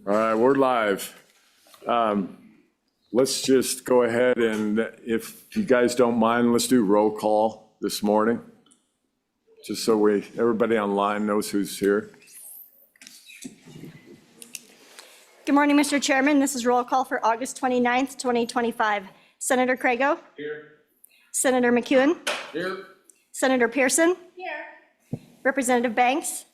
All right, we're live. Let's just go ahead and, if you guys don't mind, let's do roll call this morning, just so everybody online knows who's here. Good morning, Mr. Chairman. This is roll call for August 29th, 2025. Senator Crago? Here. Senator McEwen? Here. Senator Pearson? Here. Representative Banks?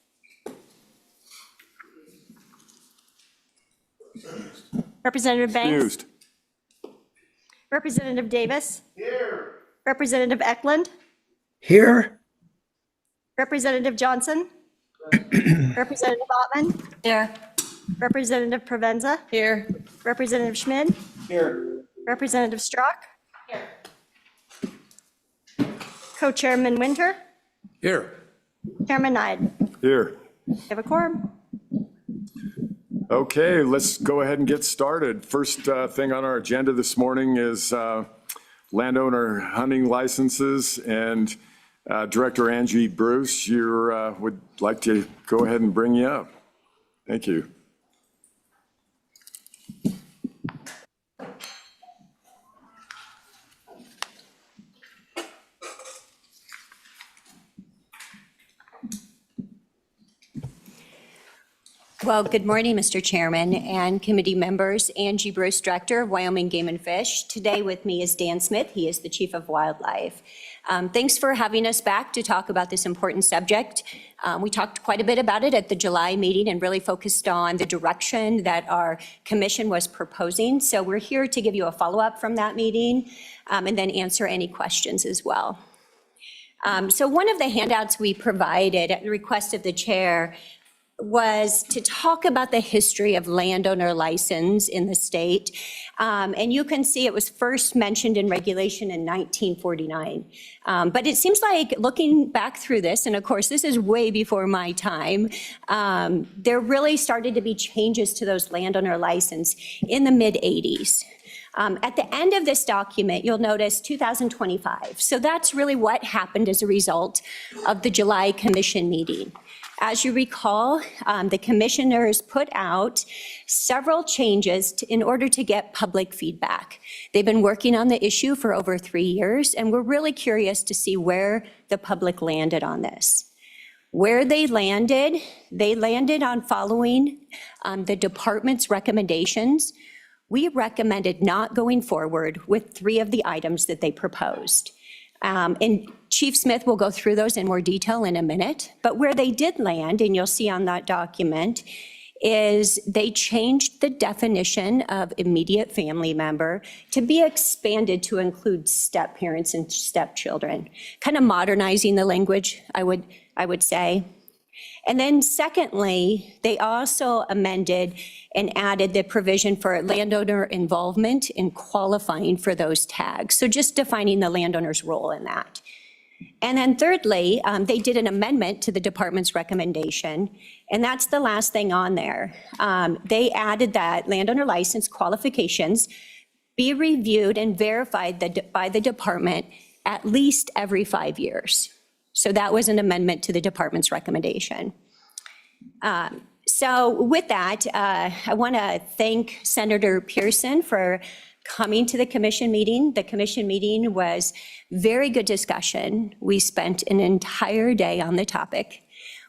Representative Banks? Excused. Representative Davis? Here. Representative Eklund? Here. Representative Johnson? Representative Ottman? Here. Representative Provenza? Here. Representative Schmid? Here. Representative Strzok? Here. Co-Chairman Winter? Here. Chairman Nye. Here. We have a quorum. Okay, let's go ahead and get started. First thing on our agenda this morning is landowner hunting licenses, and Director Angie Bruce, you would like to go ahead and bring you up. Thank you. Well, good morning, Mr. Chairman and committee members. Angie Bruce, Director of Wyoming Game and Fish. Today with me is Dan Smith. He is the Chief of Wildlife. Thanks for having us back to talk about this important subject. We talked quite a bit about it at the July meeting and really focused on the direction that our commission was proposing. So we're here to give you a follow-up from that meeting and then answer any questions as well. So one of the handouts we provided at the request of the chair was to talk about the history of landowner license in the state. And you can see it was first mentioned in regulation in 1949. But it seems like looking back through this, and of course this is way before my time, there really started to be changes to those landowner license in the mid-'80s. At the end of this document, you'll notice 2025. So that's really what happened as a result of the July Commission meeting. As you recall, the commissioners put out several changes in order to get public feedback. They've been working on the issue for over 3 years, and we're really curious to see where the public landed on this. Where they landed on following the department's recommendations. We recommended not going forward with 3 of the items that they proposed. And Chief Smith will go through those in more detail in a minute, but where they did land, and you'll see on that document, is they changed the definition of immediate family member to be expanded to include step-parents and stepchildren, kind of modernizing the language, I would say. And then secondly, they also amended and added the provision for landowner involvement in qualifying for those tags. So just defining the landowner's role in that. And then thirdly, they did an amendment to the department's recommendation, and that's the last thing on there. They added that landowner license qualifications be reviewed and verified by the department at least every 5 years. So that was an amendment to the department's recommendation. So with that, I want to thank Senator Pearson for coming to the commission meeting. The commission meeting was very good discussion. We spent an entire day on the topic.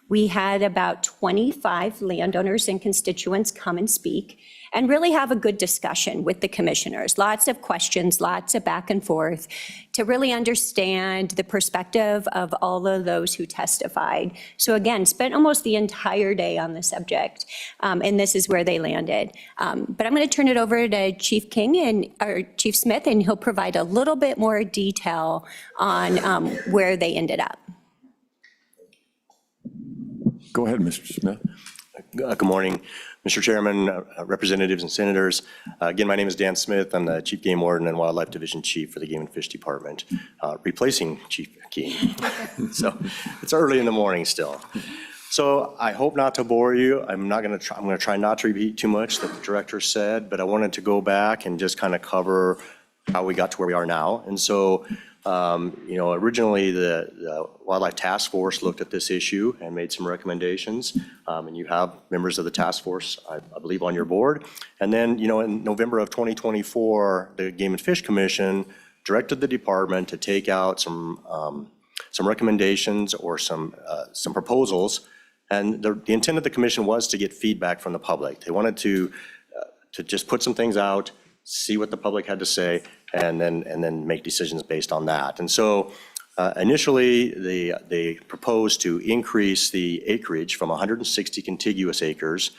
We had about 25 landowners and constituents come and speak and really have a good discussion with the commissioners. Lots of questions, lots of back and forth to really understand the perspective of all of those who testified. So again, spent almost the entire day on the subject, and this is where they landed. But I'm going to turn it over to Chief Chief Smith, and he'll provide a little bit more detail on where they ended up. Go ahead, Mr. Smith. Good morning, Mr. Chairman, representatives and senators. Again, my name is Dan Smith. I'm the Chief Game Warden and Wildlife Division Chief for the Game and Fish Department, replacing Chief King. So it's early in the morning still. So I hope not to bore you. I'm going to try not to repeat too much that the director said, but I wanted to go back and just kind of cover how we got to where we are now. And so Originally, the Wildlife Task Force looked at this issue and made some recommendations, and you have members of the task force, I believe, on your board. And then, in November of 2024, the Game and Fish Commission directed the department to take out some recommendations or some proposals. And the intent of the commission was to get feedback from the public. They wanted to just put some things out, see what the public had to say, and then make decisions based on that. And so initially, they proposed to increase the acreage from 160 contiguous acres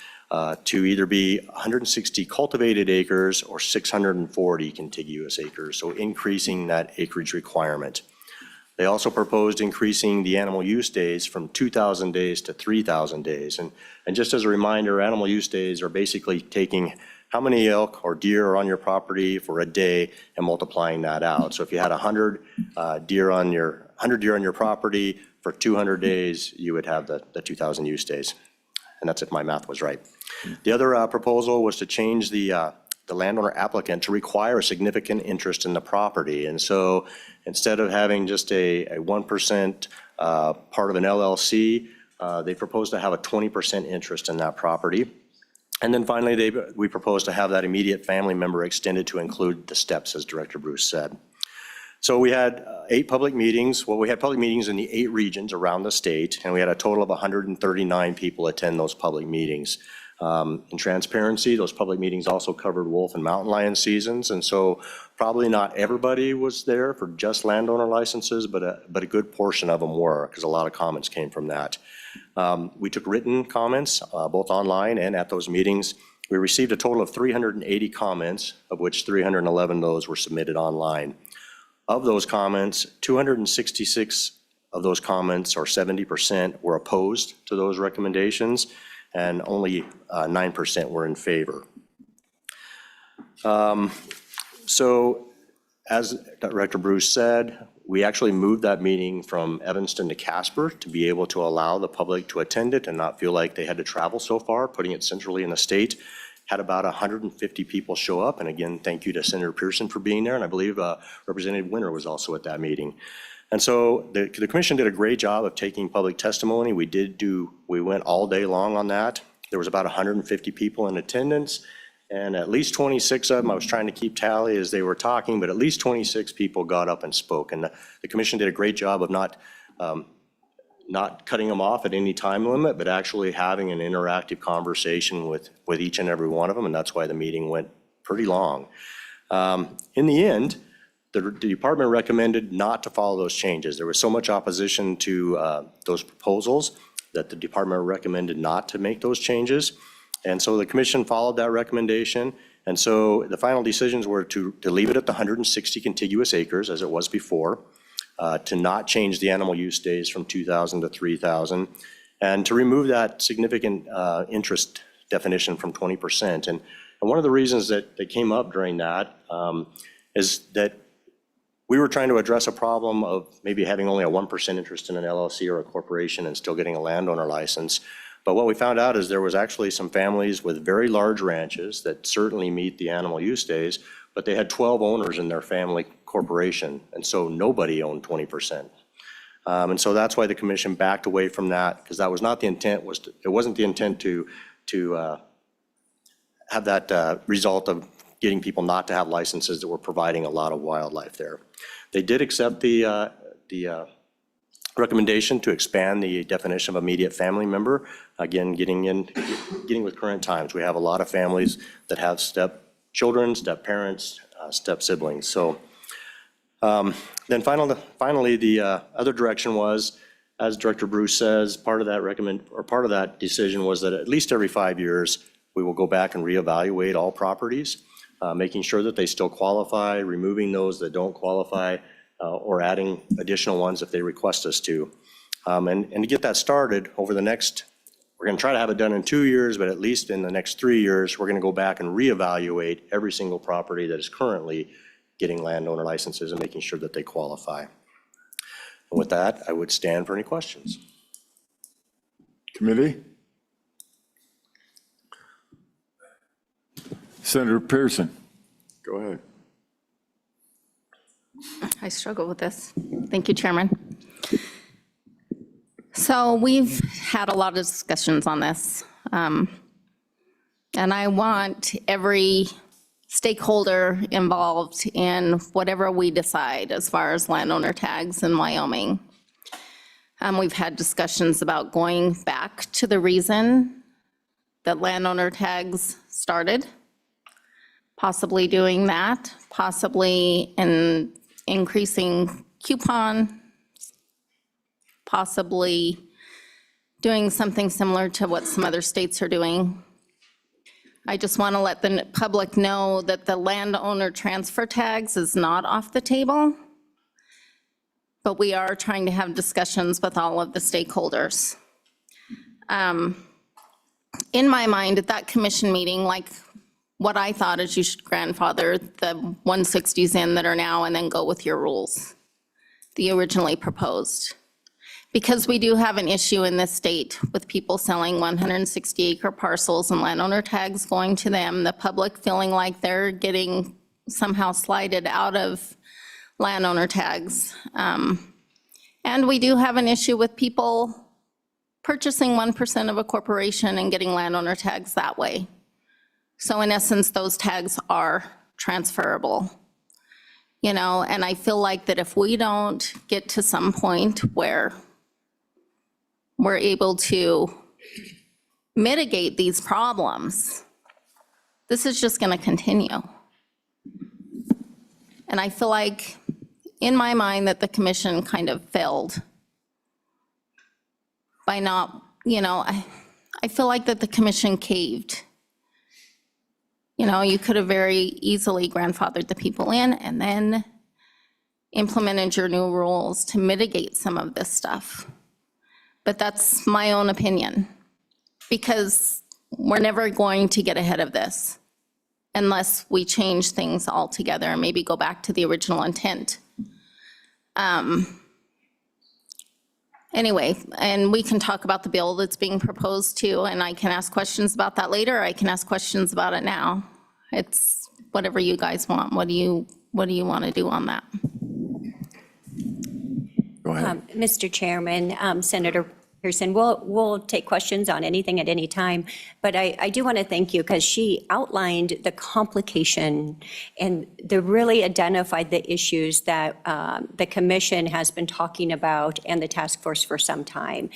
to either be 160 cultivated acres or 640 contiguous acres, so increasing that acreage requirement. They also proposed increasing the animal use days from 2,000 days to 3,000 days. And just as a reminder, animal use days are basically taking how many elk or deer are on your property for a day and multiplying that out. So if you had 100 deer on your property for 200 days, you would have the 2,000 use days. And that's if my math was right. The other proposal was to change the landowner applicant to require a significant interest in the property. And so instead of having just a 1% part of an LLC, they proposed to have a 20% interest in that property. And then finally, we proposed to have that immediate family member extended to include the steps, as Director Bruce said. So we had 8 public meetings. Well, we had public meetings in the 8 regions around the state, and we had a total of 139 people attend those public meetings. In transparency, those public meetings also covered wolf and mountain lion seasons, and so probably not everybody was there for just landowner licenses, but a good portion of them were, because a lot of comments came from that. We took written comments, both online and at those meetings. We received a total of 380 comments, of which 311 of those were submitted online. Of those comments, 266 of those comments, or 70%, were opposed to those recommendations, and only 9% were in favor. So as Director Bruce said, we actually moved that meeting from Evanston to Casper to be able to allow the public to attend it and not feel like they had to travel so far, putting it centrally in the state. Had about 150 people show up, and again, thank you to Senator Pearson for being there, and I believe Representative Winter was also at that meeting. And so the commission did a great job of taking public testimony. We went all day long on that. There was about 150 people in attendance, and at least 26 of them, I was trying to keep tally as they were talking, but at least 26 people got up and spoke. And the commission did a great job of not cutting them off at any time limit, but actually having an interactive conversation with each and every one of them, and that's why the meeting went pretty long. In the end, the department recommended not to follow those changes. There was so much opposition to those proposals that the department recommended not to make those changes. And so the commission followed that recommendation. And so the final decisions were to leave it at the 160 contiguous acres as it was before, to not change the animal use days from 2,000 to 3,000, and to remove that significant interest definition from 20%. And one of the reasons that came up during that is that we were trying to address a problem of maybe having only a 1% interest in an LLC or a corporation and still getting a landowner license. But what we found out is there was actually some families with very large ranches that certainly meet the animal use days, but they had 12 owners in their family corporation, and so nobody owned 20%. And so that's why the commission backed away from that, because that was not the intent. It wasn't the intent to have that result of getting people not to have licenses that were providing a lot of wildlife there. They did accept the recommendation to expand the definition of immediate family member. Again, getting with current times. We have a lot of families that have step children, step parents, step siblings. So then finally, the other direction was, as Director Bruce says, part of that decision was that at least every 5 years, we will go back and reevaluate all properties, making sure that they still qualify, removing those that don't qualify, or adding additional ones if they request us to. And to get that started over the next, we're going to try to have it done in 2 years, but at least in the next 3 years, we're going to go back and reevaluate every single property that is currently getting landowner licenses and making sure that they qualify. And with that, I would stand for any questions. Committee? Senator Pearson, go ahead. I struggle with this. Thank you, Chairman. So we've had a lot of discussions on this. And I want every stakeholder involved in whatever we decide as far as landowner tags in Wyoming. We've had discussions about going back to the reason that landowner tags started, possibly doing that, possibly increasing coupon, possibly doing something similar to what some other states are doing. I just want to let the public know that the landowner transfer tags is not off the table, but we are trying to have discussions with all of the stakeholders. In my mind, at that commission meeting, like what I thought is you should grandfather the 160s in that are now and then go with your rules, the originally proposed. Because we do have an issue in this state with people selling 160-acre parcels and landowner tags going to them, the public feeling like they're getting somehow slided out of landowner tags. And we do have an issue with people purchasing 1% of a corporation and getting landowner tags that way. So in essence, those tags are transferable. You know, and I feel like that if we don't get to some point where we're able to mitigate these problems, this is just going to continue. And I feel like, in my mind, that the commission kind of failed by not, you know, I feel like that the commission caved. You know, you could have very easily grandfathered the people in and then implemented your new rules to mitigate some of this stuff. But that's my own opinion, because we're never going to get ahead of this unless we change things altogether and maybe go back to the original intent. Anyway, and we can talk about the bill that's being proposed too, and I can ask questions about that later, or I can ask questions about it now. It's whatever you guys want. What do you want to do on that? Go ahead. Mr. Chairman, Senator Pearson, we'll take questions on anything at any time, but I do want to thank you because she outlined the complication and really identified the issues that the commission has been talking about and the task force for some time.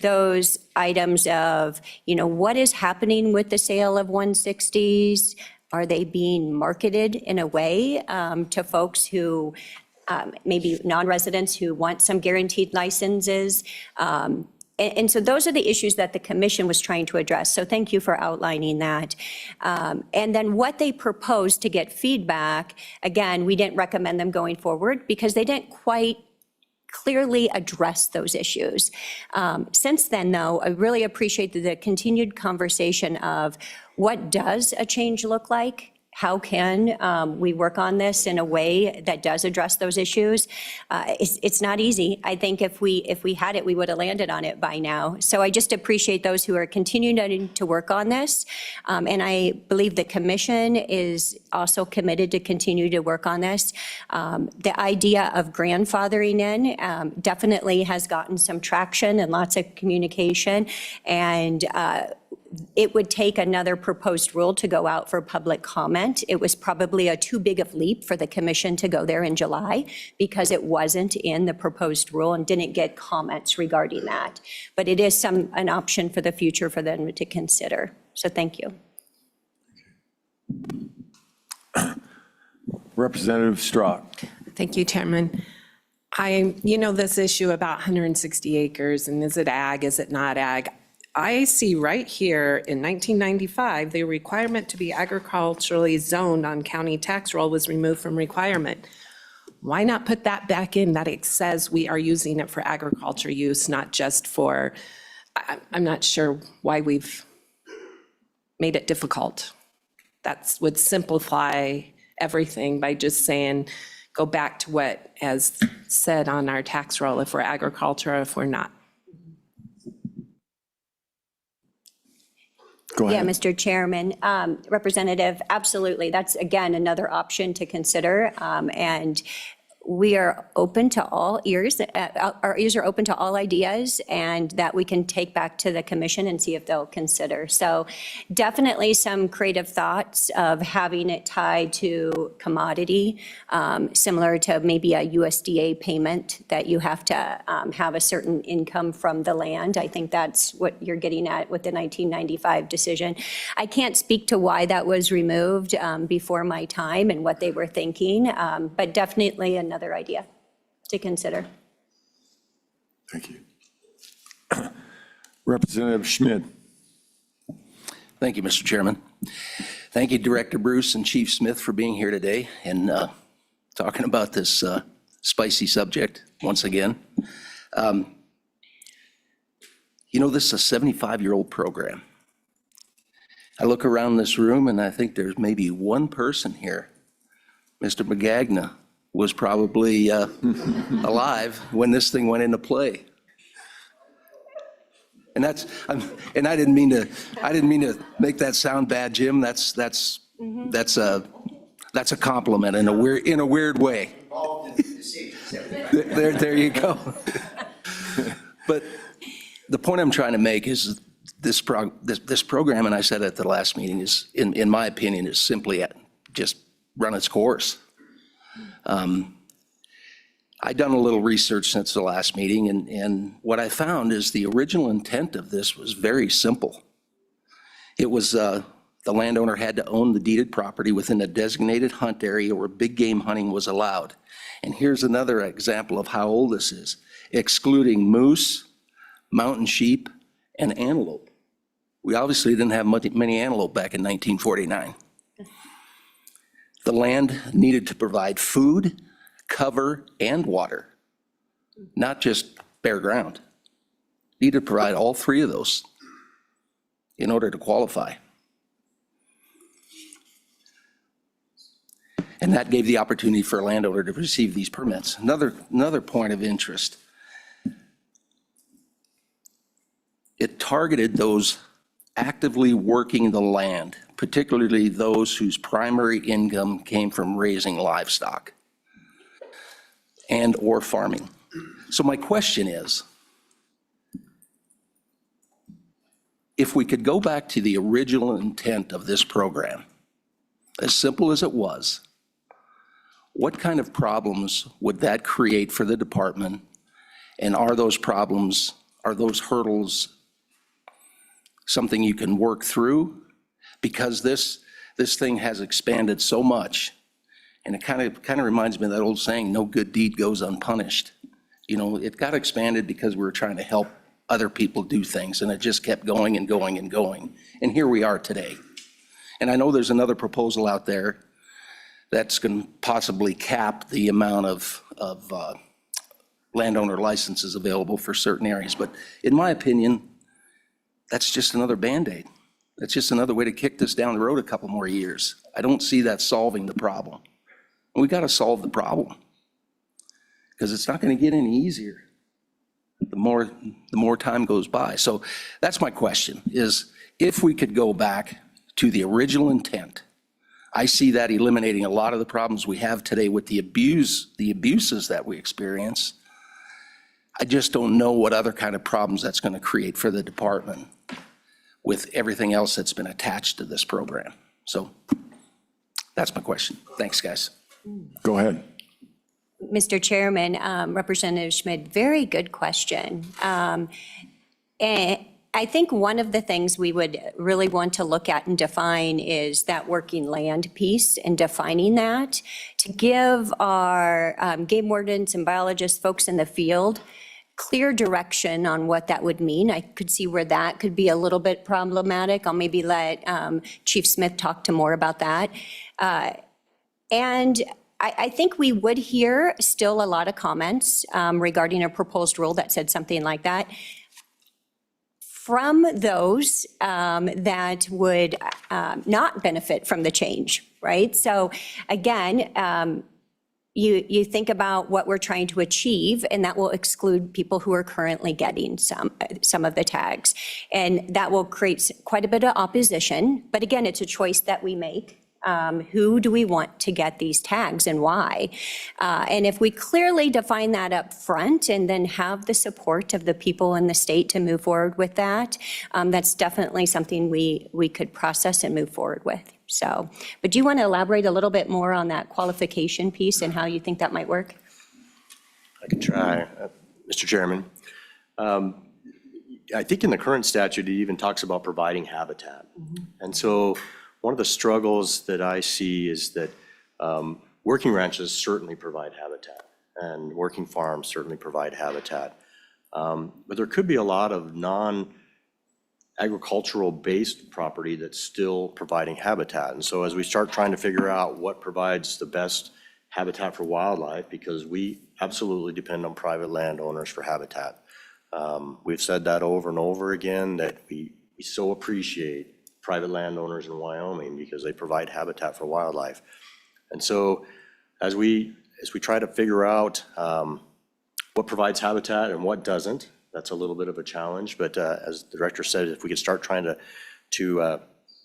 Those items of, you know, what is happening with the sale of 160s? Are they being marketed in a way to folks who maybe non-residents who want some guaranteed licenses? And so those are the issues that the commission was trying to address. So thank you for outlining that. And then what they proposed to get feedback, again, we didn't recommend them going forward because they didn't quite clearly address those issues. Since then, though, I really appreciate the continued conversation of what does a change look like? How can we work on this in a way that does address those issues? It's not easy. I think if we had it, we would have landed on it by now. So I just appreciate those who are continuing to work on this. And I believe the commission is also committed to continue to work on this. The idea of grandfathering in definitely has gotten some traction and lots of communication. And it would take another proposed rule to go out for public comment. It was probably a too big of leap for the commission to go there in July because it wasn't in the proposed rule and didn't get comments regarding that. But it is an option for the future for them to consider. So thank you. Representative Strzok. Thank you, Chairman. This issue about 160 acres and is it ag, is it not ag? I see right here in 1995, the requirement to be agriculturally zoned on county tax roll was removed from requirement. Why not put that back in, that it says we are using it for agriculture use, not just for, I'm not sure why we've made it difficult. That would simplify everything by just saying, go back to what as said on our tax roll, if we're agriculture or if we're not. Go ahead. Yeah, Mr. Chairman, Representative, absolutely. That's, again, another option to consider. And we are open to all ears, our ears are open to all ideas, and that we can take back to the commission and see if they'll consider. So definitely some creative thoughts of having it tied to commodity, similar to maybe a USDA payment that you have to have a certain income from the land. I think that's what you're getting at with the 1995 decision. I can't speak to why that was removed before my time and what they were thinking, but definitely another idea to consider. Thank you. Representative Schmid. Thank you, Mr. Chairman. Thank you, Director Bruce and Chief Smith, for being here today and talking about this spicy subject once again. You know, this is a 75-year-old program. I look around this room and I think there's maybe one person here. Mr. Magagna was probably alive when this thing went into play. And and I didn't mean to make that sound bad, Jim. That's a compliment in a weird way. There you go. But the point I'm trying to make is this program, and I said at the last meeting, is in my opinion is simply just run its course. I've done a little research since the last meeting, and what I found is the original intent of this was very simple. It was the landowner had to own the deeded property within a designated hunt area where big game hunting was allowed. And here's another example of how old this is, excluding moose, mountain sheep, and antelope. We obviously didn't have many antelope back in 1949. The land needed to provide food, cover, and water, not just bare ground. Needed to provide all three of those in order to qualify. And that gave the opportunity for a landowner to receive these permits. Another point of interest. It targeted those actively working the land, particularly those whose primary income came from raising livestock and or farming. So my question is, if we could go back to the original intent of this program, as simple as it was, what kind of problems would that create for the department? And are those problems, are those hurdles something you can work through? Because this thing has expanded so much, and it kind of reminds me of that old saying, no good deed goes unpunished. You know, it got expanded because we were trying to help other people do things, and it just kept going and going and going. And here we are today. And I know there's another proposal out there that's going to possibly cap the amount of landowner licenses available for certain areas. But in my opinion, that's just another Band-Aid. That's just another way to kick this down the road a couple more years. I don't see that solving the problem. And we got to solve the problem, because it's not going to get any easier the more time goes by. So that's my question, is if we could go back to the original intent, I see that eliminating a lot of the problems we have today with the abuses that we experience. I just don't know what other kind of problems that's going to create for the department with everything else that's been attached to this program. So that's my question. Thanks, guys. Go ahead. Mr. Chairman, Representative Schmid, very good question. And I think one of the things we would really want to look at and define is that working land piece, and defining that to give our game wardens and biologists, folks in the field, clear direction on what that would mean. I could see where that could be a little bit problematic. I'll maybe let Chief Smith talk to more about that. And I think we would hear still a lot of comments regarding a proposed rule that said something like that from those that would not benefit from the change, right? So again, you think about what we're trying to achieve, and that will exclude people who are currently getting some of the tags. And that will create quite a bit of opposition. But again, it's a choice that we make. Who do we want to get these tags and why? And if we clearly define that up front and then have the support of the people in the state to move forward with that, that's definitely something we could process and move forward with. So, but do you want to elaborate a little bit more on that qualification piece and how you think that might work? I can try. Mr. Chairman, I think in the current statute, it even talks about providing habitat. And so one of the struggles that I see is that working ranches certainly provide habitat, and working farms certainly provide habitat. But there could be a lot of non-agricultural based property that's still providing habitat. And so as we start trying to figure out what provides the best habitat for wildlife, because we absolutely depend on private landowners for habitat. We've said that over and over again, that we so appreciate private landowners in Wyoming because they provide habitat for wildlife. And so as we try to figure out what provides habitat and what doesn't, that's a little bit of a challenge. But as the director said, if we could start trying to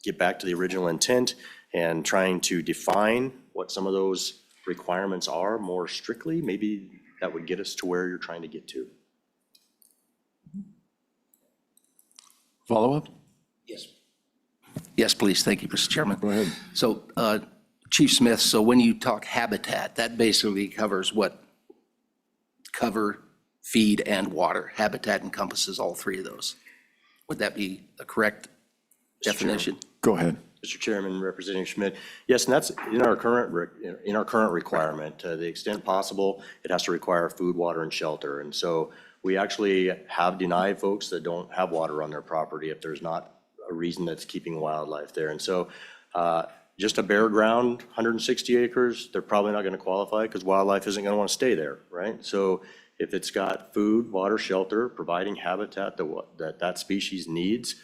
get back to the original intent and trying to define what some of those requirements are more strictly, maybe that would get us to where you're trying to get to. Follow-up? Yes. Yes, please. Thank you, Mr. Chairman. Go ahead. So Chief Smith, so when you talk habitat, that basically covers what? Cover, feed, and water. Habitat encompasses all three of those. Would that be a correct definition? Go ahead. Mr. Chairman, Representative Schmidt, yes, and that's in our current requirement. To the extent possible, it has to require food, water, and shelter. And so we actually have denied folks that don't have water on their property if there's not a reason that's keeping wildlife there. And so just a bare ground, 160 acres, they're probably not going to qualify because wildlife isn't going to want to stay there, right? So if it's got food, water, shelter, providing habitat that species needs,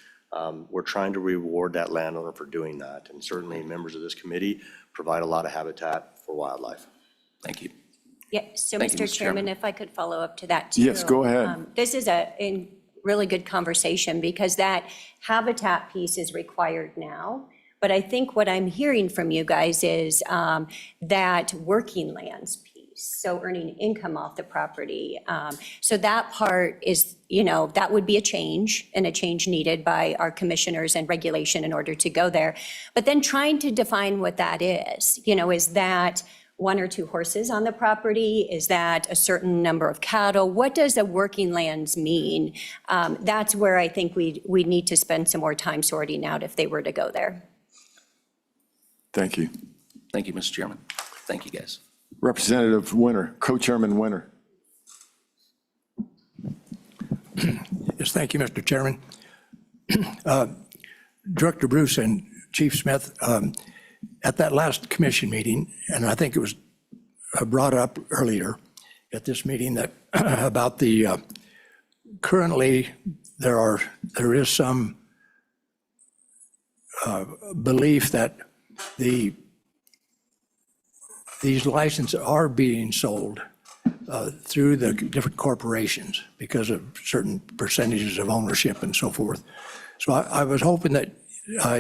we're trying to reward that landowner for doing that. And certainly members of this committee provide a lot of habitat for wildlife. Thank you. Yeah, so Thank you, Mr. Mr. Chairman, Chairman. if I could follow up to that too. Yes, go ahead. This is a really good conversation because that habitat piece is required now. But I think what I'm hearing from you guys is that working lands piece, so earning income off the property. So that part is, that would be a change and a change needed by our commissioners and regulation in order to go there. But then trying to define what that is that one or two horses on the property? Is that a certain number of cattle? What does a working lands mean? That's where I think we need to spend some more time sorting out if they were to go there. Thank you. Thank you, Mr. Chairman. Thank you, guys. Representative Winter, Co-Chairman Winter. Yes, thank you, Mr. Chairman. Director Bruce and Chief Smith, at that last commission meeting, and I think it was brought up earlier at this meeting that about the, currently there is some belief that these licenses are being sold through the different corporations because of certain percentages of ownership and so forth. So I was hoping that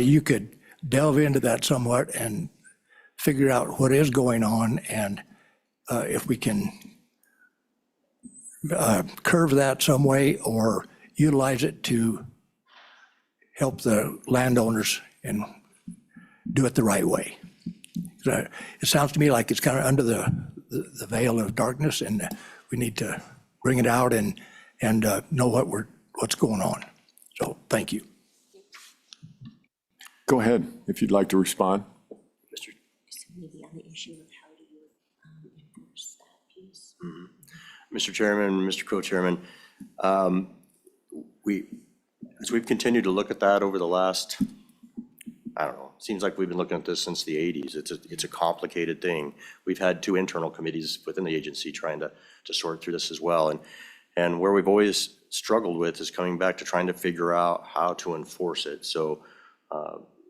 you could delve into that somewhat and figure out what is going on and if we can curve that some way or utilize it to help the landowners and do it the right way. It sounds to me like it's kind of under the veil of darkness, and we need to bring it out and know what's going on. So thank you. Go ahead, if you'd like to respond. Maybe on the issue of how do you enforce that piece? Mr. Chairman, Mr. Co-Chairman, as we've continued to look at that over the last, I don't know, seems like we've been looking at this since the 80s. It's a complicated thing. We've had two internal committees within the agency trying to sort through this as well. And where we've always struggled with is coming back to trying to figure out how to enforce it. So,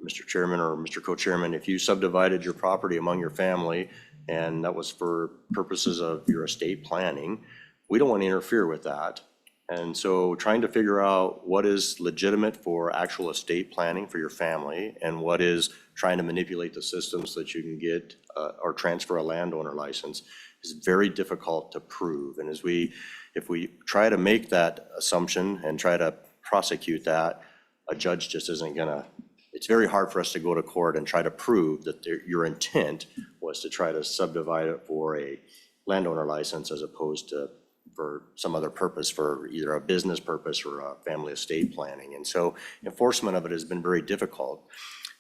Mr. Chairman or Mr. Co-Chairman, if you subdivided your property among your family and that was for purposes of your estate planning, we don't want to interfere with that. And so trying to figure out what is legitimate for actual estate planning for your family and what is trying to manipulate the system so that you can get or transfer a landowner license is very difficult to prove. And if we try to make that assumption and try to prosecute that, a judge just isn't gonna, it's very hard for us to go to court and try to prove that your intent was to try to subdivide it for a landowner license as opposed to for some other purpose, for either a business purpose or a family estate planning. And so enforcement of it has been very difficult.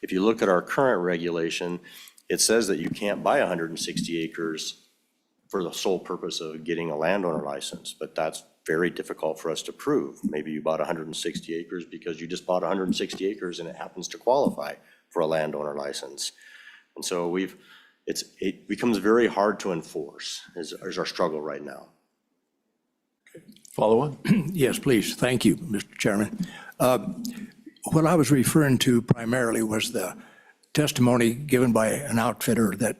If you look at our current regulation, it says that you can't buy 160 acres for the sole purpose of getting a landowner license, but that's very difficult for us to prove. Maybe you bought 160 acres because you just bought 160 acres and it happens to qualify for a landowner license. And so it becomes very hard to enforce is our struggle right now. Follow on? Yes, please. Thank you, Mr. Chairman. What I was referring to primarily was the testimony given by an outfitter that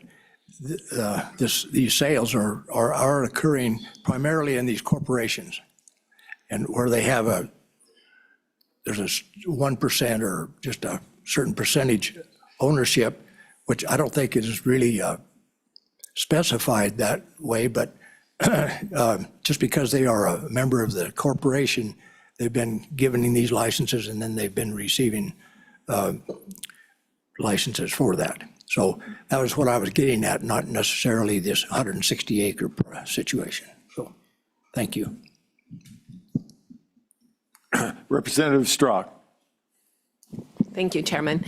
these sales are occurring primarily in these corporations, and where they have there's a 1% or just a certain percentage ownership, which I don't think is really specified that way, but just because they are a member of the corporation, they've been given these licenses and then they've been receiving licenses for that. So that was what I was getting at, not necessarily this 160 acre situation. So thank you. Representative Strzok. Thank you, Chairman.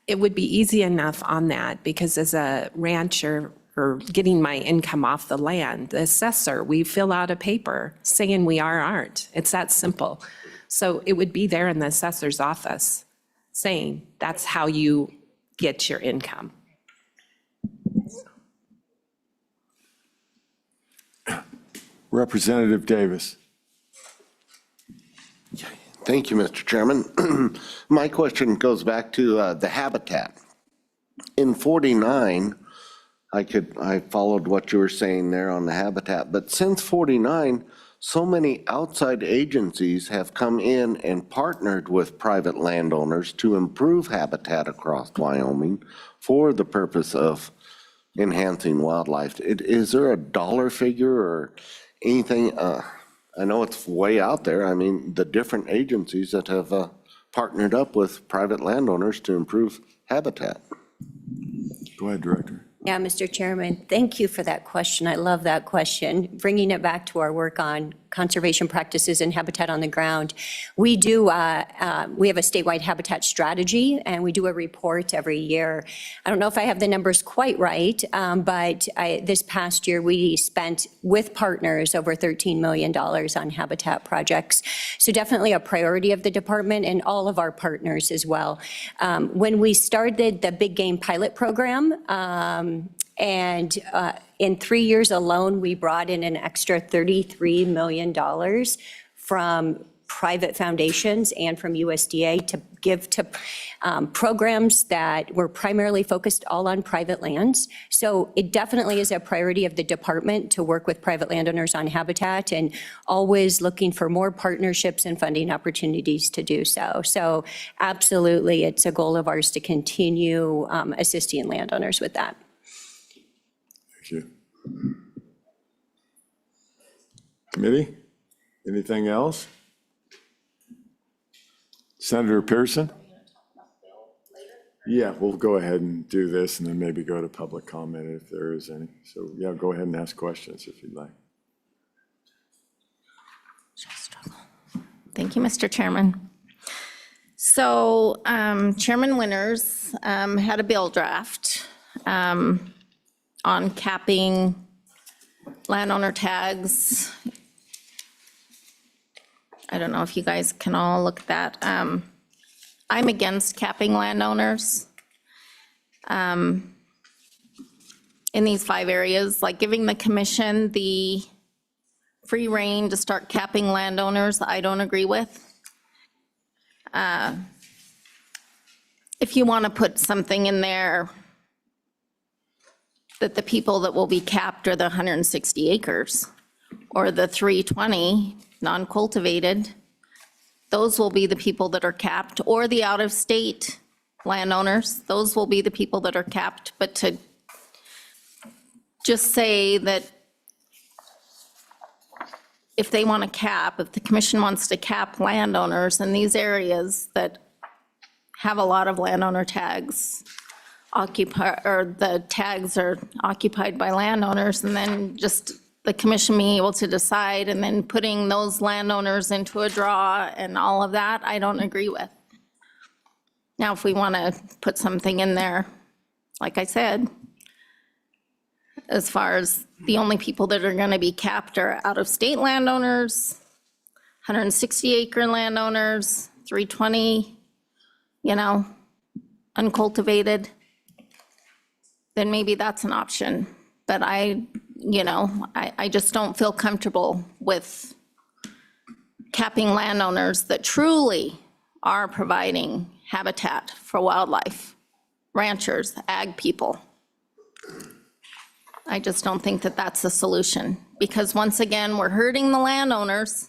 It would be easy enough on that because as a rancher, or getting my income off the land, the assessor, we fill out a paper saying we are or aren't. It's that simple. So it would be there in the assessor's office saying that's how you get your income. Representative Davis. Thank you, Mr. Chairman. My question goes back to the habitat. In 49, I followed what you were saying there on the habitat, but since 49, so many outside agencies have come in and partnered with private landowners to improve habitat across Wyoming for the purpose of enhancing wildlife. Is there a dollar figure or anything? I know it's way out there. I mean, the different agencies that have partnered up with private landowners to improve habitat. Go ahead, Director. Yeah, Mr. Chairman, thank you for that question. I love that question. Bringing it back to our work on conservation practices and habitat on the ground. We have a statewide habitat strategy, and we do a report every year. I don't know if I have the numbers quite right, but this past year, we spent with partners over $13 million on habitat projects. So definitely a priority of the department and all of our partners as well. When we started the Big Game Pilot Program, and in 3 years alone, we brought in an extra $33 million from private foundations and from USDA to give to programs that were primarily focused all on private lands. So it definitely is a priority of the department to work with private landowners on habitat and always looking for more partnerships and funding opportunities to do so. So absolutely, it's a goal of ours to continue assisting landowners with that. Thank you. Committee, anything else? Senator Pearson? Yeah, we'll go ahead and do this and then maybe go to public comment if there is any. So yeah, go ahead and ask questions if you'd like. Thank you, Mr. Chairman. So Chairman Winters had a bill draft on capping landowner tags. I don't know if you guys can all look at that. I'm against capping landowners in these 5 areas, like giving the commission the free rein to start capping landowners, I don't agree with. If you want to put something in there that the people that will be capped are the 160 acres or the 320, non-cultivated, those will be the people that are capped, or the out-of-state landowners, those will be the people that are capped. But to just say that if they want to cap, if the commission wants to cap landowners in these areas that have a lot of landowner tags or the tags are occupied by landowners, and then just the commission being able to decide and then putting those landowners into a draw and all of that, I don't agree with. Now, if we want to put something in there, like I said, as far as the only people that are going to be capped are out-of-state landowners, 160-acre landowners, 320, uncultivated, then maybe that's an option. But I just don't feel comfortable with capping landowners that truly are providing habitat for wildlife, ranchers, ag people. I just don't think that that's a solution, because once again, we're hurting the landowners,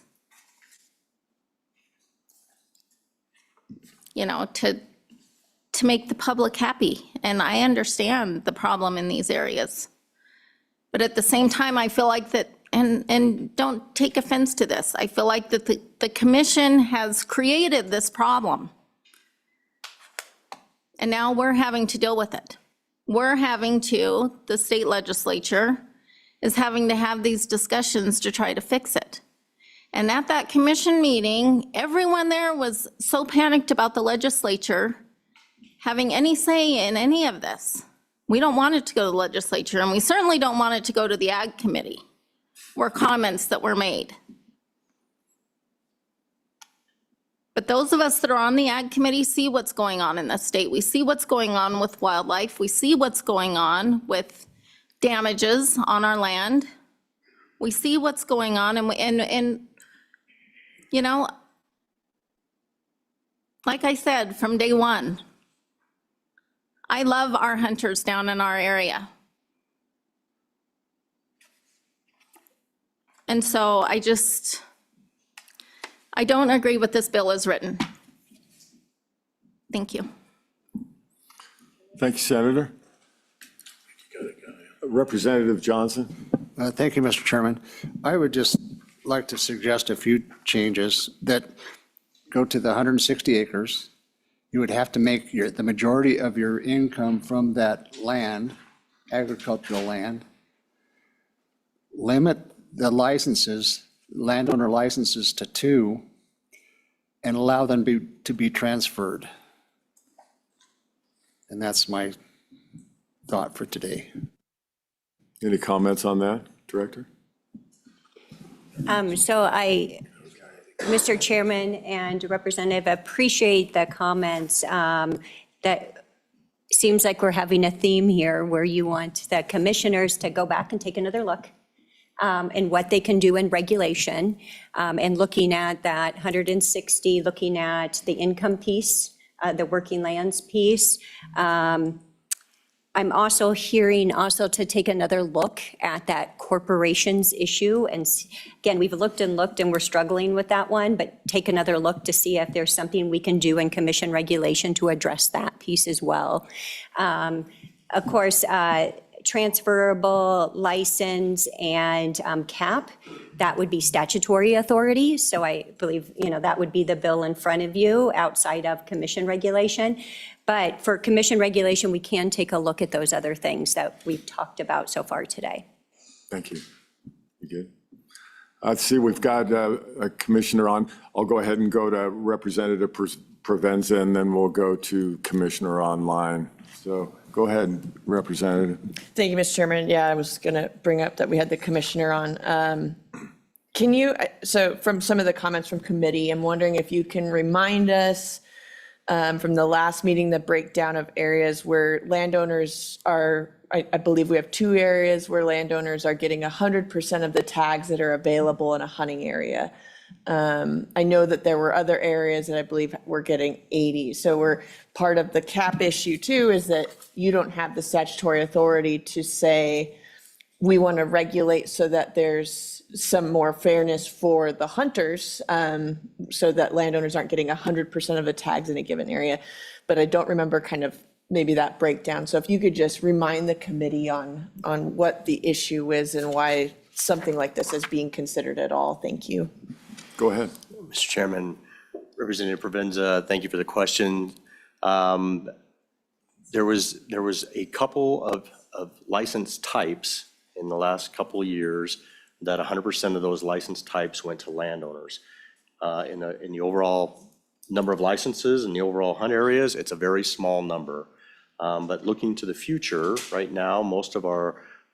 to make the public happy. And I understand the problem in these areas. But at the same time, I feel like that, and don't take offense to this, I feel like that the commission has created this problem. And now we're having to deal with it. The state legislature is having to have these discussions to try to fix it. And at that commission meeting, everyone there was so panicked about the legislature having any say in any of this. We don't want it to go to the legislature, and we certainly don't want it to go to the Ag Committee, were comments that were made. But those of us that are on the Ag Committee see what's going on in the state. We see what's going on with wildlife. We see what's going on with damages on our land. We see what's going on, and like I said, from day one, I love our hunters down in our area. And so I don't agree with this bill as written. Thank you. Thank you, Senator. Representative Johnson. Thank you, Mr. Chairman. I would just like to suggest a few changes that go to the 160 acres. You would have to make the majority of your income from that land, agricultural land. Limit the licenses, landowner licenses, to 2, and allow them to be transferred. And that's my thought for today. Any comments on that, Director? Mr. Chairman and Representative, appreciate the comments. That seems like we're having a theme here where you want the commissioners to go back and take another look and what they can do in regulation, and looking at that 160, looking at the income piece, the working lands piece. I'm also hearing to take another look at that corporations issue. And again, we've looked and we're struggling with that one, but take another look to see if there's something we can do in commission regulation to address that piece as well. Of course, transferable license and cap, that would be statutory authority. So I believe, that would be the bill in front of you outside of commission regulation. But for commission regulation, we can take a look at those other things that we've talked about so far today. Thank you. You good? I see we've got a commissioner on. I'll go ahead and go to Representative Provenza, and then we'll go to Commissioner online. So go ahead, Representative. Thank you, Mr. Chairman. Yeah, I was going to bring up that we had the commissioner on. So from some of the comments from committee, I'm wondering if you can remind us from the last meeting, the breakdown of areas where landowners are, I believe we have 2 areas where landowners are getting 100% of the tags that are available in a hunting area. I know that there were other areas that I believe were getting 80. So we're part of the cap issue too, is that you don't have the statutory authority to say we want to regulate so that there's some more fairness for the hunters, so that landowners aren't getting 100% of the tags in a given area. But I don't remember kind of maybe that breakdown. So if you could just remind the committee on what the issue is and why something like this is being considered at all. Thank you. Go ahead. Mr. Chairman, Representative Provenza, thank you for the question. There was a couple of license types in the last couple of years that 100% of those license types went to landowners. In the overall number of licenses and the overall hunt areas, it's a very small number. But looking to the future, right now,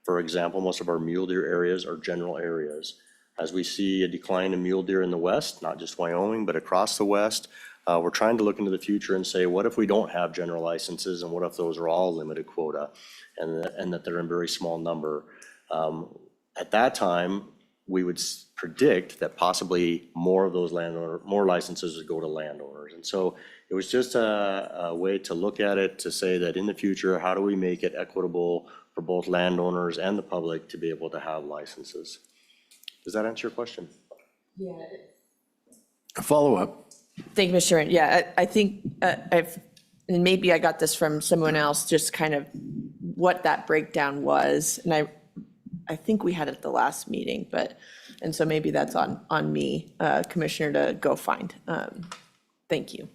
for example, most of our mule deer areas are general areas. As we see a decline in mule deer in the west, not just Wyoming, but across the west, we're trying to look into the future and say, what if we don't have general licenses, and what if those are all limited quota, and that they're in very small number? At that time, we would predict that possibly more of those more licenses would go to landowners. And so it was just a way to look at it, to say that in the future, how do we make it equitable for both landowners and the public to be able to have licenses? Does that answer your question? Yeah. A follow-up. Thank you, Mr. Chairman. Yeah, I think and maybe I got this from someone else, just kind of what that breakdown was. And I think we had it at the last meeting, and so maybe that's on me, Commissioner, to go find. Thank you.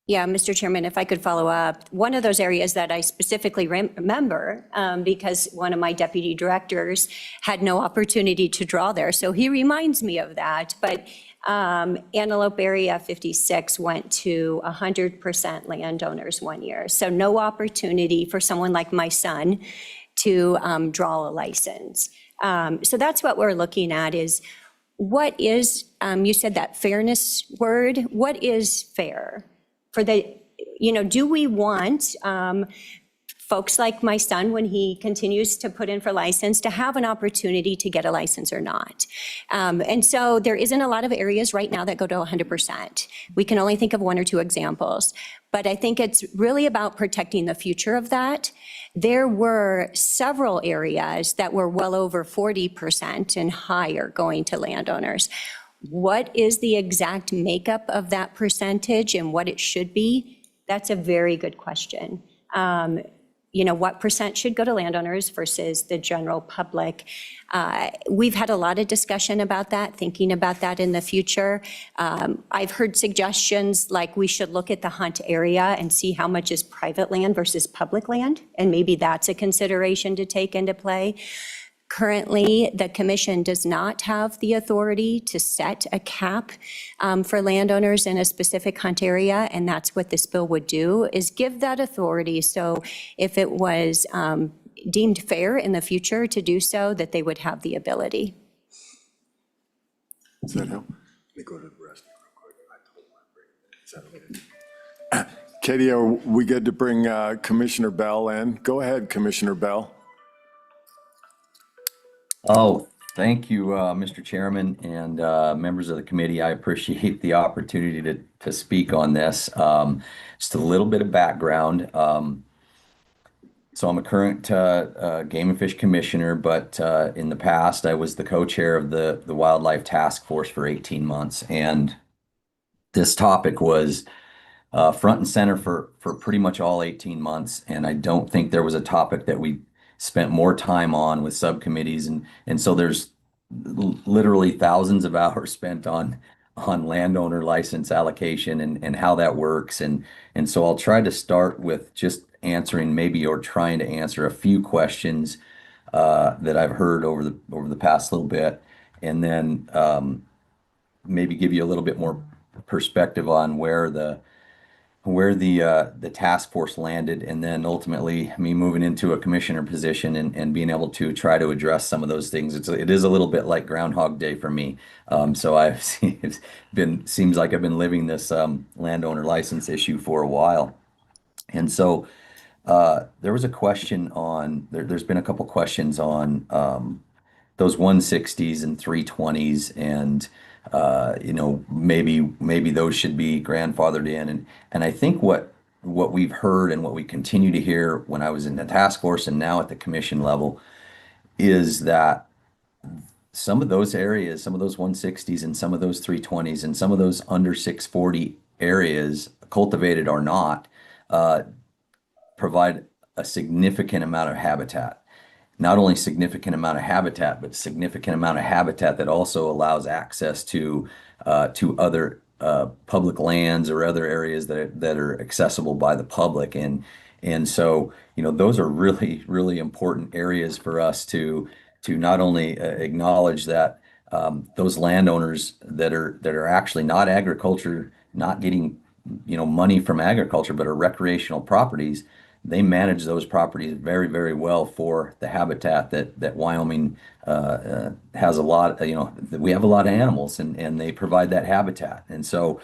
Yeah, Mr. Chairman, if I could follow up, one of those areas that I specifically remember, because one of my deputy directors had no opportunity to draw there, so he reminds me of that, but Antelope Area 56 went to 100% landowners one year, so no opportunity for someone like my son to draw a license. So that's what we're looking at is, what is, you said that fairness word, what is fair? Do we want folks like my son, when he continues to put in for license, to have an opportunity to get a license or not? And so there isn't a lot of areas right now that go to 100%. We can only think of one or two examples. But I think it's really about protecting the future of that. There were several areas that were well over 40% and higher going to landowners. What is the exact makeup of that percentage and what it should be? That's a very good question. What percent should go to landowners versus the general public? We've had a lot of discussion about that, thinking about that in the future. I've heard suggestions like we should look at the hunt area and see how much is private land versus public land, and maybe that's a consideration to take into play. Currently, the commission does not have the authority to set a cap for landowners in a specific hunt area, and that's what this bill would do, is give that authority. So if it was deemed fair in the future to do so, that they would have the ability. Does that help? Let me go to the rest real quick. Is that okay? Katie, are we good to bring Commissioner Bell in? Go ahead, Commissioner Bell. Oh, thank you, Mr. Chairman and members of the committee. I appreciate the opportunity to speak on this. Just a little bit of background. So I'm a current Game and Fish Commissioner, but in the past I was the co-chair of the Wildlife Task Force for 18 months. And this topic was front and center for pretty much all 18 months. And I don't think there was a topic that we spent more time on with subcommittees, and so there's literally thousands of hours spent on landowner license allocation and how that works, and so I'll try to start with just answering trying to answer a few questions that I've heard over the past little bit, and then maybe give you a little bit more perspective on where the task force landed, and then ultimately me moving into a commissioner position and being able to try to address some of those things. It is a little bit like Groundhog Day for me. So seems like I've been living this landowner license issue for a while. And so there was a question on, there's been a couple questions on those 160s and 320s, and maybe those should be grandfathered in. And I think what we've heard and what we continue to hear when I was in the task force and now at the commission level is that some of those areas, some of those 160s and some of those 320s and some of those under 640 areas, cultivated or not, provide a significant amount of habitat. Not only significant amount of habitat, but significant amount of habitat that also allows access to other public lands or other areas that are accessible by the public. And so, those are really, really important areas for us to not only acknowledge that those landowners that are actually not agriculture, not getting money from agriculture, but are recreational properties. They manage those properties very, very well for the habitat that Wyoming has a lot. We have a lot of animals, and they provide that habitat. And so,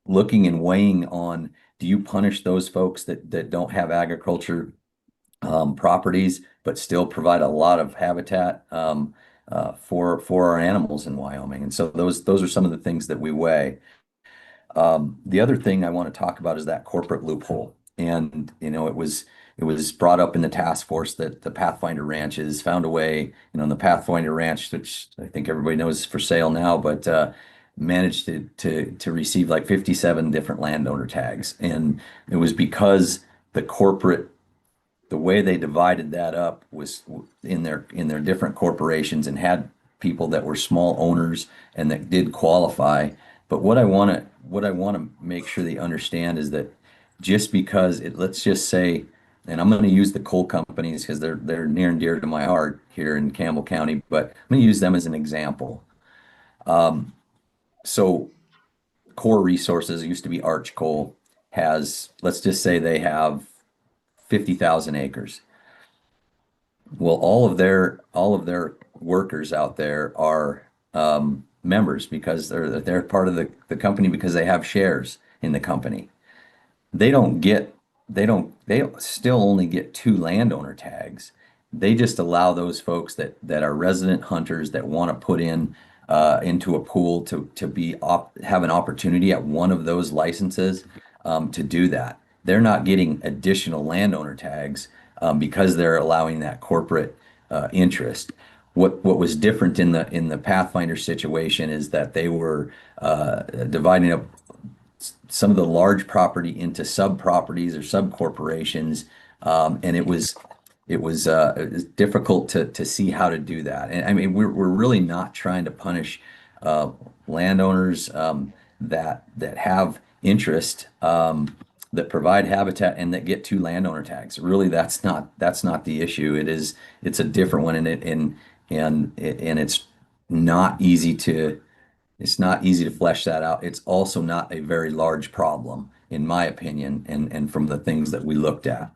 looking and weighing on, do you punish those folks that don't have agriculture properties but still provide a lot of habitat for our animals in Wyoming? And so those are some of the things that we weigh. The other thing I want to talk about is that corporate loophole. And, it was brought up in the task force that the Pathfinder ranches found a way, the Pathfinder ranch, which I think everybody knows is for sale now, but managed to receive like 57 different landowner tags. And it was because the way they divided that up was in their different corporations and had people that were small owners and that did qualify. But what I want to make sure they understand is that just because let's just say, and I'm going to use the coal companies because they're near and dear to my heart here in Campbell County, but I'm going to use them as an example. So Core Resources, it used to be Arch Coal, let's just say they have 50,000 acres. Well, all of their workers out there are members because they're part of the company because they have shares in the company. They still only get 2 landowner tags. They just allow those folks that are resident hunters that want to put into a pool to have an opportunity at one of those licenses to do that. They're not getting additional landowner tags because they're allowing that corporate interest. What was different in the Pathfinder situation is that they were dividing up some of the large property into sub properties or sub corporations, and it was difficult to see how to do that. And I mean, we're really not trying to punish landowners that have interest, that provide habitat and that get 2 landowner tags. Really, that's not the issue. It's a different one, and it's not easy to flesh that out. It's also not a very large problem, in my opinion, and from the things that we looked at.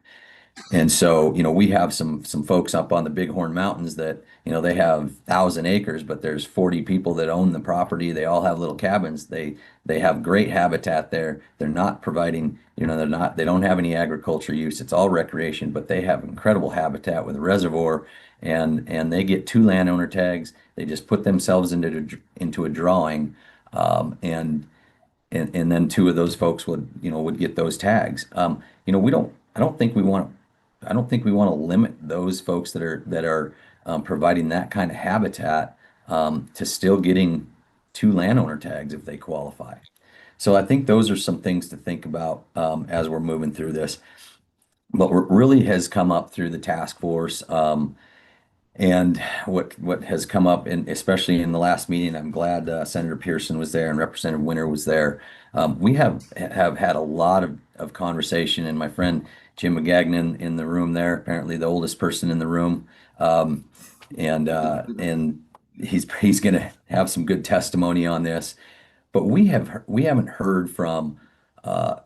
And so, we have some folks up on the Bighorn Mountains that, they have 1,000 acres, but there's 40 people that own the property. They all have little cabins. They have great habitat there. They're not providing, they don't have any agriculture use. It's all recreation, but they have incredible habitat with a reservoir, and they get 2 landowner tags. They just put themselves into a drawing, and then 2 of those folks would get those tags. I don't think we want to limit those folks that are providing that kind of habitat to still getting 2 landowner tags if they qualify. So I think those are some things to think about as we're moving through this. But what really has come up through the task force, and what has come up, especially in the last meeting, I'm glad Senator Pearson was there and Representative Winter was there. We have had a lot of conversation, and my friend Jim McGagnon in the room there, apparently the oldest person in the room, and he's going to have some good testimony on this. But we haven't heard from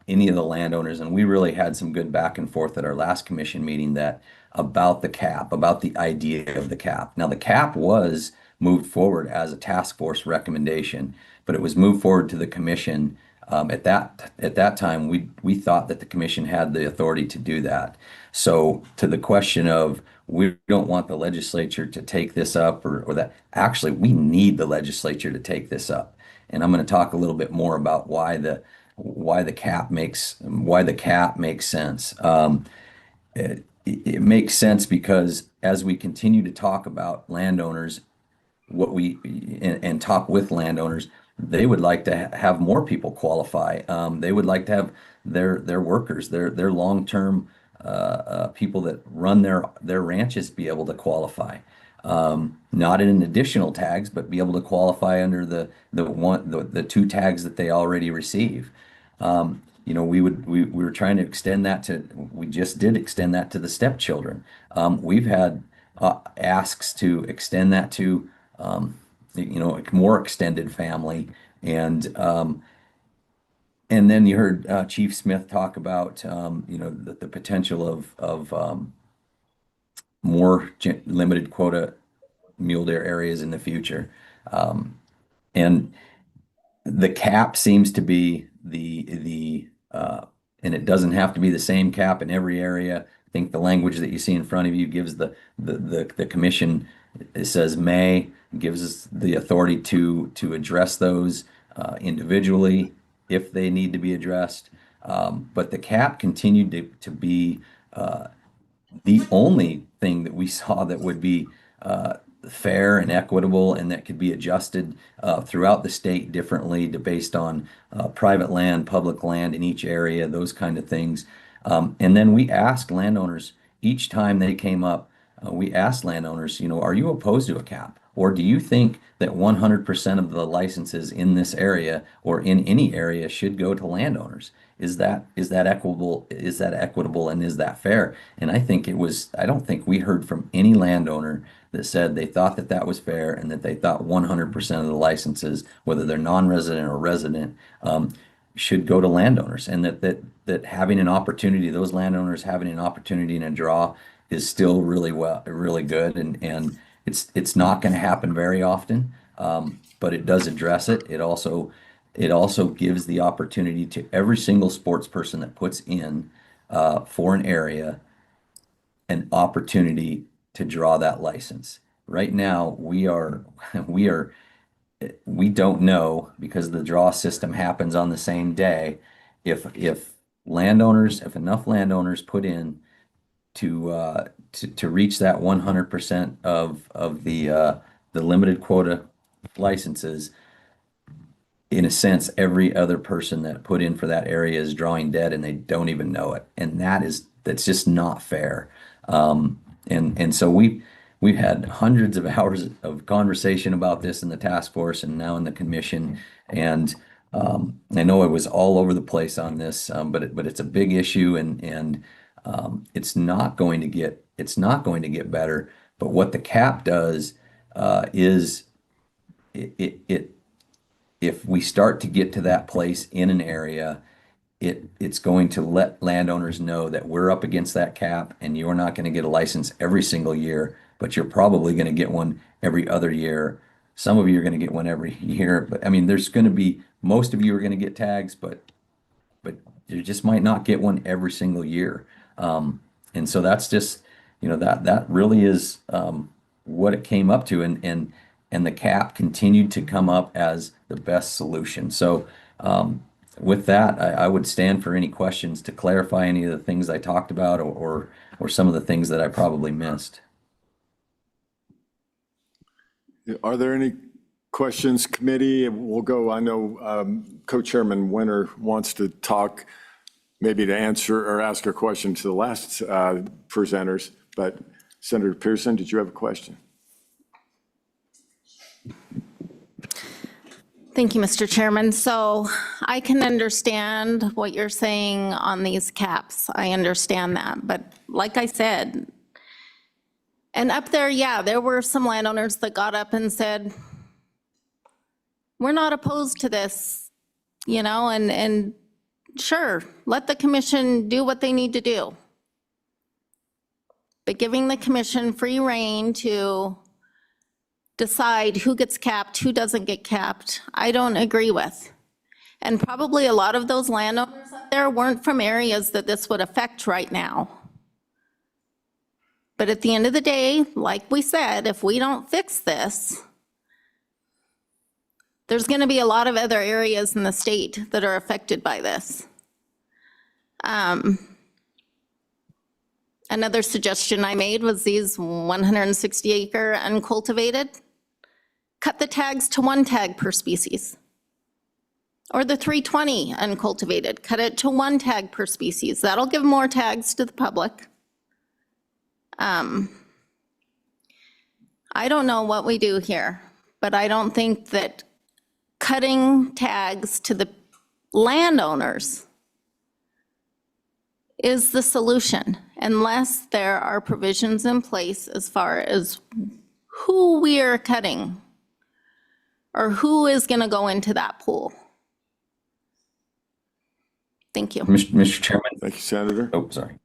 any of the landowners, and we really had some good back and forth at our last commission meeting about the cap, about the idea of the cap. Now, the cap was moved forward as a task force recommendation, but it was moved forward to the commission. At that time, we thought that the commission had the authority to do that. So to the question of, we don't want the legislature to take this up or that, actually, we need the legislature to take this up. And I'm going to talk a little bit more about why the cap makes sense. it makes sense because as we continue to talk about landowners, and talk with landowners, they would like to have more people qualify. They would like to have their workers, their long-term people that run their ranches be able to qualify. Not in additional tags, but be able to qualify under the two tags that they already receive. We were trying to extend that we just did extend that to the stepchildren. We've had asks to extend that to, a more extended family. And then you heard Chief Smith talk about, the potential of more limited quota mule deer areas in the future. And the cap seems to be and it doesn't have to be the same cap in every area. I think the language that you see in front of you gives the commission, it says may, gives us the authority to address those individually if they need to be addressed. But the cap continued to be the only thing that we saw that would be fair and equitable and that could be adjusted throughout the state differently based on private land, public land in each area, those kind of things. And then we asked landowners each time they came up, we asked landowners, are you opposed to a cap? Or do you think that 100% of the licenses in this area or in any area should go to landowners? Is that equitable? Is that equitable and is that fair? And I don't think we heard from any landowner that said they thought that was fair and that they thought 100% of the licenses, whether they're non-resident or resident, should go to landowners, and that having an opportunity, those landowners having an opportunity in a draw is still really good, and it's not going to happen very often, but it does address it. It also gives the opportunity to every single sports person that puts in for an area an opportunity to draw that license. Right now, we don't know, because the draw system happens on the same day, if enough landowners put in to reach that 100% of the limited quota licenses. In a sense, every other person that put in for that area is drawing dead and they don't even know it, and that's just not fair. And so we've had hundreds of hours of conversation about this in the task force and now in the commission. And I know it was all over the place on this, but it's a big issue, and it's not going to get better. But what the cap does is if we start to get to that place in an area, it's going to let landowners know that we're up against that cap, and you're not going to get a license every single year, but you're probably going to get one every other year. Some of you are going to get one every year, but I mean, most of you are going to get tags, but you just might not get one every single year. And so that's just, that really is what it came up to, and the cap continued to come up as the best solution. So with that, I would stand for any questions to clarify any of the things I talked about, or some of the things that I probably missed. Are there any questions, committee? We'll go, I know Co-Chairman Winter wants to talk, maybe to answer or ask a question to the last presenters, but Senator Pearson, did you have a question? Thank you, Mr. Chairman. So I can understand what you're saying on these caps. I understand that. But like I said, and up there, yeah, there were some landowners that got up and said, we're not opposed to this, and sure, let the commission do what they need to do. But giving the commission free rein to decide who gets capped, who doesn't get capped, I don't agree with. And probably a lot of those landowners up there weren't from areas that this would affect right now. But at the end of the day, like we said, if we don't fix this, there's going to be a lot of other areas in the state that are affected by this. Another suggestion I made was these 160 acre uncultivated. Cut the tags to 1 tag per species. Or the 320 uncultivated, cut it to 1 tag per species. That'll give more tags to the public. I don't know what we do here, but I don't think that cutting tags to the landowners is the solution unless there are provisions in place as far as who we are cutting or who is going to go into that pool. Thank you. Mr. Chairman. Thank you, Senator. Oh, sorry.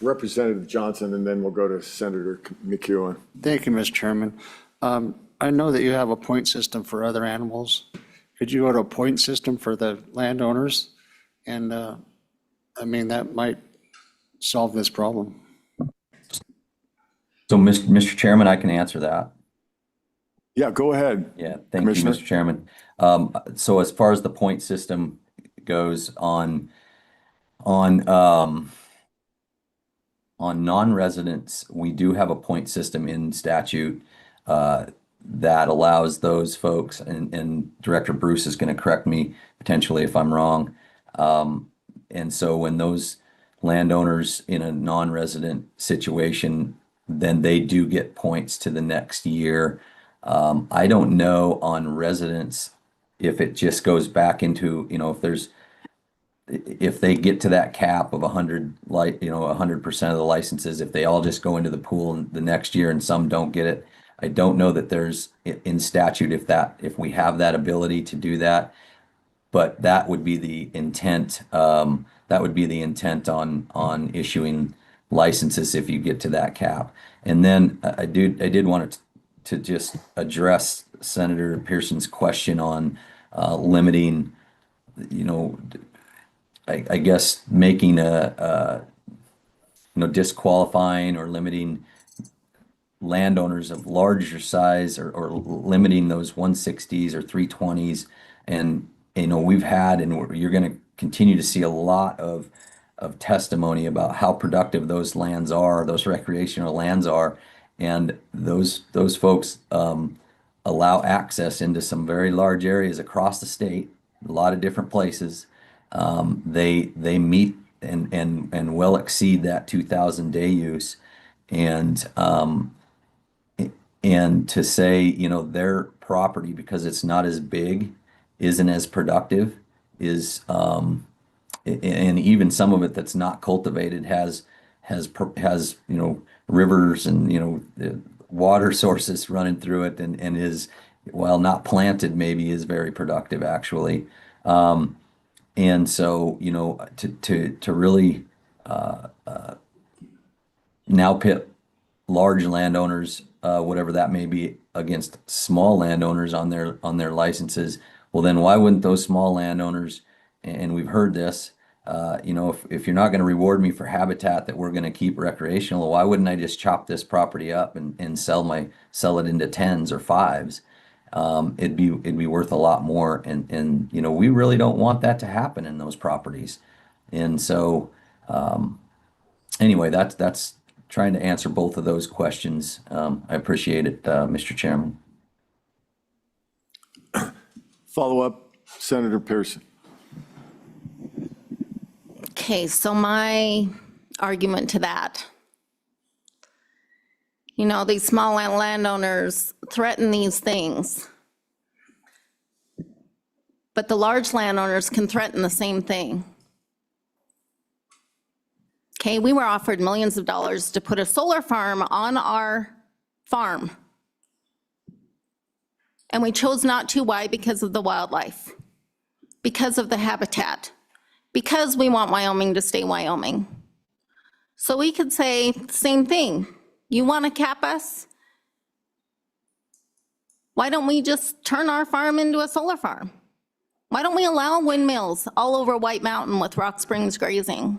Representative Johnson, and then we'll go to Senator McEwen. Thank you, Mr. Chairman. I know that you have a point system for other animals. Could you go to a point system for the landowners? And I mean, that might solve this problem. So, Mr. Chairman, I can answer that. Yeah, go ahead. Yeah, thank you, Commissioner. Mr. Chairman. So as far as the point system goes on non-residents, we do have a point system in statute that allows those folks, and Director Bruce is going to correct me potentially if I'm wrong. And so when those landowners in a non-resident situation, then they do get points to the next year. I don't know on residents if it just goes back into, if they get to that cap of 100% of the licenses, if they all just go into the pool the next year and some don't get it. I don't know that there's in statute if we have that ability to do that, but that would be the intent. That would be the intent on issuing licenses if you get to that cap. And then I did want to just address Senator Pearson's question on limiting, I guess making disqualifying or limiting landowners of larger size or limiting those 160s or 320s. And, we've had, and you're going to continue to see a lot of testimony about how productive those lands are, those recreational lands are. And those folks allow access into some very large areas across the state, a lot of different places. They meet and well exceed that 2,000 day use, and to say their property, because it's not as big, isn't as productive, is and even some of it that's not cultivated has rivers and water sources running through it, and is, while not planted, maybe is very productive actually. And so, to really now pit large landowners, whatever that may be, against small landowners on their licenses, well, then why wouldn't those small landowners, and we've heard this, if you're not going to reward me for habitat that we're going to keep recreational, why wouldn't I just chop this property up and sell it into 10s or 5s? It'd be worth a lot more, and we really don't want that to happen in those properties. And so anyway, that's trying to answer both of those questions. I appreciate it, Mr. Chairman. Follow up, Senator Pearson. Okay, so my argument to that, these small landowners threaten these things, but the large landowners can threaten the same thing. Okay, we were offered millions of dollars to put a solar farm on our farm, and we chose not to. Why? Because of the wildlife, because of the habitat, because we want Wyoming to stay Wyoming. So we could say the same thing. You want to cap us? Why don't we just turn our farm into a solar farm? Why don't we allow windmills all over White Mountain with Rock Springs Grazing,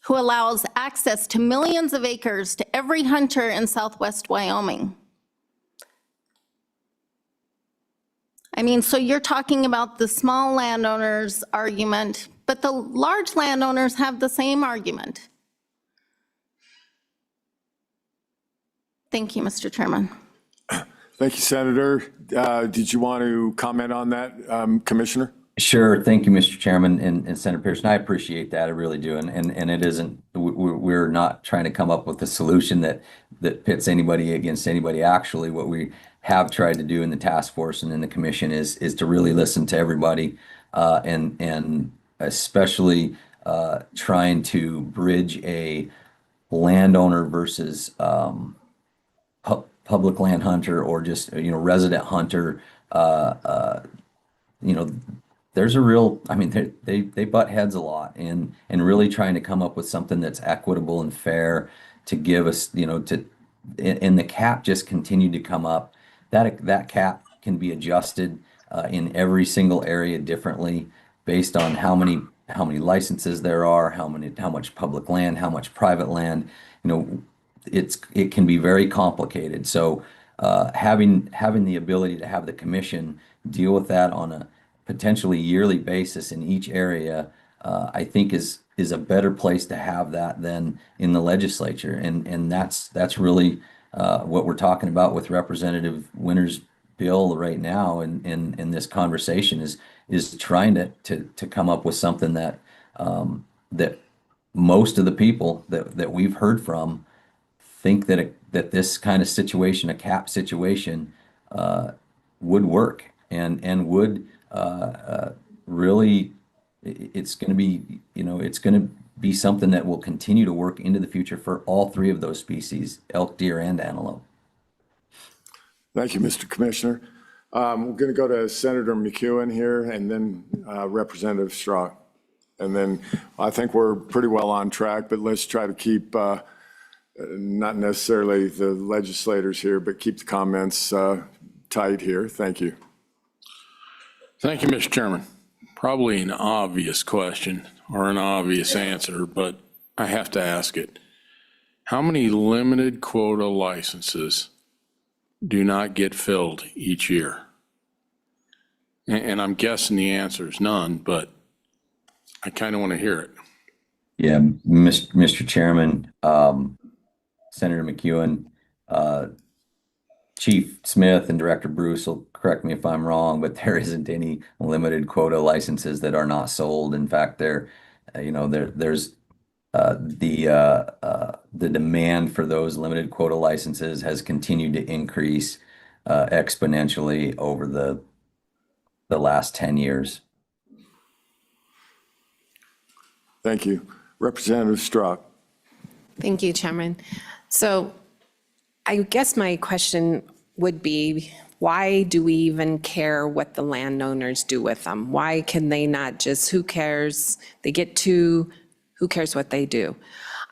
who allows access to millions of acres to every hunter in Southwest Wyoming? I mean, so you're talking about the small landowners argument, But the large landowners have the same argument. Thank you, Mr. Chairman. Thank you, Senator. Did you want to comment on that, Commissioner? Sure. Thank you, Mr. Chairman and Senator Pearson. I appreciate that. I really do. And it isn't, we're not trying to come up with a solution that pits anybody against anybody. Actually, what we have tried to do in the task force and in the commission is to really listen to everybody, and especially trying to bridge a landowner versus public land hunter, or just, resident hunter. There's a real, I mean, they butt heads a lot, and really trying to come up with something that's equitable and fair to give us, and the cap just continued to come up. That cap can be adjusted in every single area differently based on how many licenses there are, how much public land, how much private land. It can be very complicated. So having the ability to have the commission deal with that on a potentially yearly basis in each area, I think is a better place to have that than in the legislature. And that's really what we're talking about with Representative Winter's bill right now. And this conversation is trying to come up with something that that most of the people that we've heard from think that this kind of situation, a cap situation, would work and would really, it's going to be, it's going to be something that will continue to work into the future for all three of those species, elk, deer, and antelope. Thank you, Mr. Commissioner. We're going to go to Senator McEwen here, and then Representative Strong. And then I think we're pretty well on track, but let's try to keep not necessarily the legislators here, but keep the comments tight here. Thank you. Thank you, Mr. Chairman. Probably an obvious question or an obvious answer, but I have to ask it. How many limited quota licenses do not get filled each year? And I'm guessing the answer is none, but I kind of want to hear it. Yeah, Mr. Chairman, Senator McEwen, Chief Smith and Director Bruce will correct me if I'm wrong, but there isn't any limited quota licenses that are not sold. In fact, there's the demand for those limited quota licenses has continued to increase exponentially over the last 10 years. Thank you. Representative Strzok. Thank you, Chairman. So I guess my question would be, why do we even care what the landowners do with them? Why can they not just, who cares? They get two, who cares what they do?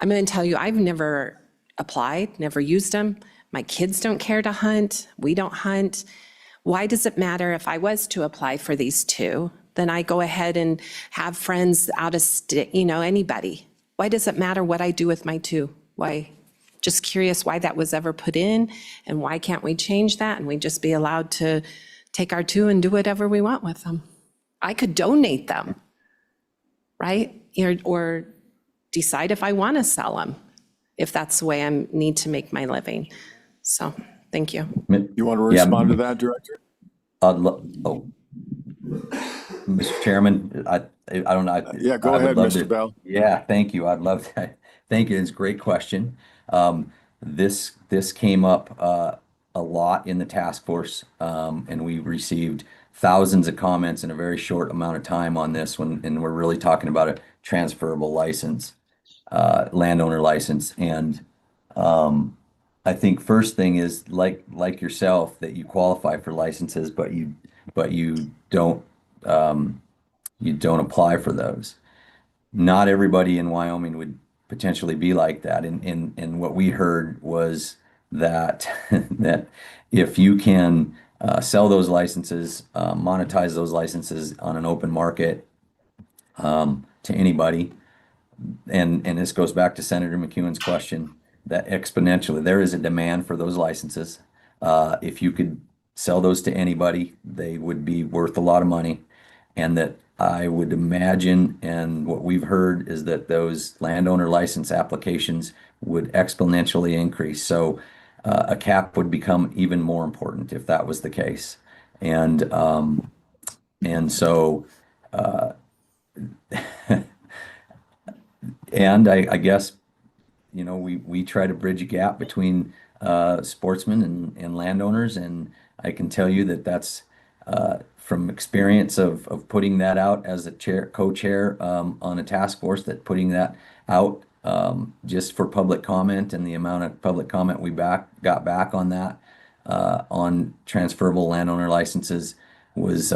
I'm going to tell you, I've never applied, never used them. My kids don't care to hunt. We don't hunt. Why does it matter if I was to apply for these two? Then I go ahead and have friends out of state, anybody. Why does it matter what I do with my two? Why? Just curious why that was ever put in, and why can't we change that and we just be allowed to take our two and do whatever we want with them? I could donate them, right? Or decide if I want to sell them, if that's the way I need to make my living. So, thank you. You want to respond to that, Director? Mr. Chairman, I don't know. Yeah, go ahead, Mr. Bell. Yeah, thank you. I'd love that. Thank you. It's a great question. This came up a lot in the task force, and we received thousands of comments in a very short amount of time on this one, and we're really talking about a transferable license, landowner license. And I think first thing is like yourself, that you qualify for licenses, but you don't apply for those. Not everybody in Wyoming would potentially be like that. And what we heard was that that if you can sell those licenses, monetize those licenses on an open market to anybody, and this goes back to Senator McEwen's question, that exponentially there is a demand for those licenses. If you could sell those to anybody, they would be worth a lot of money, and that I would imagine, and what we've heard is that those landowner license applications would exponentially increase. So a cap would become even more important if that was the case. And so, and I guess, you know, we try to bridge a gap between sportsmen and landowners, and I can tell you that that's from experience of putting that out as a co-chair on a task force, that putting that out just for public comment, and the amount of public comment we got back on that on transferable landowner licenses was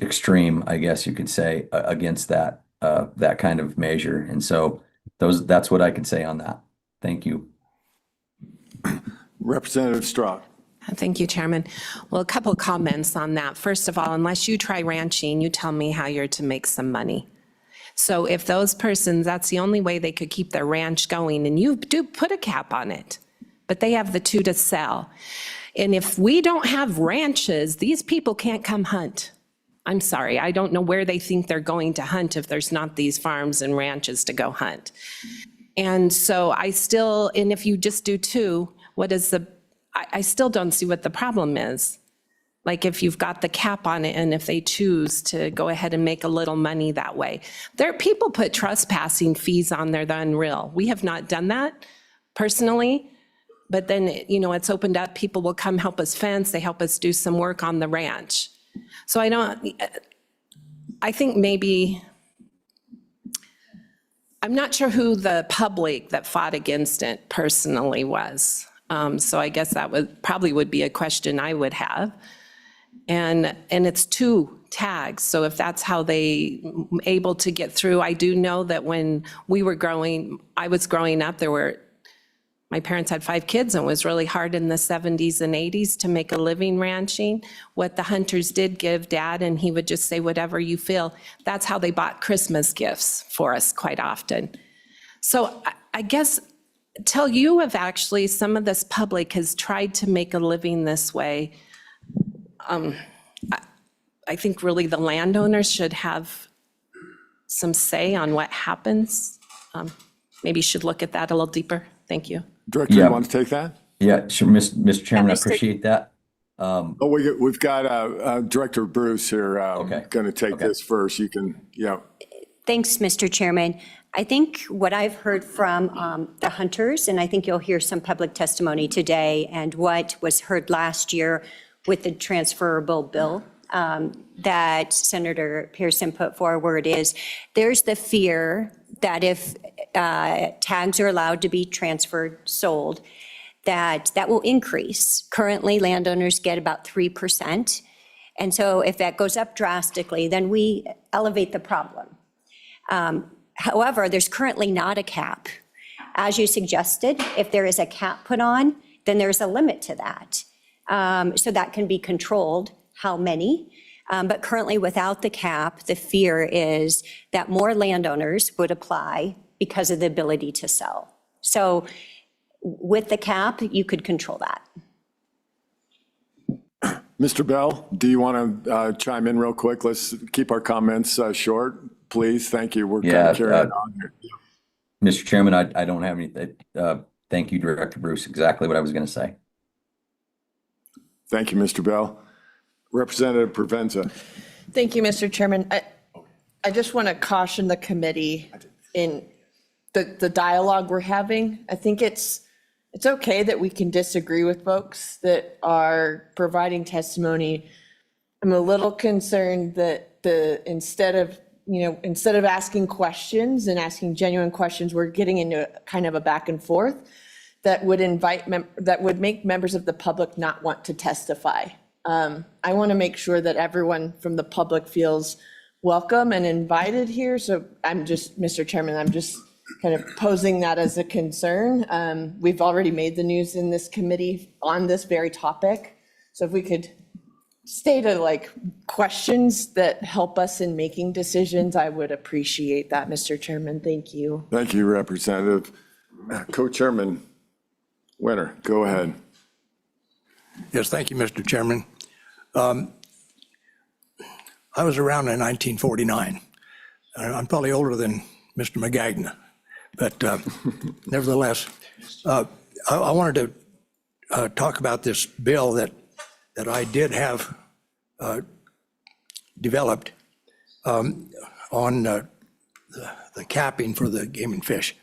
extreme, I guess you could say, against that that kind of measure. And so that's what I could say on that. Thank you. Representative Straw. Thank you, Chairman. Well, a couple comments on that. First of all, unless you try ranching, you tell me how you're to make some money. So if those persons, that's the only way they could keep their ranch going, and you do put a cap on it, but they have the two to sell. And if we don't have ranches, these people can't come hunt. I'm sorry, I don't know where they think they're going to hunt if there's not these farms and ranches to go hunt. And so and if you just do two, I still don't see what the problem is. Like if you've got the cap on it and if they choose to go ahead and make a little money that way. People put trespassing fees on there, the unreal. We have not done that personally, but then, you know, it's opened up, people will come help us fence, they help us do some work on the ranch. So I think maybe, I'm not sure who the public that fought against it personally was. So I guess that probably would be a question I would have. And it's two tags. So if that's how they able to get through, I do know that when I was growing up, my parents had 5 kids, and it was really hard in the 70s and 80s to make a living ranching. What the hunters did give Dad, and he would just say, whatever you feel, that's how they bought Christmas gifts for us quite often. So I guess till you have actually, some of this public has tried to make a living this way, I think really the landowners should have some say on what happens. Maybe you should look at that a little deeper. Thank you. Director, you want to take that? Yeah, sure, Mr. Chairman, I appreciate that. We've got Director Bruce here going to take this first. You can, yeah. Thanks, Mr. Chairman. I think what I've heard from the hunters, and I think you'll hear some public testimony today, and what was heard last year with the transferable bill that Senator Pearson put forward, is there's the fear that if tags are allowed to be transferred, sold, that will increase. Currently, landowners get about 3%. And so if that goes up drastically, then we elevate the problem. However, there's currently not a cap. As you suggested, if there is a cap put on, then there's a limit to that. So that can be controlled, how many. But currently, without the cap, the fear is that more landowners would apply because of the ability to sell. So with the cap, you could control that. Mr. Bell, do you want to chime in real quick? Let's keep our comments short, please. Thank you. We're kind of carrying on here. Mr. Chairman, I don't have anything. Thank you, Director Bruce. Exactly what I was going to say. Thank you, Mr. Bell. Representative Provenza. Thank you, Mr. Chairman. I just want to caution the committee in the dialogue we're having. I think it's okay that we can disagree with folks that are providing testimony. I'm a little concerned that instead of asking questions and asking genuine questions, we're getting into kind of a back and forth that would make members of the public not want to testify. I want to make sure that everyone from the public feels welcome and invited here. So Mr. Chairman, I'm just kind of posing that as a concern. We've already made the news in this committee on this very topic. So if we could stay to questions that help us in making decisions, I would appreciate that, Mr. Chairman. Thank you. Thank you, Representative. Co-Chairman Winter, go ahead. Yes, thank you, Mr. Chairman. I was around in 1949. I'm probably older than Mr. McGagna, but nevertheless, I wanted to talk about this bill that I did have developed on the capping for the game and fish.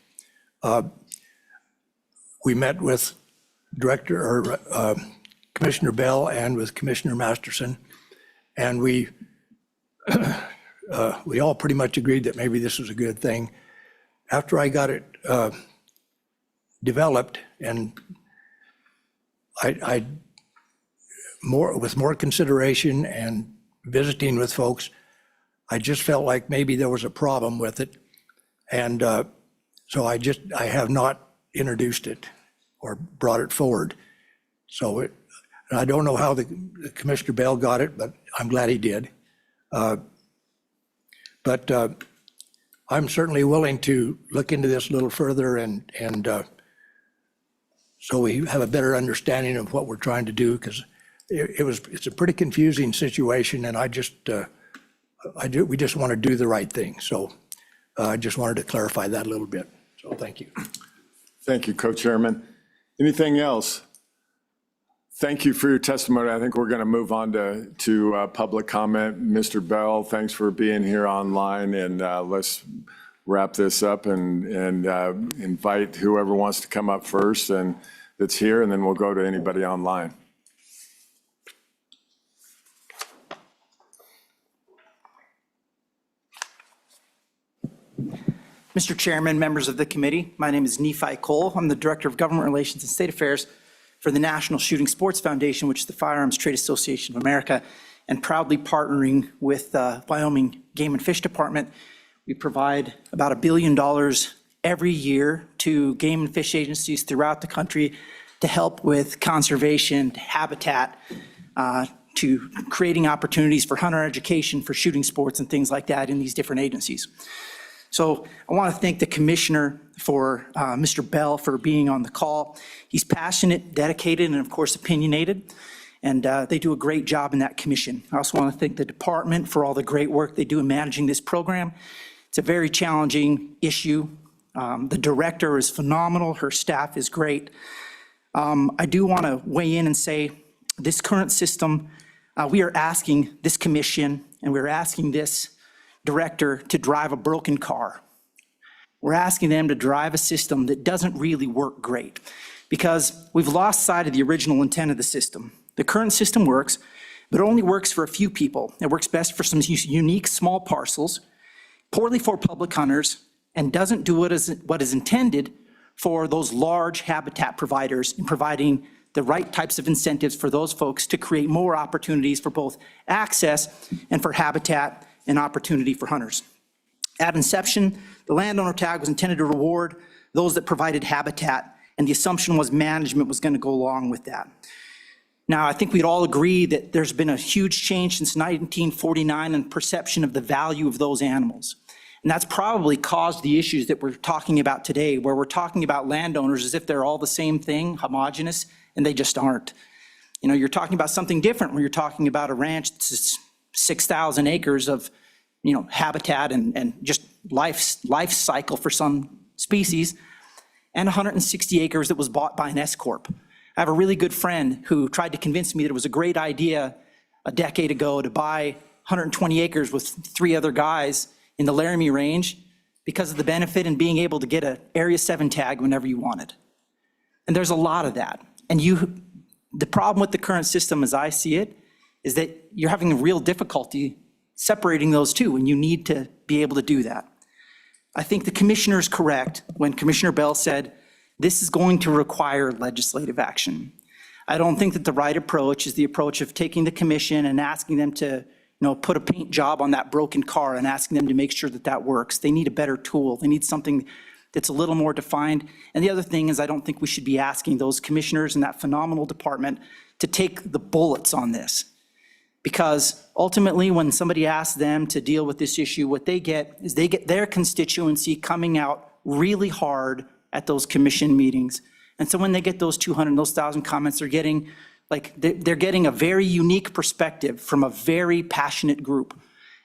We met with Commissioner Bell and with Commissioner Masterson, and we all pretty much agreed that maybe this was a good thing. After I got it developed, and with more consideration and visiting with folks, I just felt like maybe there was a problem with it. And so I have not introduced it or brought it forward. So and I don't know how the Commissioner Bell got it, but I'm glad he did. But I'm certainly willing to look into this a little further and so we have a better understanding of what we're trying to do, because it's a pretty confusing situation, and we just want to do the right thing. So I just wanted to clarify that a little bit. So thank you. Thank you, Co-Chairman. Anything else? Thank you for your testimony. I think we're going to move on to public comment. Mr. Bell, thanks for being here online, and let's wrap this up and invite whoever wants to come up first and that's here, and then we'll go to anybody online. Mr. Chairman, members of the committee, my name is Nephi Cole. I'm the Director of Government Relations and State Affairs for the National Shooting Sports Foundation, which is the Firearms Trade Association of America, and proudly partnering with the Wyoming Game and Fish Department. We provide about $1 billion every year to game and fish agencies throughout the country to help with conservation, habitat, to creating opportunities for hunter education, for shooting sports and things like that in these different agencies. So I want to thank the commissioner for Mr. Bell for being on the call. He's passionate, dedicated, and of course opinionated, and they do a great job in that commission. I also want to thank the department for all the great work they do in managing this program. It's a very challenging issue. The director is phenomenal. Her staff is great. I do want to weigh in and say this current system, we are asking this commission and we're asking this director to drive a broken car. We're asking them to drive a system that doesn't really work great because we've lost sight of the original intent of the system. The current system works, but it only works for a few people. It works best for some unique small parcels, poorly for public hunters, and doesn't do what is intended for those large habitat providers in providing the right types of incentives for those folks to create more opportunities for both access and for habitat and opportunity for hunters. At inception, the landowner tag was intended to reward those that provided habitat, and the assumption was management was going to go along with that. Now, I think we'd all agree that there's been a huge change since 1949 in perception of the value of those animals. And that's probably caused the issues that we're talking about today, where we're talking about landowners as if they're all the same thing, homogenous, and they just aren't. You know, you're talking about something different when you're talking about a ranch that's 6,000 acres of, you know, habitat and just life cycle for some species, and 160 acres that was bought by an S Corp. I have a really good friend who tried to convince me that it was a great idea a decade ago to buy 120 acres with 3 other guys in the Laramie Range because of the benefit in being able to get an Area 7 tag whenever you wanted. And there's a lot of that. And the problem with the current system as I see it is that you're having a real difficulty separating those two, and you need to be able to do that. I think the commissioner is correct when Commissioner Bell said, this is going to require legislative action. I don't think that the right approach is the approach of taking the commission and asking them to put a paint job on that broken car and asking them to make sure that that works. They need a better tool. They need something that's a little more defined. And the other thing is I don't think we should be asking those commissioners in that phenomenal department to take the bullets on this. Because ultimately, when somebody asks them to deal with this issue, what they get is they get their constituency coming out really hard at those commission meetings. And so when they get those 200, those 1,000 comments, they're getting a very unique perspective from a very passionate group.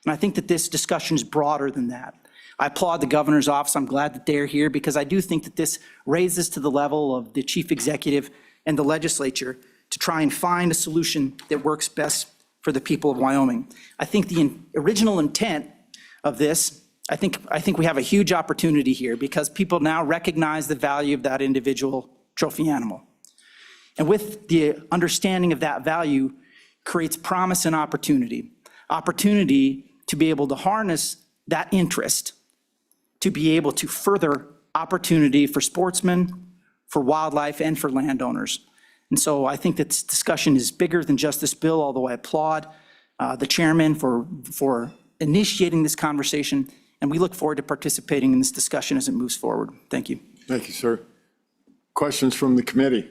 And I think that this discussion is broader than that. I applaud the governor's office. I'm glad that they're here because I do think that this raises to the level of the chief executive and the legislature to try and find a solution that works best for the people of Wyoming. I think the original intent of this, I think we have a huge opportunity here because people now recognize the value of that individual trophy animal. And with the understanding of that value creates promise and opportunity. Opportunity to be able to harness that interest, to be able to further opportunity for sportsmen, for wildlife, and for landowners. And so I think that this discussion is bigger than just this bill, although I applaud the chairman for initiating this conversation, and we look forward to participating in this discussion as it moves forward. Thank you. Thank you, sir. Questions from the committee?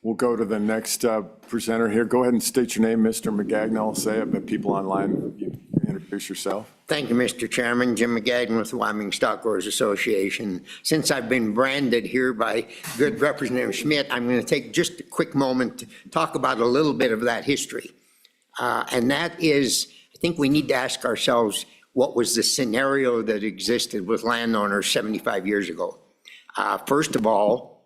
We'll go to the next presenter here. Go ahead and state your name, Mr. McGagnon. I'll say it, but people online, you introduce yourself. Thank you, Mr. Chairman. Jim McGagnon with the Wyoming Stockgrowers Association. Since I've been branded here by good Representative Schmidt, I'm going to take just a quick moment to talk about a little bit of that history. And that is, I think we need to ask ourselves, what was the scenario that existed with landowners 75 years ago? First of all,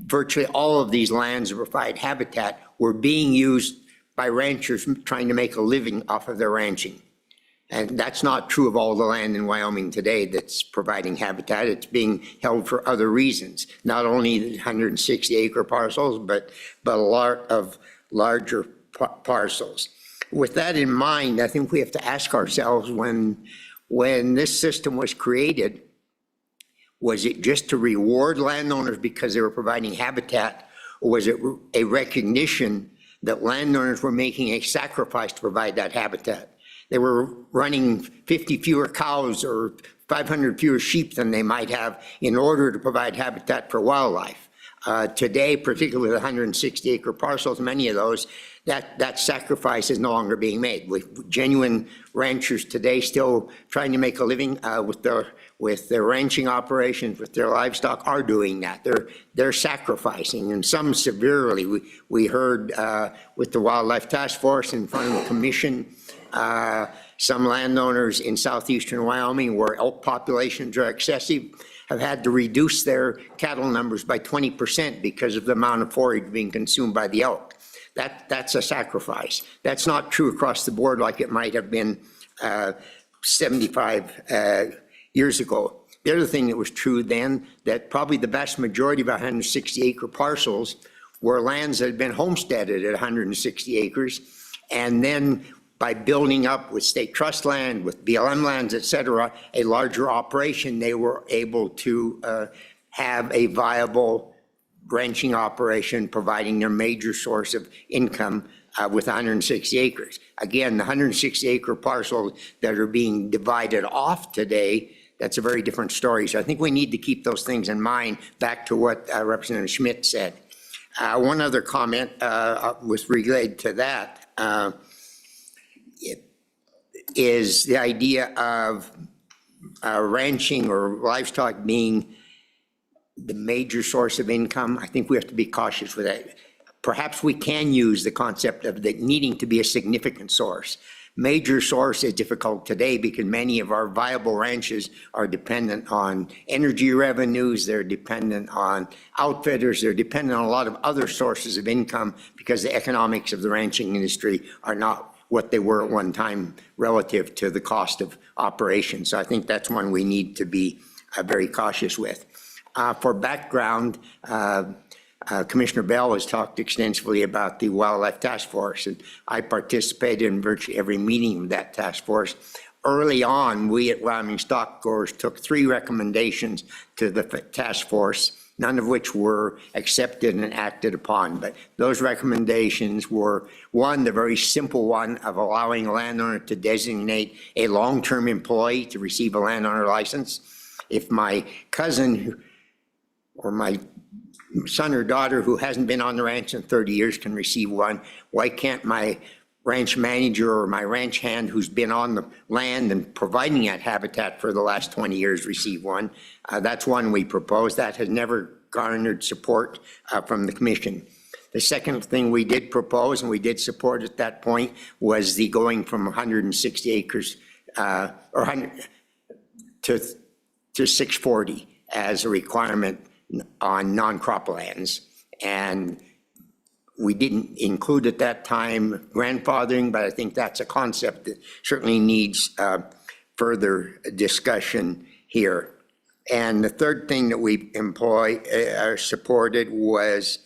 virtually all of these lands that provide habitat were being used by ranchers trying to make a living off of their ranching. And that's not true of all the land in Wyoming today that's providing habitat. It's being held for other reasons, not only the 160-acre parcels, but a lot of larger parcels. With that in mind, I think we have to ask ourselves, when this system was created, was it just to reward landowners because they were providing habitat, or was it a recognition that landowners were making a sacrifice to provide that habitat? They were running 50 fewer cows or 500 fewer sheep than they might have in order to provide habitat for wildlife. Today, particularly the 160-acre parcels, many of those, that sacrifice is no longer being made. With genuine ranchers today still trying to make a living with their ranching operations, with their livestock, are doing that. They're sacrificing, and some severely. We heard with the Wildlife Task Force in front of the commission, some landowners in southeastern Wyoming where elk populations are excessive have had to reduce their cattle numbers by 20% because of the amount of forage being consumed by the elk. That's a sacrifice. That's not true across the board like it might have been 75 years ago. The other thing that was true then, that probably the vast majority of 160-acre parcels were lands that had been homesteaded at 160 acres, and then by building up with state trust land, with BLM lands, et cetera, a larger operation, they were able to have a viable ranching operation, providing their major source of income with 160 acres. Again, the 160-acre parcels that are being divided off today, that's a very different story. So I think we need to keep those things in mind, back to what Representative Schmidt said. One other comment was related to that. Is the idea of ranching or livestock being the major source of income. I think we have to be cautious with that. Perhaps we can use the concept of it needing to be a significant source. Major source is difficult today because many of our viable ranches are dependent on energy revenues, they're dependent on outfitters, they're dependent on a lot of other sources of income because the economics of the ranching industry are not what they were at one time relative to the cost of operation. So I think that's one we need to be very cautious with. For background, Commissioner Bell has talked extensively about the Wildlife Task Force, and I participated in virtually every meeting of that task force. Early on, we at Wyoming Stockgrowers took 3 recommendations to the task force, none of which were accepted and acted upon. But those recommendations were, one, the very simple one of allowing a landowner to designate a long-term employee to receive a landowner license. If my cousin or my son or daughter who hasn't been on the ranch in 30 years can receive one, why can't my ranch manager or my ranch hand who's been on the land and providing that habitat for the last 20 years receive one? That's one we proposed. That has never garnered support from the commission. The second thing we did propose, and we did support at that point, was the going from 160 acres or 100 to 640 as a requirement on non-croplands. And we didn't include at that time grandfathering, but I think that's a concept that certainly needs further discussion here. And the third thing that we supported was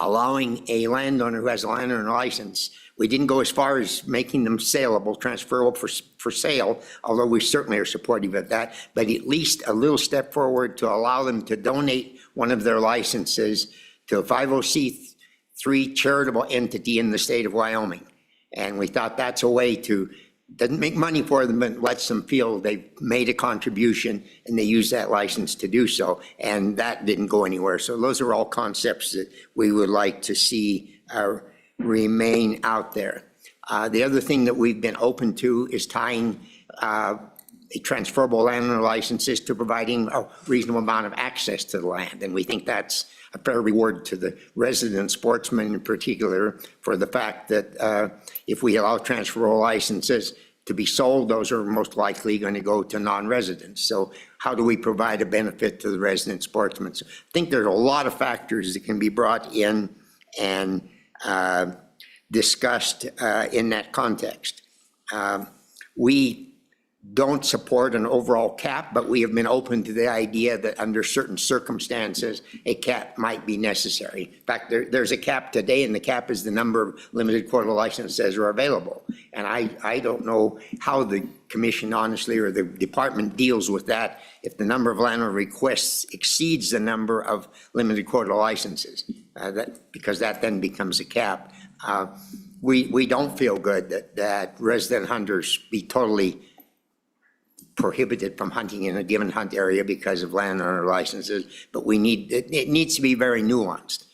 allowing a landowner who has a landowner license. We didn't go as far as making them saleable, transferable for sale, although we certainly are supportive of that, but at least a little step forward to allow them to donate one of their licenses to a 50C3 charitable entity in the state of Wyoming. And we thought that's a way to, doesn't make money for them, but lets them feel they've made a contribution and they use that license to do so. And that didn't go anywhere. So those are all concepts that we would like to see remain out there. The other thing that we've been open to is tying transferable landowner licenses to providing a reasonable amount of access to the land. And we think that's a fair reward to the resident sportsmen in particular for the fact that if we allow transferable licenses to be sold, those are most likely going to go to non-residents. So how do we provide a benefit to the resident sportsmen? So I think there's a lot of factors that can be brought in and discussed in that context. We don't support an overall cap, but we have been open to the idea that under certain circumstances, a cap might be necessary. In fact, there's a cap today, and the cap is the number of limited quota licenses are available. And I don't know how the commission, honestly, or the department deals with that if the number of landowner requests exceeds the number of limited quota licenses, because that then becomes a cap. We don't feel good that resident hunters be totally prohibited from hunting in a given hunt area because of landowner licenses, but it needs to be very nuanced.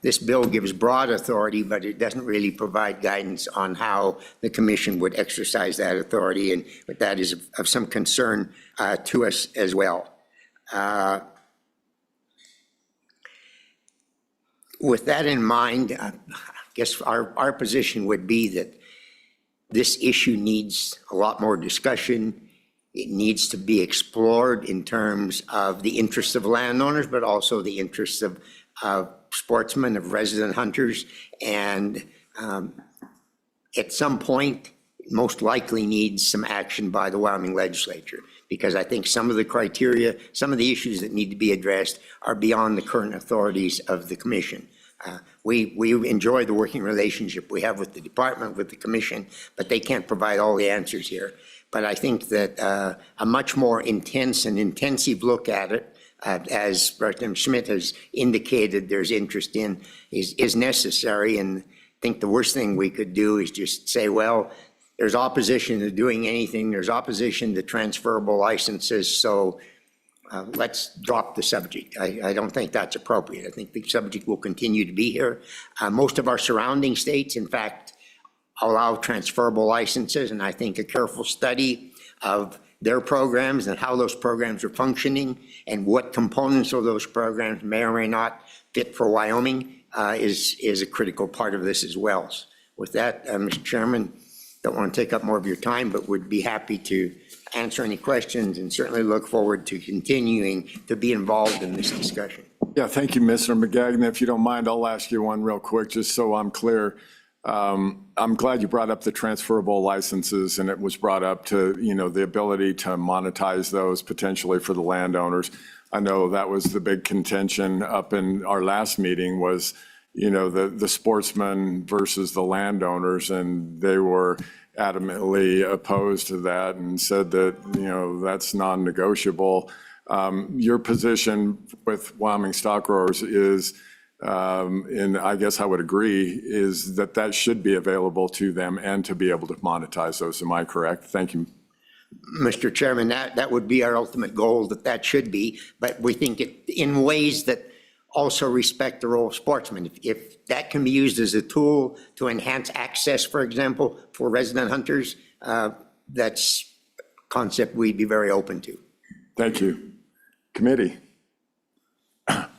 This bill gives broad authority, but it doesn't really provide guidance on how the commission would exercise that authority, but that is of some concern to us as well. With that in mind, I guess our position would be that this issue needs a lot more discussion. It needs to be explored in terms of the interests of landowners, but also the interests of sportsmen, of resident hunters. And at some point, most likely needs some action by the Wyoming legislature, because I think some of the criteria, some of the issues that need to be addressed are beyond the current authorities of the commission. We enjoy the working relationship we have with the department, with the commission, but they can't provide all the answers here. But I think that a much more intense and intensive look at it, as Representative Schmidt has indicated there's interest in, is necessary. And I think the worst thing we could do is just say, well, there's opposition to doing anything. There's opposition to transferable licenses. So let's drop the subject. I don't think that's appropriate. I think the subject will continue to be here. Most of our surrounding states, in fact, allow transferable licenses, and I think a careful study of their programs and how those programs are functioning and what components of those programs may or may not fit for Wyoming is a critical part of this as well. With that, Mr. Chairman, don't want to take up more of your time, but would be happy to answer any questions and certainly look forward to continuing to be involved in this discussion. Yeah, thank you, Mr. McGagnon. If you don't mind, I'll ask you one real quick, just so I'm clear. I'm glad you brought up the transferable licenses, and it was brought up to, the ability to monetize those potentially for the landowners. I know that was the big contention up in our last meeting was, the sportsmen versus the landowners, and they were adamantly opposed to that and said that, that's non-negotiable. Your position with Wyoming stock growers is, and I guess I would agree, is that should be available to them and to be able to monetize those. Am I correct? Thank you. Mr. Chairman, that would be our ultimate goal, that should be, but we think it in ways that also respect the role of sportsmen. If that can be used as a tool to enhance access, for example, for resident hunters, that's a concept we'd be very open to. Thank you. Committee.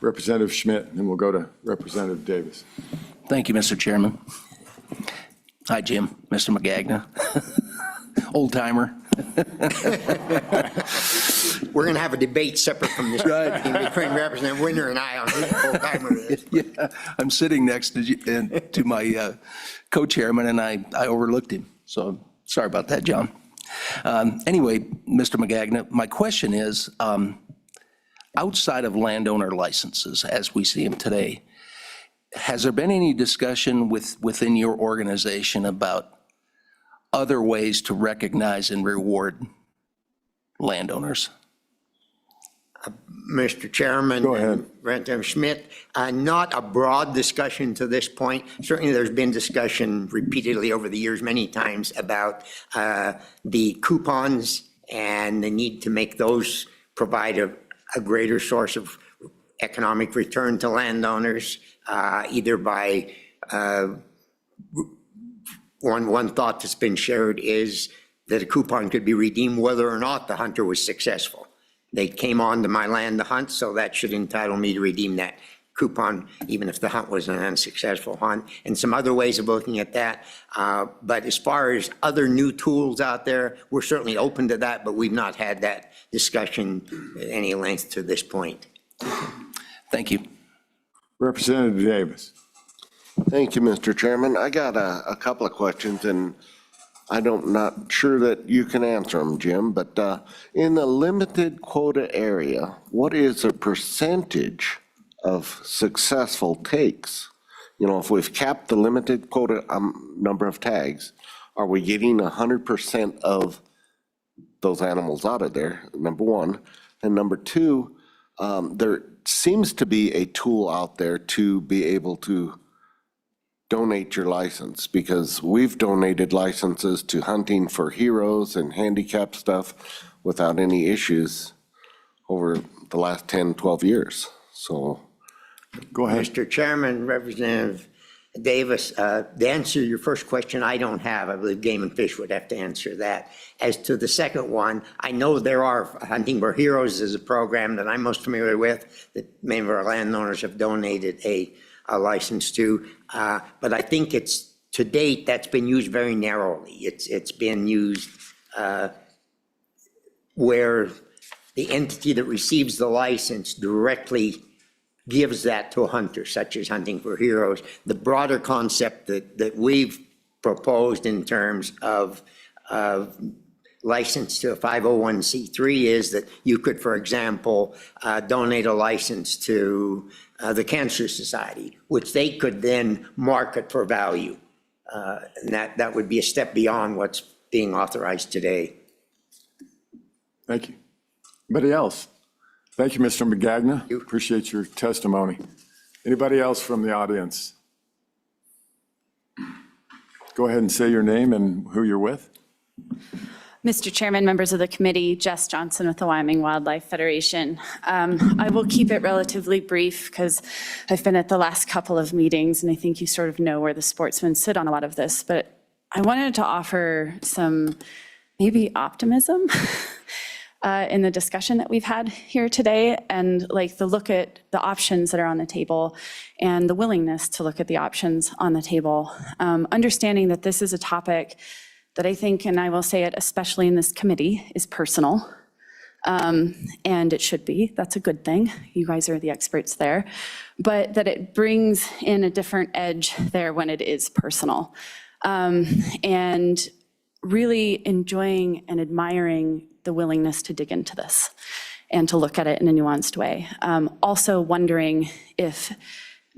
Representative Schmidt, and then we'll go to Representative Davis. Thank you, Mr. Chairman. Hi, Jim, Mr. McGagna, old timer. We're going to have a debate separate from this meeting between Representative Winter and I on who the full-timer is. Yeah, I'm sitting next to to my co-chairman, and I overlooked him. So sorry about that, John. Anyway, Mr. McGagna, my question is, outside of landowner licenses, as we see them today, has there been any discussion within your organization about other ways to recognize and reward landowners? Mr. Chairman. Go ahead. Representative Schmidt, not a broad discussion to this point. Certainly, there's been discussion repeatedly over the years, many times, about the coupons and the need to make those provide a greater source of economic return to landowners, either by one thought that's been shared is that a coupon could be redeemed whether or not the hunter was successful. They came onto my land to hunt, so that should entitle me to redeem that coupon, even if the hunt was an unsuccessful hunt, and some other ways of looking at that. But as far as other new tools out there, we're certainly open to that, but we've not had that discussion at any length to this point. Thank you. Representative Davis. Thank you, Mr. Chairman. I got a couple of questions, and I'm not sure that you can answer them, Jim, but in the limited quota area, what is the percentage of successful takes? You know, if we've capped the limited quota number of tags, are we getting 100% of those animals out of there, number one? And number two, there seems to be a tool out there to be able to donate your license, because we've donated licenses to Hunting for Heroes and handicap stuff without any issues over the last 10, 12 years. So go ahead. Mr. Chairman, Representative Davis, the answer to your first question, I don't have. I believe Game and Fish would have to answer that. As to the second one, I know there are Hunting for Heroes is a program that I'm most familiar with that many of our landowners have donated a license to, but I think it's, to date, that's been used very narrowly. It's been used where the entity that receives the license directly gives that to a hunter, such as Hunting for Heroes. The broader concept that we've proposed in terms of license to a 501c3 is that you could, for example, donate a license to the Cancer Society, which they could then market for value. And that would be a step beyond what's being authorized today. Thank you. Anybody else? Thank you, Mr. McGagna. Appreciate your testimony. Anybody else from the audience? Go ahead and say your name and who you're with. Mr. Chairman, members of the committee, Jess Johnson with the Wyoming Wildlife Federation. I will keep it relatively brief because I've been at the last couple of meetings and I think you sort of know where the sportsmen sit on a lot of this, but I wanted to offer some maybe optimism in the discussion that we've had here today, and like the look at the options that are on the table and the willingness to look at the options on the table. Understanding that this is a topic that I think, and I will say it especially in this committee, is personal. And it should be. That's a good thing. You guys are the experts there. But that it brings in a different edge there when it is personal. And really enjoying and admiring the willingness to dig into this and to look at it in a nuanced way. Also wondering if,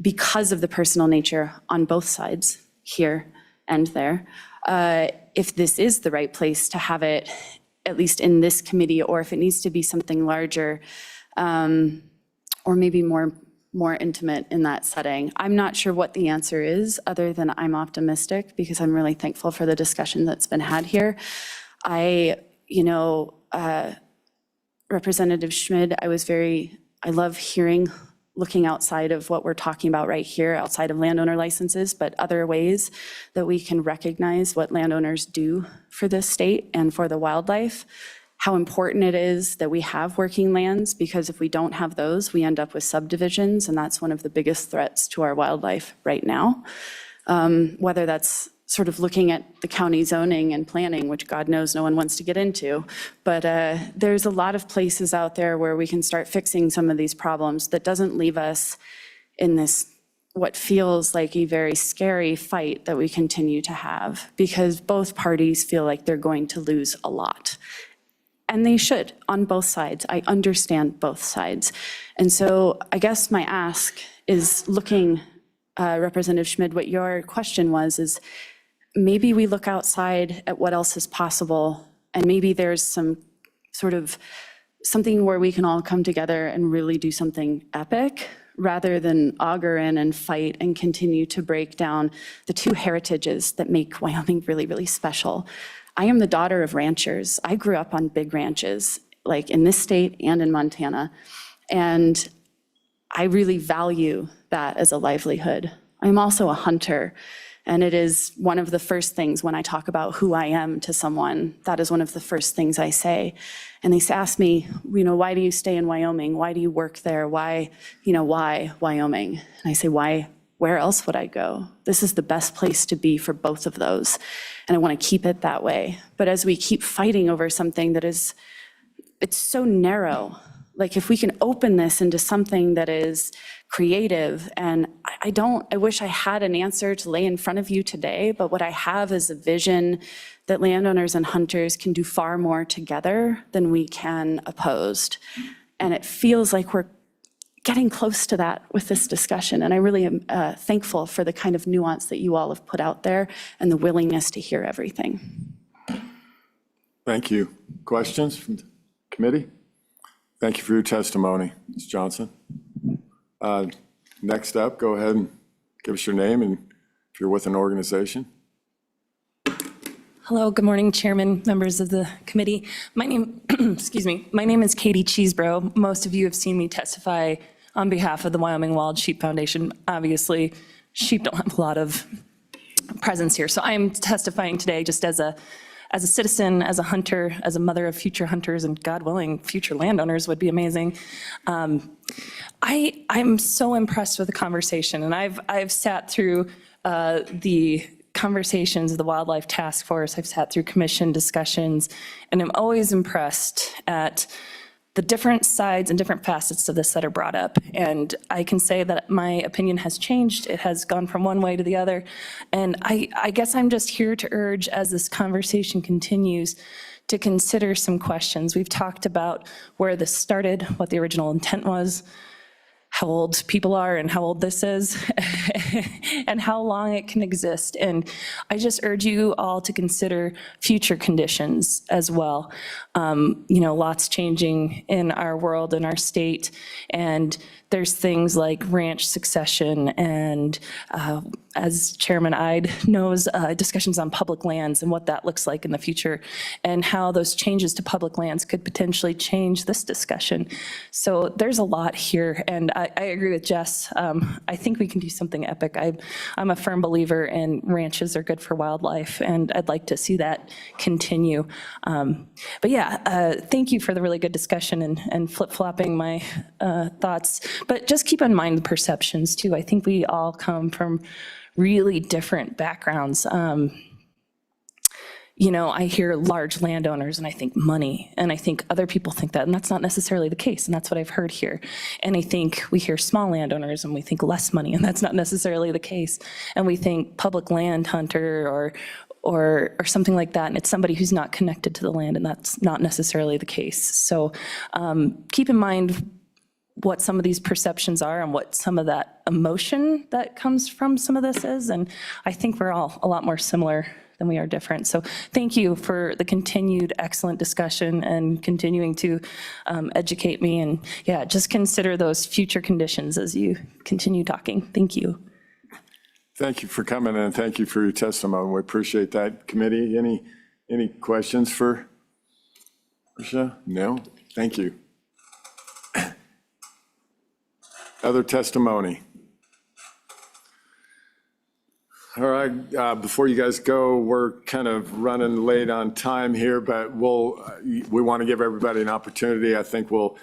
because of the personal nature on both sides, here and there, if this is the right place to have it, at least in this committee, or if it needs to be something larger, or maybe more intimate in that setting. I'm not sure what the answer is, other than I'm optimistic because I'm really thankful for the discussion that's been had here. Representative Schmidt, I love hearing, looking outside of what we're talking about right here, outside of landowner licenses, but other ways that we can recognize what landowners do for this state and for the wildlife. how important it is that we have working lands, because if we don't have those, we end up with subdivisions, and that's one of the biggest threats to our wildlife right now. Whether that's sort of looking at the county zoning and planning, which God knows no one wants to get into, but there's a lot of places out there where we can start fixing some of these problems that doesn't leave us in this what feels like a very scary fight that we continue to have, because both parties feel like they're going to lose a lot. And they should, on both sides. I understand both sides. And so I guess my ask is looking, Representative Schmid, what your question was, is maybe we look outside at what else is possible, and maybe there's some sort of something where we can all come together and really do something epic, rather than auger in and fight and continue to break down the two heritages that make Wyoming really, really special. I am the daughter of ranchers. I grew up on big ranches, like in this state and in Montana, and I really value that as a livelihood. I'm also a hunter, and it is one of the first things when I talk about who I am to someone, that is one of the first things I say. And they ask me, why do you stay in Wyoming? Why do you work there? Why Wyoming? And I say, why? Where else would I go? This is the best place to be for both of those. And I want to keep it that way. But as we keep fighting over something that is, it's so narrow, like if we can open this into something that is creative, and I wish I had an answer to lay in front of you today, but what I have is a vision that landowners and hunters can do far more together than we can opposed. And it feels like we're getting close to that with this discussion. And I really am thankful for the kind of nuance that you all have put out there and the willingness to hear everything. Thank you. Questions from the committee? Thank you for your testimony, Ms. Johnson. Next up, go ahead and give us your name and if you're with an organization. Hello, good morning, Chairman, members of the committee. My name, excuse me, my name is Katie Cheesebro. Most of you have seen me testify on behalf of the Wyoming Wild Sheep Foundation. Obviously, sheep don't have a lot of presence here, so I am testifying today just as a citizen, as a hunter, as a mother of future hunters, and God willing, future landowners would be amazing. I'm so impressed with the conversation, and I've sat through the conversations of the Wildlife Task Force. I've sat through commission discussions, and I'm always impressed at the different sides and different facets of this that are brought up. And I can say that my opinion has changed. It has gone from one way to the other. And I guess I'm just here to urge, as this conversation continues, to consider some questions. We've talked about where this started, what the original intent was, how old people are and how old this is, and how long it can exist. And I just urge you all to consider future conditions as well. Lots changing in our world, in our state, and there's things like ranch succession and, as Chairman Ide knows, discussions on public lands and what that looks like in the future, and how those changes to public lands could potentially change this discussion. So there's a lot here, and I agree with Jess. I think we can do something epic. I'm a firm believer in ranches are good for wildlife, and I'd like to see that continue. But yeah, thank you for the really good discussion and flip-flopping my thoughts. But just keep in mind the perceptions too. I think we all come from really different backgrounds. I hear large landowners and I think money, and I think other people think that, and that's not necessarily the case, and that's what I've heard here. And I think we hear small landowners and we think less money, and that's not necessarily the case. And we think public land hunter or something like that, and it's somebody who's not connected to the land, and that's not necessarily the case. So keep in mind what some of these perceptions are and what some of that emotion that comes from some of this is. And I think we're all a lot more similar than we are different. So thank you for the continued excellent discussion and continuing to educate me. And yeah, just consider those future conditions as you continue talking. Thank you. Thank you for coming and thank you for your testimony. We appreciate that. Committee, any questions for Tricia? No? Thank you. Other testimony? All right, before you guys go, we're kind of running late on time here, but we want to give everybody an opportunity. I think we'll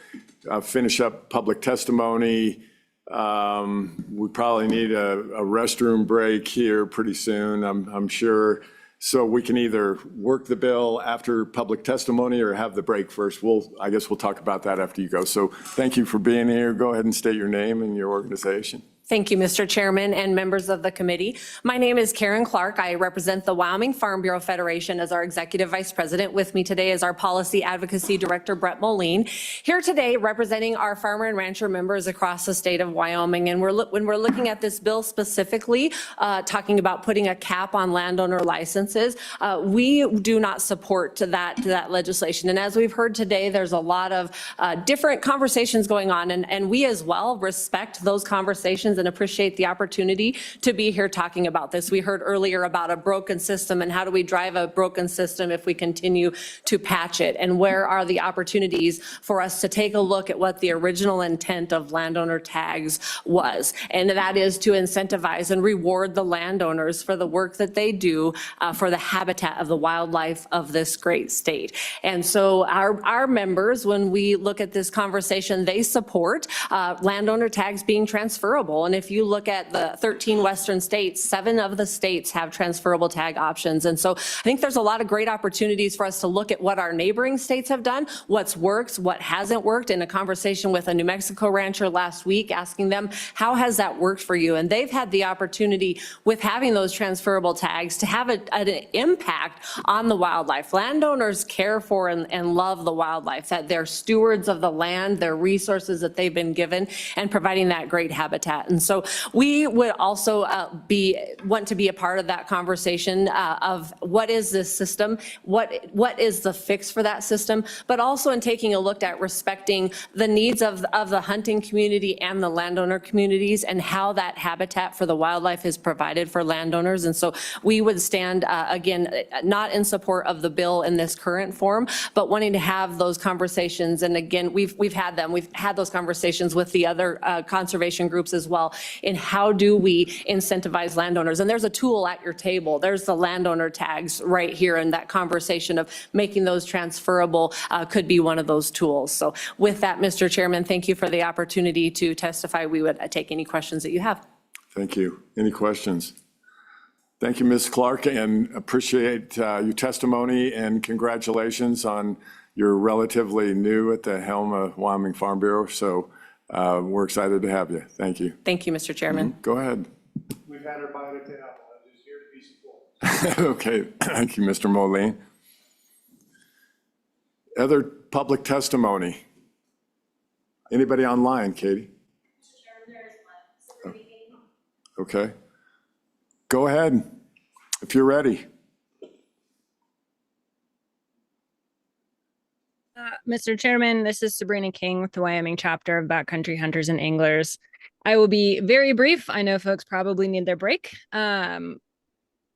finish up public testimony. We probably need a restroom break here pretty soon, I'm sure. So we can either work the bill after public testimony or have the break first. I guess we'll talk about that after you go. So thank you for being here. Go ahead and state your name and your organization. Thank you, Mr. Chairman and members of the committee. My name is Karen Clark. I represent the Wyoming Farm Bureau Federation as our Executive Vice President. With me today is our Policy Advocacy Director, Brett Moline. Here today representing our farmer and rancher members across the state of Wyoming. And when we're looking at this bill specifically, talking about putting a cap on landowner licenses, we do not support that legislation. And as we've heard today, there's a lot of different conversations going on, and we as well respect those conversations and appreciate the opportunity to be here talking about this. We heard earlier about a broken system and how do we drive a broken system if we continue to patch it, and where are the opportunities for us to take a look at what the original intent of landowner tags was, and that is to incentivize and reward the landowners for the work that they do for the habitat of the wildlife of this great state. And so our members, when we look at this conversation, they support landowner tags being transferable. And if you look at the 13 Western states, 7 of the states have transferable tag options. And so I think there's a lot of great opportunities for us to look at what our neighboring states have done, what's worked, what hasn't worked. In a conversation with a New Mexico rancher last week, asking them, how has that worked for you? And they've had the opportunity with having those transferable tags to have an impact on the wildlife. Landowners care for and love the wildlife, that they're stewards of the land, their resources that they've been given, and providing that great habitat. And so we would also want to be a part of that conversation of what is this system, what is the fix for that system, but also in taking a look at respecting the needs of the hunting community and the landowner communities, and how that habitat for the wildlife is provided for landowners. And so we would stand, again, not in support of the bill in this current form, but wanting to have those conversations. And again, we've had them. We've had those conversations with the other conservation groups as well, in how do we incentivize landowners. And there's a tool at your table. There's the landowner tags right here, and that conversation of making those transferable could be one of those tools. So with that, Mr. Chairman, thank you for the opportunity to testify. We would take any questions that you have. Thank you. Any questions? Thank you, Ms. Clark, and appreciate your testimony, and congratulations on you're relatively new at the helm of Wyoming Farm Bureau. So we're excited to have you. Thank you. Thank you, Mr. Chairman. Go ahead. We've had our bite at the apple. I'm just here to be supported. Okay, thank you, Mr. Moline. Other public testimony? Anybody online, Katie? Okay. Go ahead, if you're ready. Mr. Chairman, this is Sabrina King with the Wyoming chapter of Backcountry Hunters and Anglers. I will be very brief. I know folks probably need their break. I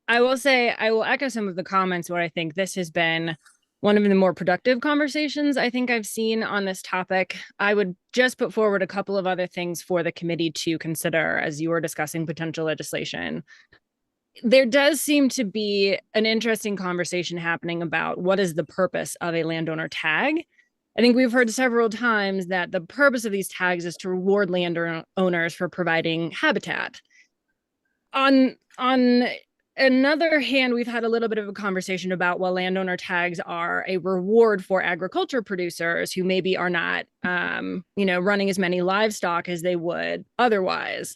will say, I will echo some of the comments where I think this has been one of the more productive conversations I think I've seen on this topic. I would just put forward a couple of other things for the committee to consider as you were discussing potential legislation. There does seem to be an interesting conversation happening about what is the purpose of a landowner tag. I think we've heard several times that the purpose of these tags is to reward landowners for providing habitat. On another hand, we've had a little bit of a conversation about, well, landowner tags are a reward for agriculture producers who maybe are not, running as many livestock as they would otherwise.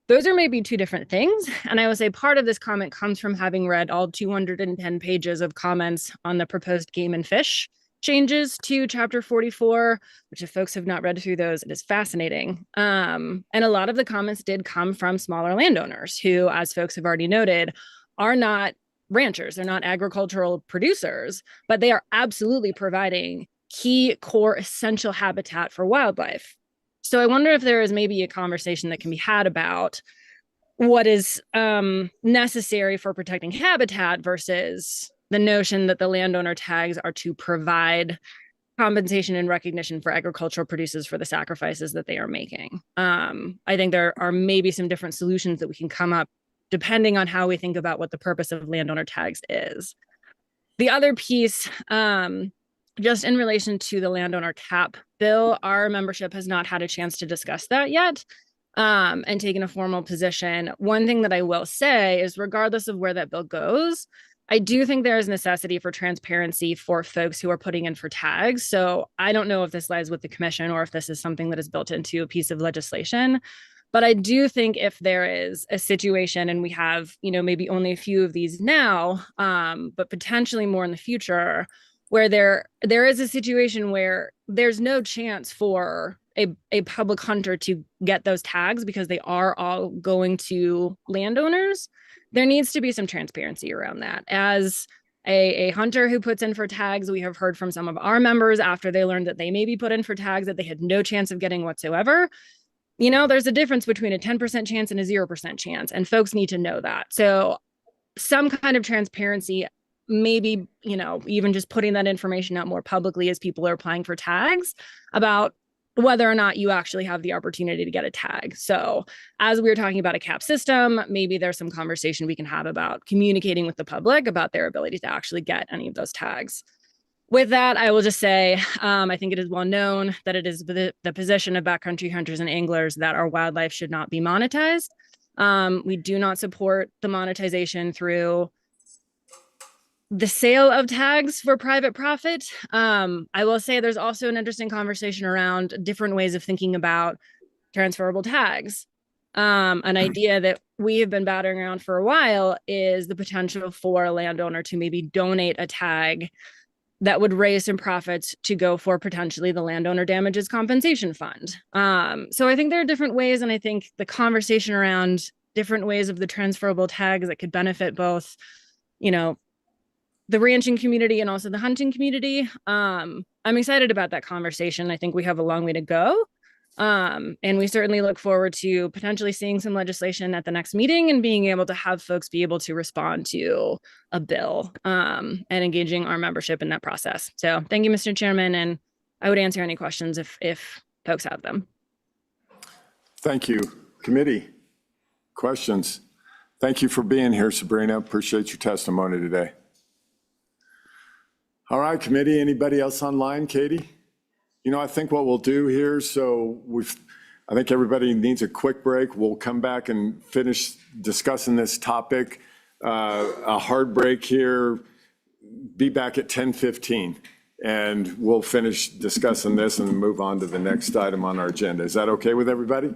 Those are maybe two different things. And I would say part of this comment comes from having read all 210 pages of comments on the proposed game and fish changes to Chapter 44, which if folks have not read through those, it is fascinating. And a lot of the comments did come from smaller landowners who, as folks have already noted, are not ranchers. They're not agricultural producers, but they are absolutely providing key, core, essential habitat for wildlife. So I wonder if there is maybe a conversation that can be had about what is necessary for protecting habitat versus the notion that the landowner tags are to provide compensation and recognition for agricultural producers for the sacrifices that they are making. I think there are maybe some different solutions that we can come up depending on how we think about what the purpose of landowner tags is. The other piece, just in relation to the landowner cap bill, our membership has not had a chance to discuss that yet and taken a formal position. One thing that I will say is regardless of where that bill goes, I do think there is necessity for transparency for folks who are putting in for tags. So I don't know if this lies with the commission or if this is something that is built into a piece of legislation. But I do think if there is a situation and we have, maybe only a few of these now, but potentially more in the future, where there is a situation where there's no chance for a public hunter to get those tags because they are all going to landowners, there needs to be some transparency around that. As a hunter who puts in for tags, we have heard from some of our members after they learned that they may be put in for tags that they had no chance of getting whatsoever. There's a difference between a 10% chance and a 0% chance, and folks need to know that. So some kind of transparency, maybe, even just putting that information out more publicly as people are applying for tags about whether or not you actually have the opportunity to get a tag. So as we were talking about a cap system, maybe there's some conversation we can have about communicating with the public about their ability to actually get any of those tags. With that, I will just say, I think it is well known that it is the position of backcountry hunters and anglers that our wildlife should not be monetized. We do not support the monetization through the sale of tags for private profit. I will say there's also an interesting conversation around different ways of thinking about transferable tags. An idea that we have been battering around for a while is the potential for a landowner to maybe donate a tag that would raise some profits to go for potentially the landowner damages compensation fund. So I think there are different ways, and I think the conversation around different ways of the transferable tags that could benefit both, the ranching community and also the hunting community. I'm excited about that conversation. I think we have a long way to go. And we certainly look forward to potentially seeing some legislation at the next meeting and being able to have folks be able to respond to a bill and engaging our membership in that process. So thank you, Mr. Chairman, and I would answer any questions if folks have them. Thank you. Committee, questions? Thank you for being here, Sabrina. Appreciate your testimony today. All right, committee, anybody else online? Katie? I think what we'll do here, I think everybody needs a quick break. We'll come back and finish discussing this topic. A hard break here, be back at 10:15, and we'll finish discussing this and move on to the next item on our agenda. Is that okay with everybody?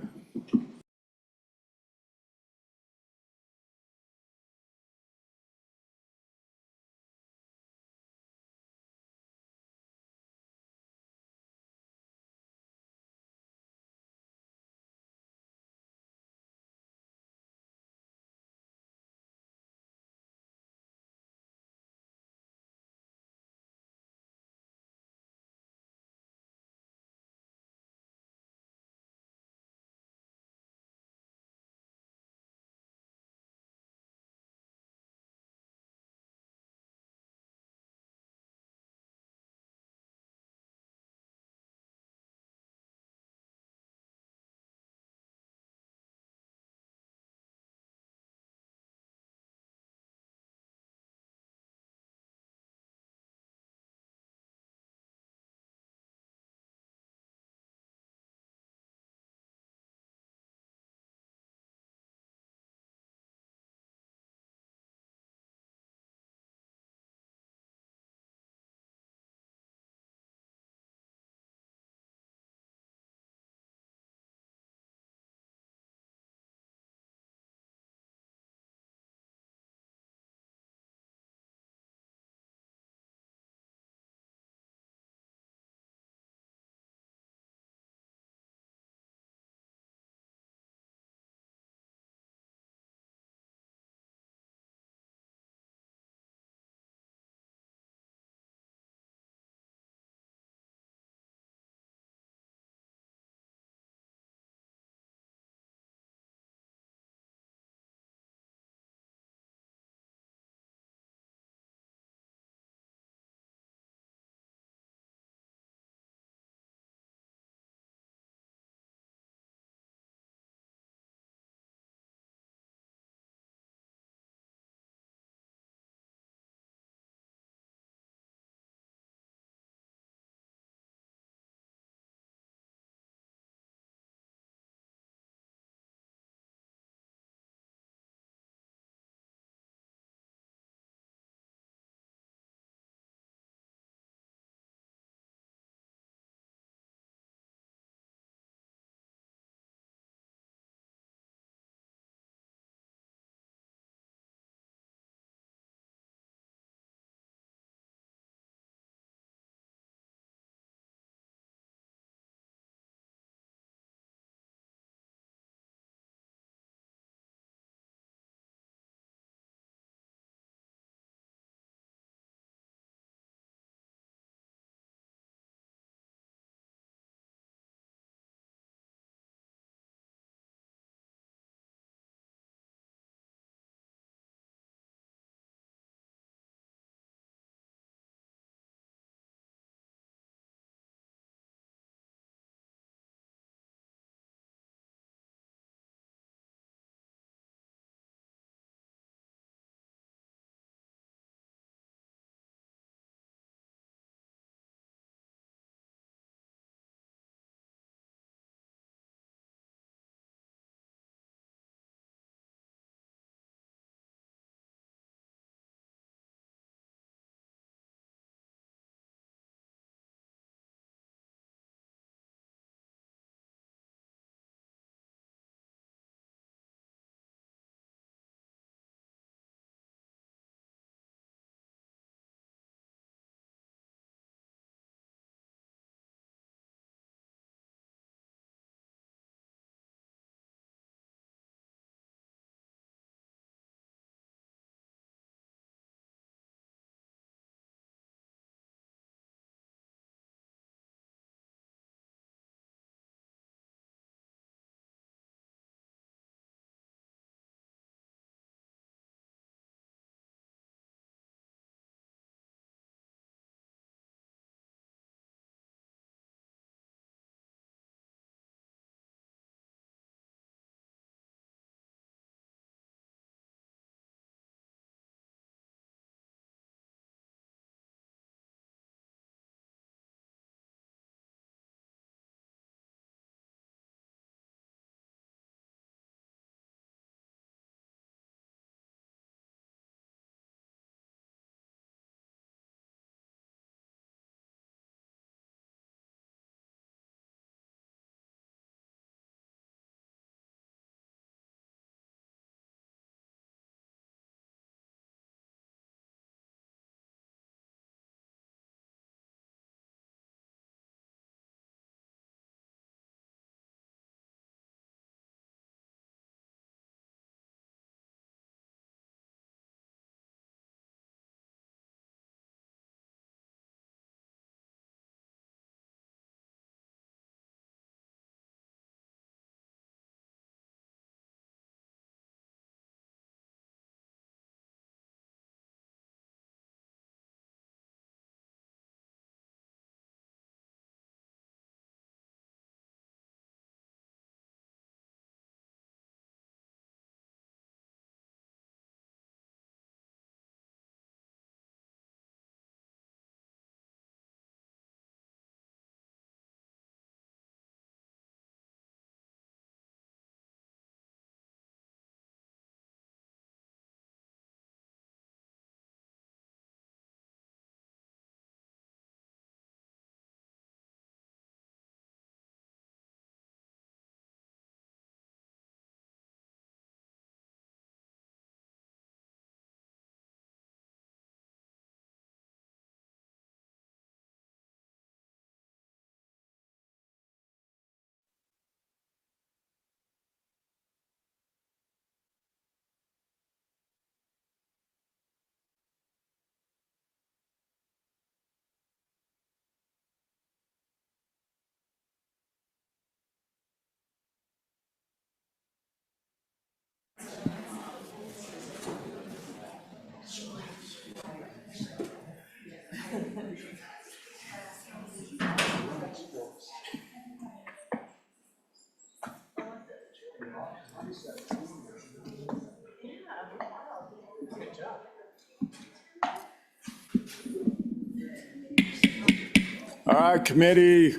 All right, committee,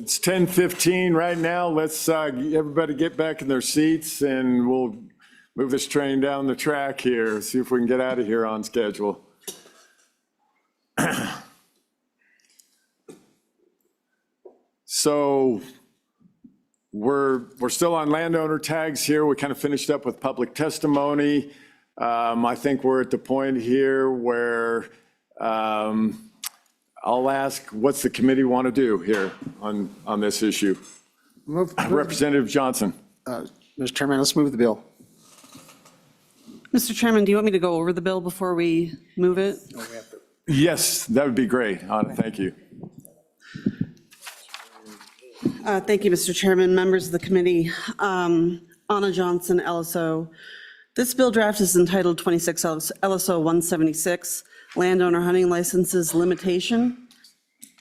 it's 10:15 right now. Let's everybody get back in their seats and we'll move this train down the track here, see if we can get out of here on schedule. So we're still on landowner tags here. We kind of finished up with public testimony. I think we're at the point here where I'll ask, what's the committee want to do here on this issue? Representative Johnson. Mr. Chairman, let's move the bill. Mr. Chairman, do you want me to go over the bill before we move it? Yes, that would be great. Thank you. Thank you, Mr. Chairman, members of the committee. Anna Johnson, LSO. This bill draft is entitled 26 LSO 176, Landowner Hunting Licenses Limitation.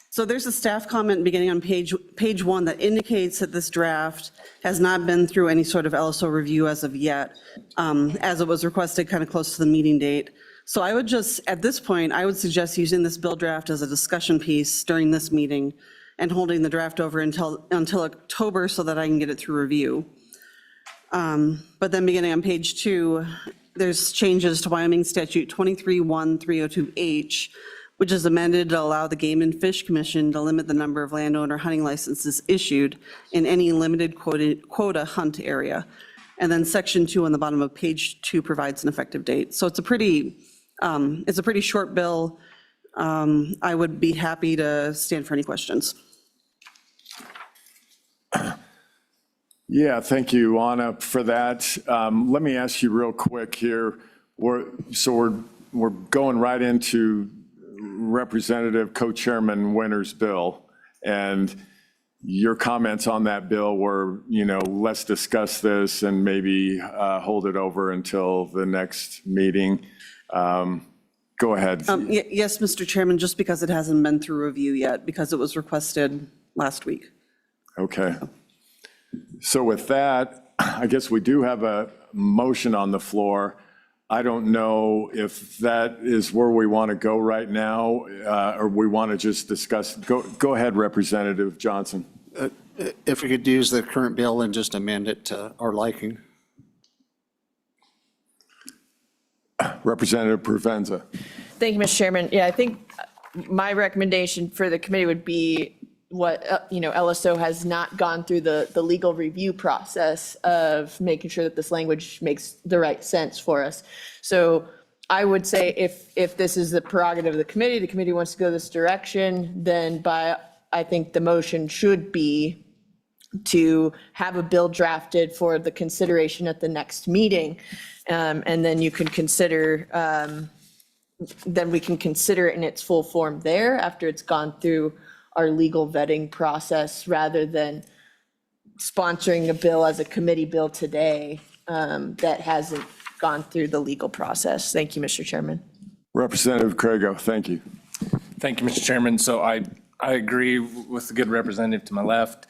So there's a staff comment beginning on page 1 that indicates that this draft has not been through any sort of LSO review as of yet, as it was requested kind of close to the meeting date. So I would just, at this point, I would suggest using this bill draft as a discussion piece during this meeting and holding the draft over until October so that I can get it through review. But then beginning on page 2, there's changes to Wyoming Statute 23-1-302H, which is amended to allow the Game and Fish Commission to limit the number of landowner hunting licenses issued in any limited quota hunt area. And then section 2 on the bottom of page 2 provides an effective date. So it's a pretty short bill. I would be happy to stand for any questions. Yeah, thank you, Anna, for that. Let me ask you real quick here. We're going right into Representative Co-Chairman Winter's bill, and your comments on that bill were, let's discuss this and maybe hold it over until the next meeting. Go ahead. Yes, Mr. Chairman, just because it hasn't been through review yet, because it was requested last week. Okay. So with that, I guess we do have a motion on the floor. I don't know if that is where we want to go right now, or we want to just discuss. Go ahead, Representative Johnson. If we could use the current bill and just amend it to our liking. Representative Provenza. Thank you, Mr. Chairman. Yeah, I think my recommendation for the committee would be what, LSO has not gone through the legal review process of making sure that this language makes the right sense for us. So I would say if this is the prerogative of the committee wants to go this direction, then I think the motion should be to have a bill drafted for the consideration at the next meeting. And then you can consider, then we can consider it in its full form there after it's gone through our legal vetting process, rather than sponsoring a bill as a committee bill today that hasn't gone through the legal process. Thank you, Mr. Chairman. Representative Crago, thank you. Thank you, Mr. Chairman. So I agree with the good representative to my left.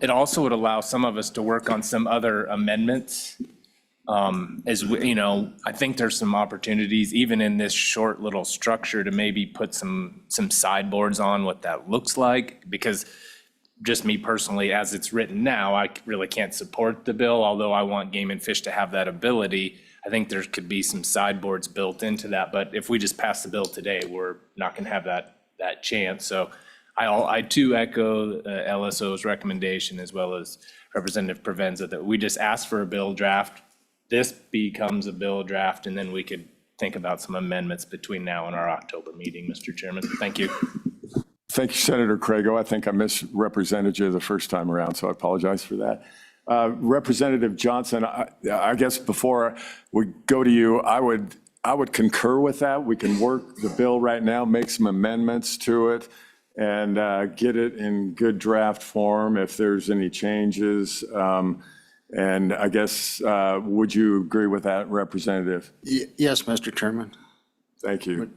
It also would allow some of us to work on some other amendments. I think there's some opportunities, even in this short little structure, to maybe put some sideboards on what that looks like, because just me personally, as it's written now, I really can't support the bill, although I want Game and Fish to have that ability. I think there could be some sideboards built into that, but if we just pass the bill today, we're not going to have that chance. So I too echo LSO's recommendation, as well as Representative Provenza, that we just ask for a bill draft. This becomes a bill draft, and then we could think about some amendments between now and our October meeting, Mr. Chairman. Thank you. Thank you, Senator Crago. I think I misrepresented you the first time around, so I apologize for that. Representative Johnson, I guess before we go to you, I would concur with that. We can work the bill right now, make some amendments to it, and get it in good draft form if there's any changes. And I guess, would you agree with that, Representative? Yes, Mr. Chairman. Thank you.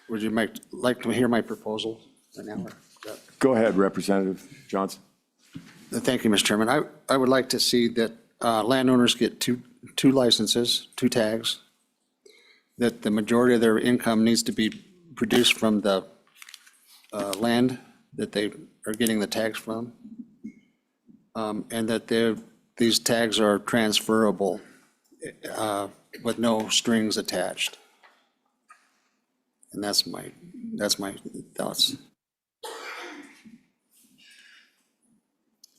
Would you like to hear my proposal right now? Go ahead, Representative Johnson. Thank you, Mr. Chairman. I would like to see that landowners get two licenses, 2 tags, that the majority of their income needs to be produced from the land that they are getting the tags from, and that these tags are transferable with no strings attached. And that's my thoughts.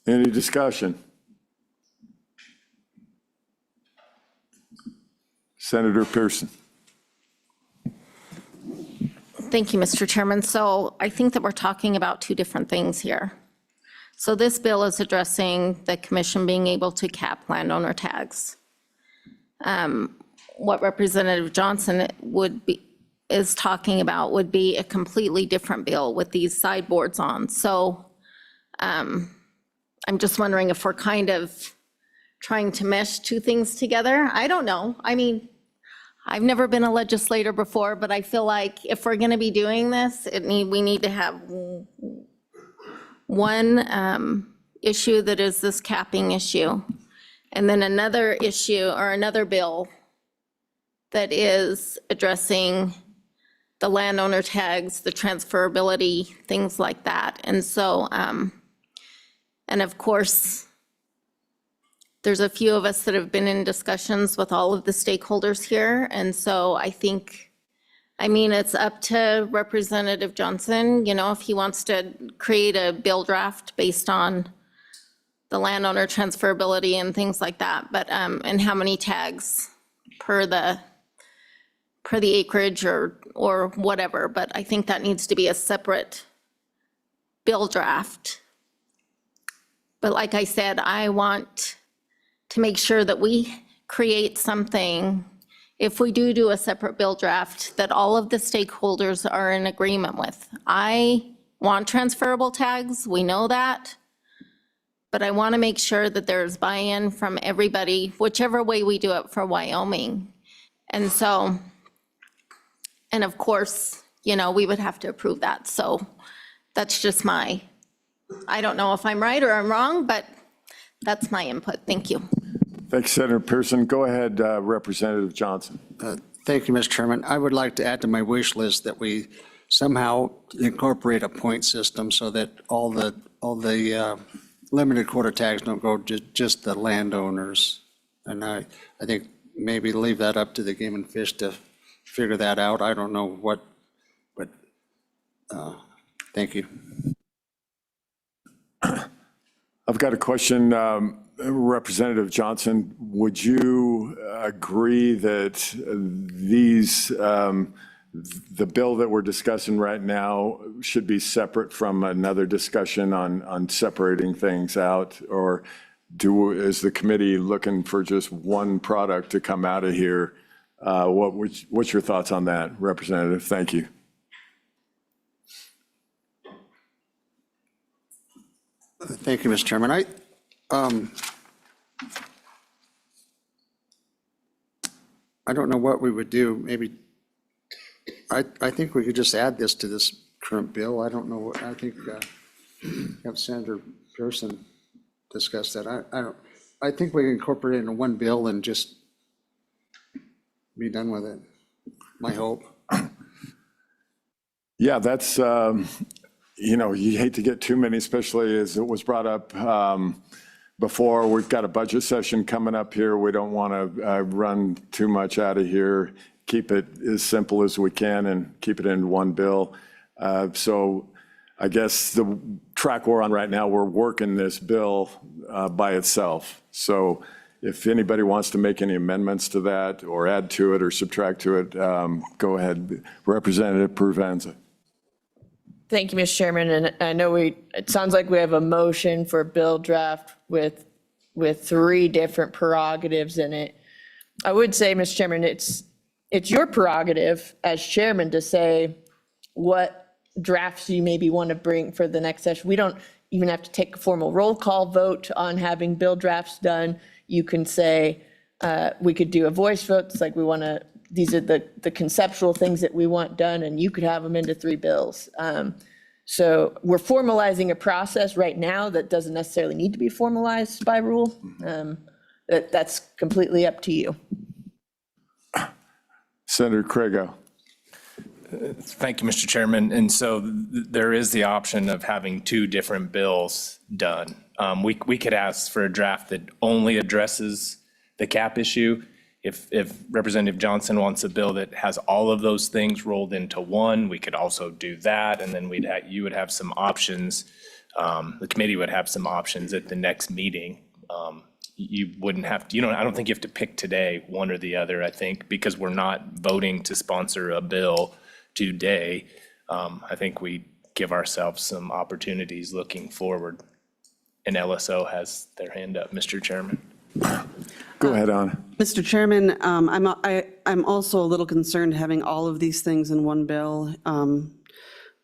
Any discussion? Senator Pearson. Thank you, Mr. Chairman. So I think that we're talking about two different things here. So this bill is addressing the commission being able to cap landowner tags. What Representative Johnson is talking about would be a completely different bill with these sideboards on. So I'm just wondering if we're kind of trying to mesh two things together. I don't know. I mean, I've never been a legislator before, but I feel like if we're going to be doing this, we need to have one issue that is this capping issue, and then another issue or another bill that is addressing the landowner tags, the transferability, things like that. And so, and of course, there's a few of us that have been in discussions with all of the stakeholders here. And so I think, I mean, it's up to Representative Johnson, if he wants to create a bill draft based on the landowner transferability and things like that, but, and how many tags per the acreage or whatever. But I think that needs to be a separate bill draft. But like I said, I want to make sure that we create something, if we do a separate bill draft, that all of the stakeholders are in agreement with. I want transferable tags, we know that, but I want to make sure that there's buy-in from everybody, whichever way we do it for Wyoming. And so, and of course, we would have to approve that. So that's just I don't know if I'm right or I'm wrong, but that's my input. Thank you. Thanks, Senator Pearson. Go ahead, Representative Johnson. Thank you, Mr. Chairman. I would like to add to my wish list that we somehow incorporate a point system so that all the limited quota tags don't go to just the landowners. And I think maybe leave that up to the Game and Fish to figure that out. I don't know what, but thank you. I've got a question. Representative Johnson, would you agree that the bill that we're discussing right now should be separate from another discussion on separating things out? Or is the committee looking for just one product to come out of here? What's your thoughts on that, Representative? Thank you. Thank you, Mr. Chairman. I don't know what we would do. Maybe, I think we could just add this to this current bill. I don't know what, I think, have Senator Pearson discuss that. I think we can incorporate it into one bill and just be done with it, my hope. Yeah, that's, you hate to get too many, especially as it was brought up before. We've got a budget session coming up here. We don't want to run too much out of here. Keep it as simple as we can and keep it in one bill. So I guess the track we're on right now, we're working this bill by itself. So if anybody wants to make any amendments to that or add to it or subtract to it, go ahead. Representative Provenza. Thank you, Mr. Chairman. And I know it sounds like we have a motion for a bill draft with three different prerogatives in it. I would say, Mr. Chairman, it's your prerogative as chairman to say what drafts you maybe want to bring for the next session. We don't even have to take a formal roll call vote on having bill drafts done. You can say, we could do a voice vote. It's like these are the conceptual things that we want done, and you could have them into three bills. So we're formalizing a process right now that doesn't necessarily need to be formalized by rule. That's completely up to you. Senator Crago. Thank you, Mr. Chairman. And so there is the option of having two different bills done. We could ask for a draft that only addresses the cap issue. If Representative Johnson wants a bill that has all of those things rolled into one, we could also do that. And then you would have some options. The committee would have some options at the next meeting. You wouldn't have to, I don't think you have to pick today, one or the other, I think, because we're not voting to sponsor a bill today. I think we give ourselves some opportunities looking forward. And LSO has their hand up, Mr. Chairman. Go ahead, Anna. Mr. Chairman, I'm also a little concerned having all of these things in one bill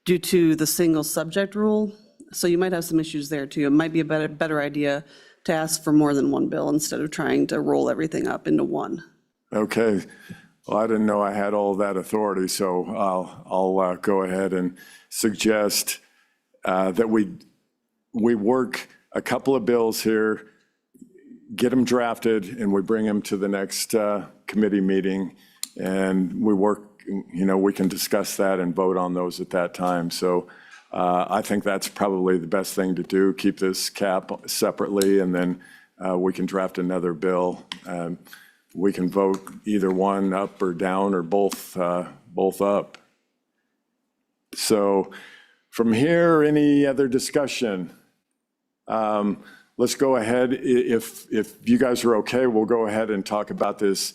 due to the single subject rule. So you might have some issues there too. It might be a better idea to ask for more than one bill instead of trying to roll everything up into one. Okay. Well, I didn't know I had all that authority, so I'll go ahead and suggest that we work a couple of bills here, get them drafted, and we bring them to the next committee meeting, and we work, we can discuss that and vote on those at that time. So I think that's probably the best thing to do, keep this cap separately, and then we can draft another bill. We can vote either one up or down or both up. So from here, any other discussion? Let's go ahead. If you guys are okay, we'll go ahead and talk about this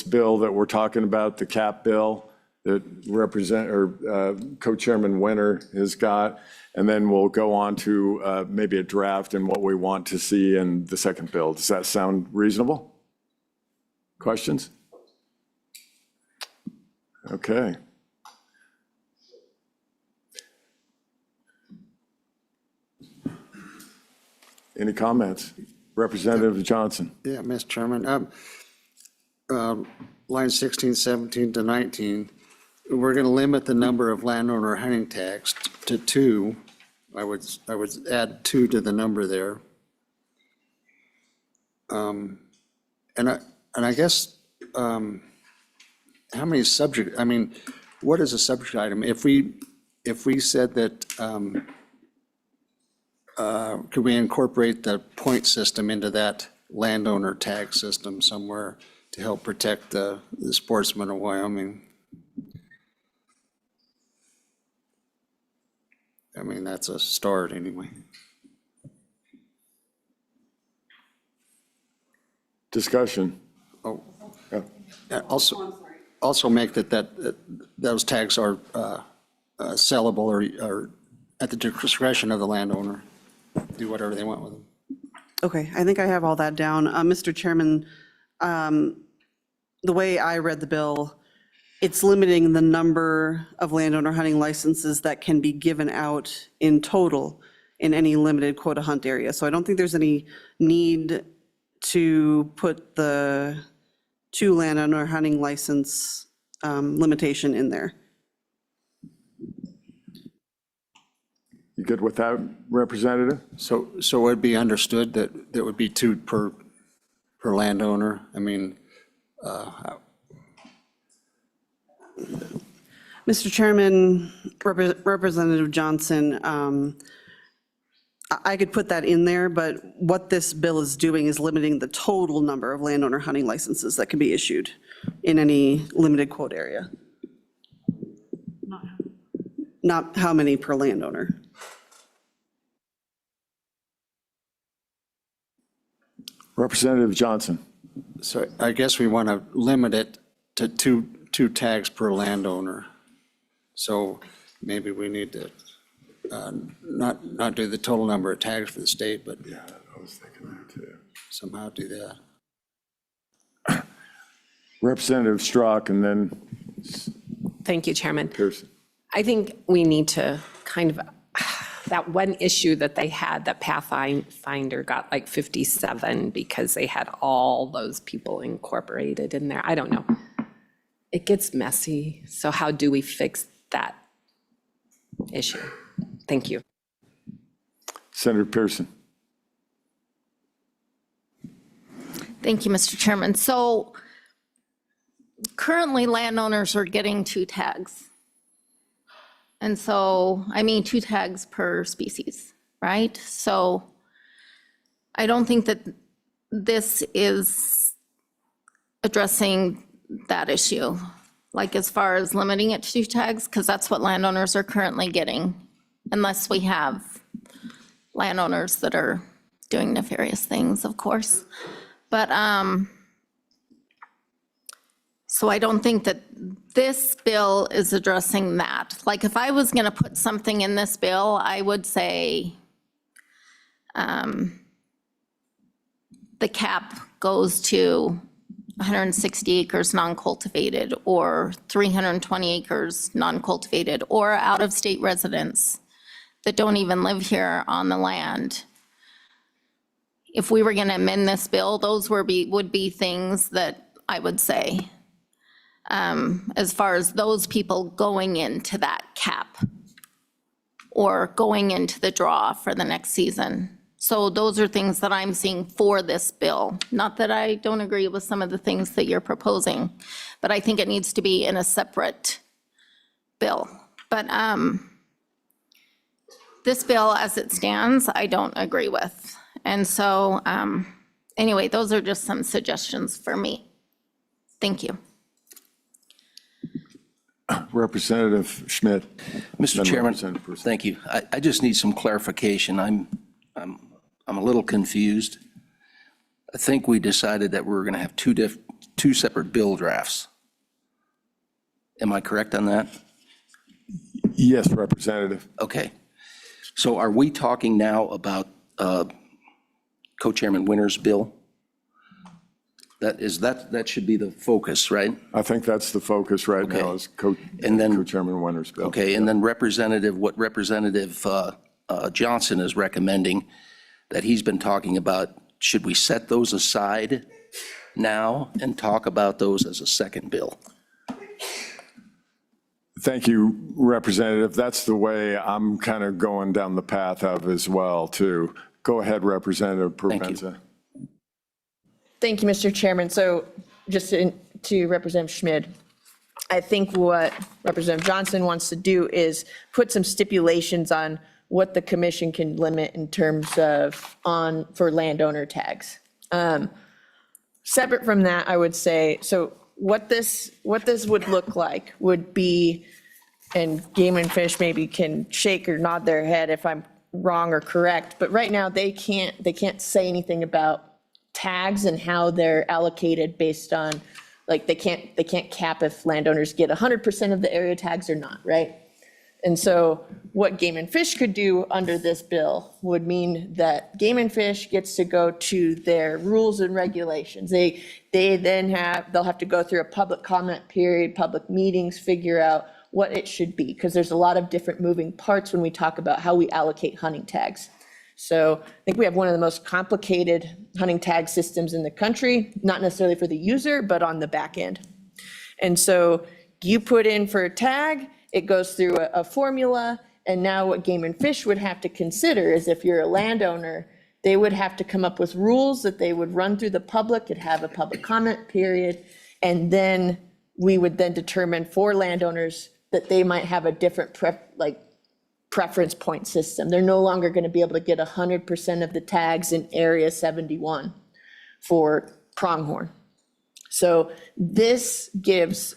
bill that we're talking about, the cap bill that Co-Chairman Winter has got, and then we'll go on to maybe a draft and what we want to see in the second bill. Does that sound reasonable? Questions? Okay. Any comments? Representative Johnson. Yeah, Mr. Chairman. Line 16, 17 to 19, we're going to limit the number of landowner hunting tags to 2. I would add 2 to the number there. And I guess, how many subject, what is a subject item? If we said that, could we incorporate the point system into that landowner tag system somewhere to help protect the sportsmen of Wyoming? That's a start anyway. Discussion. Oh, also make that those tags are sellable or at the discretion of the landowner. Do whatever they want with them. Okay, I think I have all that down. Mr. Chairman, the way I read the bill, it's limiting the number of landowner hunting licenses that can be given out in total in any limited quota hunt area. So I don't think there's any need to put the 2 landowner hunting license limitation in there. You good with that, Representative? So it would be understood that there would be 2 per landowner? Mr. Chairman, Representative Johnson, I could put that in there, but what this bill is doing is limiting the total number of landowner hunting licenses that can be issued in any limited quote area. Not how many per landowner. Representative Johnson. So I guess we want to limit it to two tags per landowner. So maybe we need to not do the total number of tags for the state, but yeah, I was thinking that too. Somehow do that. Representative Strzok, and then Thank you, Chairman. Pearson. I think we need to kind of, that one issue that they had, that Pathfinder got like 57 because they had all those people incorporated in there. I don't know. It gets messy. So how do we fix that issue? Thank you. Senator Pearson. Thank you, Mr. Chairman. So currently landowners are getting 2 tags. And so, I mean, 2 tags per species, right? So I don't think that this is addressing that issue, like as far as limiting it to 2 tags, because that's what landowners are currently getting, unless we have landowners that are doing nefarious things, of course. But, so I don't think that this bill is addressing that. Like, if I was gonna put something in this bill, I would say, the cap goes to 160 acres non-cultivated, or 320 acres non-cultivated, or out-of-state residents that don't even live here on the land. If we were going to amend this bill, those would be things that I would say, as far as those people going into that cap or going into the draw for the next season. So those are things that I'm seeing for this bill. Not that I don't agree with some of the things that you're proposing, but I think it needs to be in a separate bill. But this bill, as it stands, I don't agree with. And so, anyway, those are just some suggestions for me. Thank you. Representative Schmidt. Mr. Then Chairman, Representative Bruce. thank you. I just need some clarification. I'm a little confused. I think we decided that we were going to have two separate bill drafts. Am I correct on that? Yes, Representative. Okay. So are we talking now about Co-Chairman Winter's bill? That should be the focus, right? I think that's the focus right now, Okay. is And then- Co-Chairman Winter's bill. Okay, and then what Representative Johnson is recommending, that he's been talking about, should we set those aside now and talk about those as a second bill? Thank you, Representative. That's the way I'm kind of going down the path of as well, too. Go ahead, Representative Provenza. Thank you, Mr. Chairman. So just to Representative Schmidt, I think what Representative Johnson wants to do is put some stipulations on what the commission can limit in terms of for landowner tags. Separate from that, I would say, so what this would look like would be, and Game and Fish maybe can shake or nod their head if I'm wrong or correct, but right now they can't say anything about tags and how they're allocated based on, like, they can't cap if landowners get 100% of the area tags or not, right? And so what Game and Fish could do under this bill would mean that Game and Fish gets to go to their rules and regulations. They'll have to go through a public comment period, public meetings, figure out what it should be, because there's a lot of different moving parts when we talk about how we allocate hunting tags. So I think we have one of the most complicated hunting tag systems in the country, not necessarily for the user, but on the back end. And so you put in for a tag, it goes through a formula, and now what Game and Fish would have to consider is, if you're a landowner, they would have to come up with rules that they would run through the public, it'd have a public comment period, and then we would then determine for landowners that they might have a different preference point system. They're no longer going to be able to get 100% of the tags in Area 71 for pronghorn. So this gives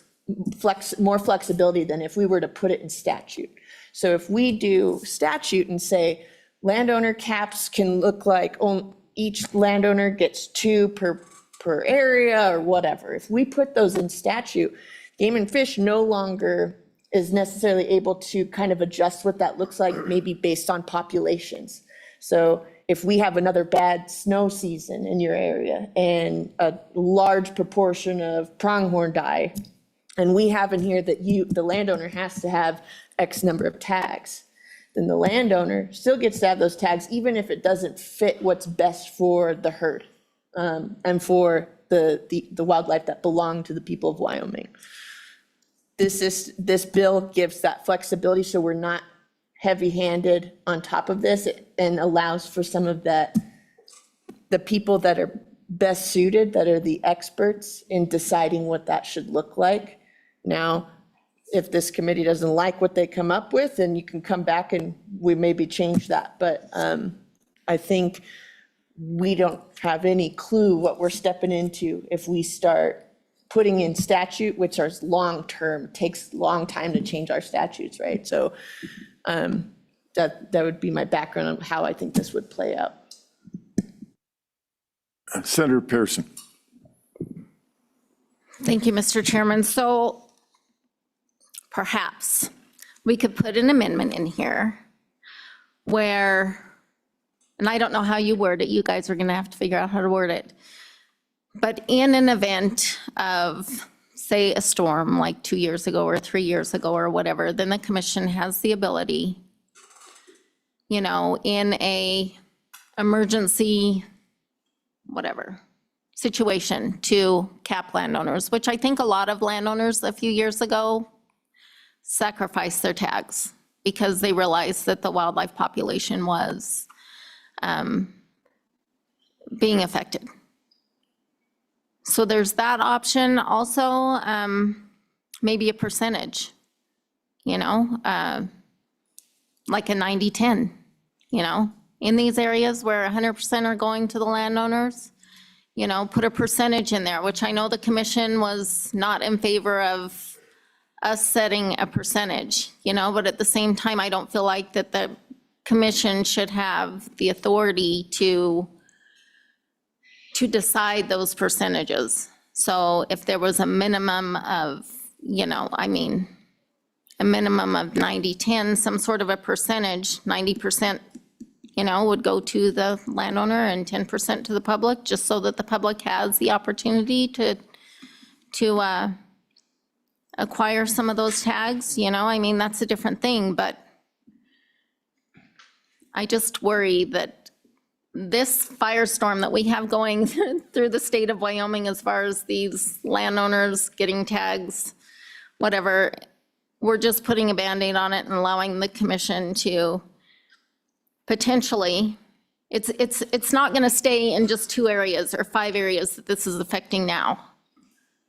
more flexibility than if we were to put it in statute. So if we do statute and say landowner caps can look like each landowner gets 2 per area or whatever, if we put those in statute, Game and Fish no longer is necessarily able to kind of adjust what that looks like, maybe based on populations. So if we have another bad snow season in your area and a large proportion of pronghorn die, and we have in here that the landowner has to have X number of tags, then the landowner still gets to have those tags, even if it doesn't fit what's best for the herd and for the wildlife that belong to the people of Wyoming. This bill gives that flexibility, so we're not heavy-handed on top of this, and allows for some of that, the people that are best suited, that are the experts in deciding what that should look like. Now, if this committee doesn't like what they come up with, then you can come back and we maybe change that. But I think we don't have any clue what we're stepping into if we start putting in statute, which are long-term, takes a long time to change our statutes, right? So that would be my background on how I think this would play out. Senator Pearson. Thank you, Mr. Chairman. So perhaps we could put an amendment in here where, and I don't know how you word it, you guys are going to have to figure out how to word it, but in an event of, say, a storm like 2 years ago or 3 years ago or whatever, then the commission has the ability, in a emergency, whatever, situation to cap landowners, which I think a lot of landowners a few years ago sacrificed their tags because they realized that the wildlife population was being affected. So there's that option. Also, maybe a percentage, like a 90-10, in these areas where 100% are going to the landowners, put a percentage in there, which I know the commission was not in favor of us setting a percentage, but at the same time, I don't feel like that the commission should have the authority to decide those percentages. So if there was a minimum of, a minimum of 90-10, some sort of a percentage, 90%, would go to the landowner and 10% to the public, just so that the public has the opportunity to acquire some of those tags, that's a different thing, but I just worry that this firestorm that we have going through the state of Wyoming as far as these landowners getting tags, whatever, we're just putting a Band-Aid on it and allowing the commission to potentially, it's not going to stay in just 2 areas or 5 areas that this is affecting now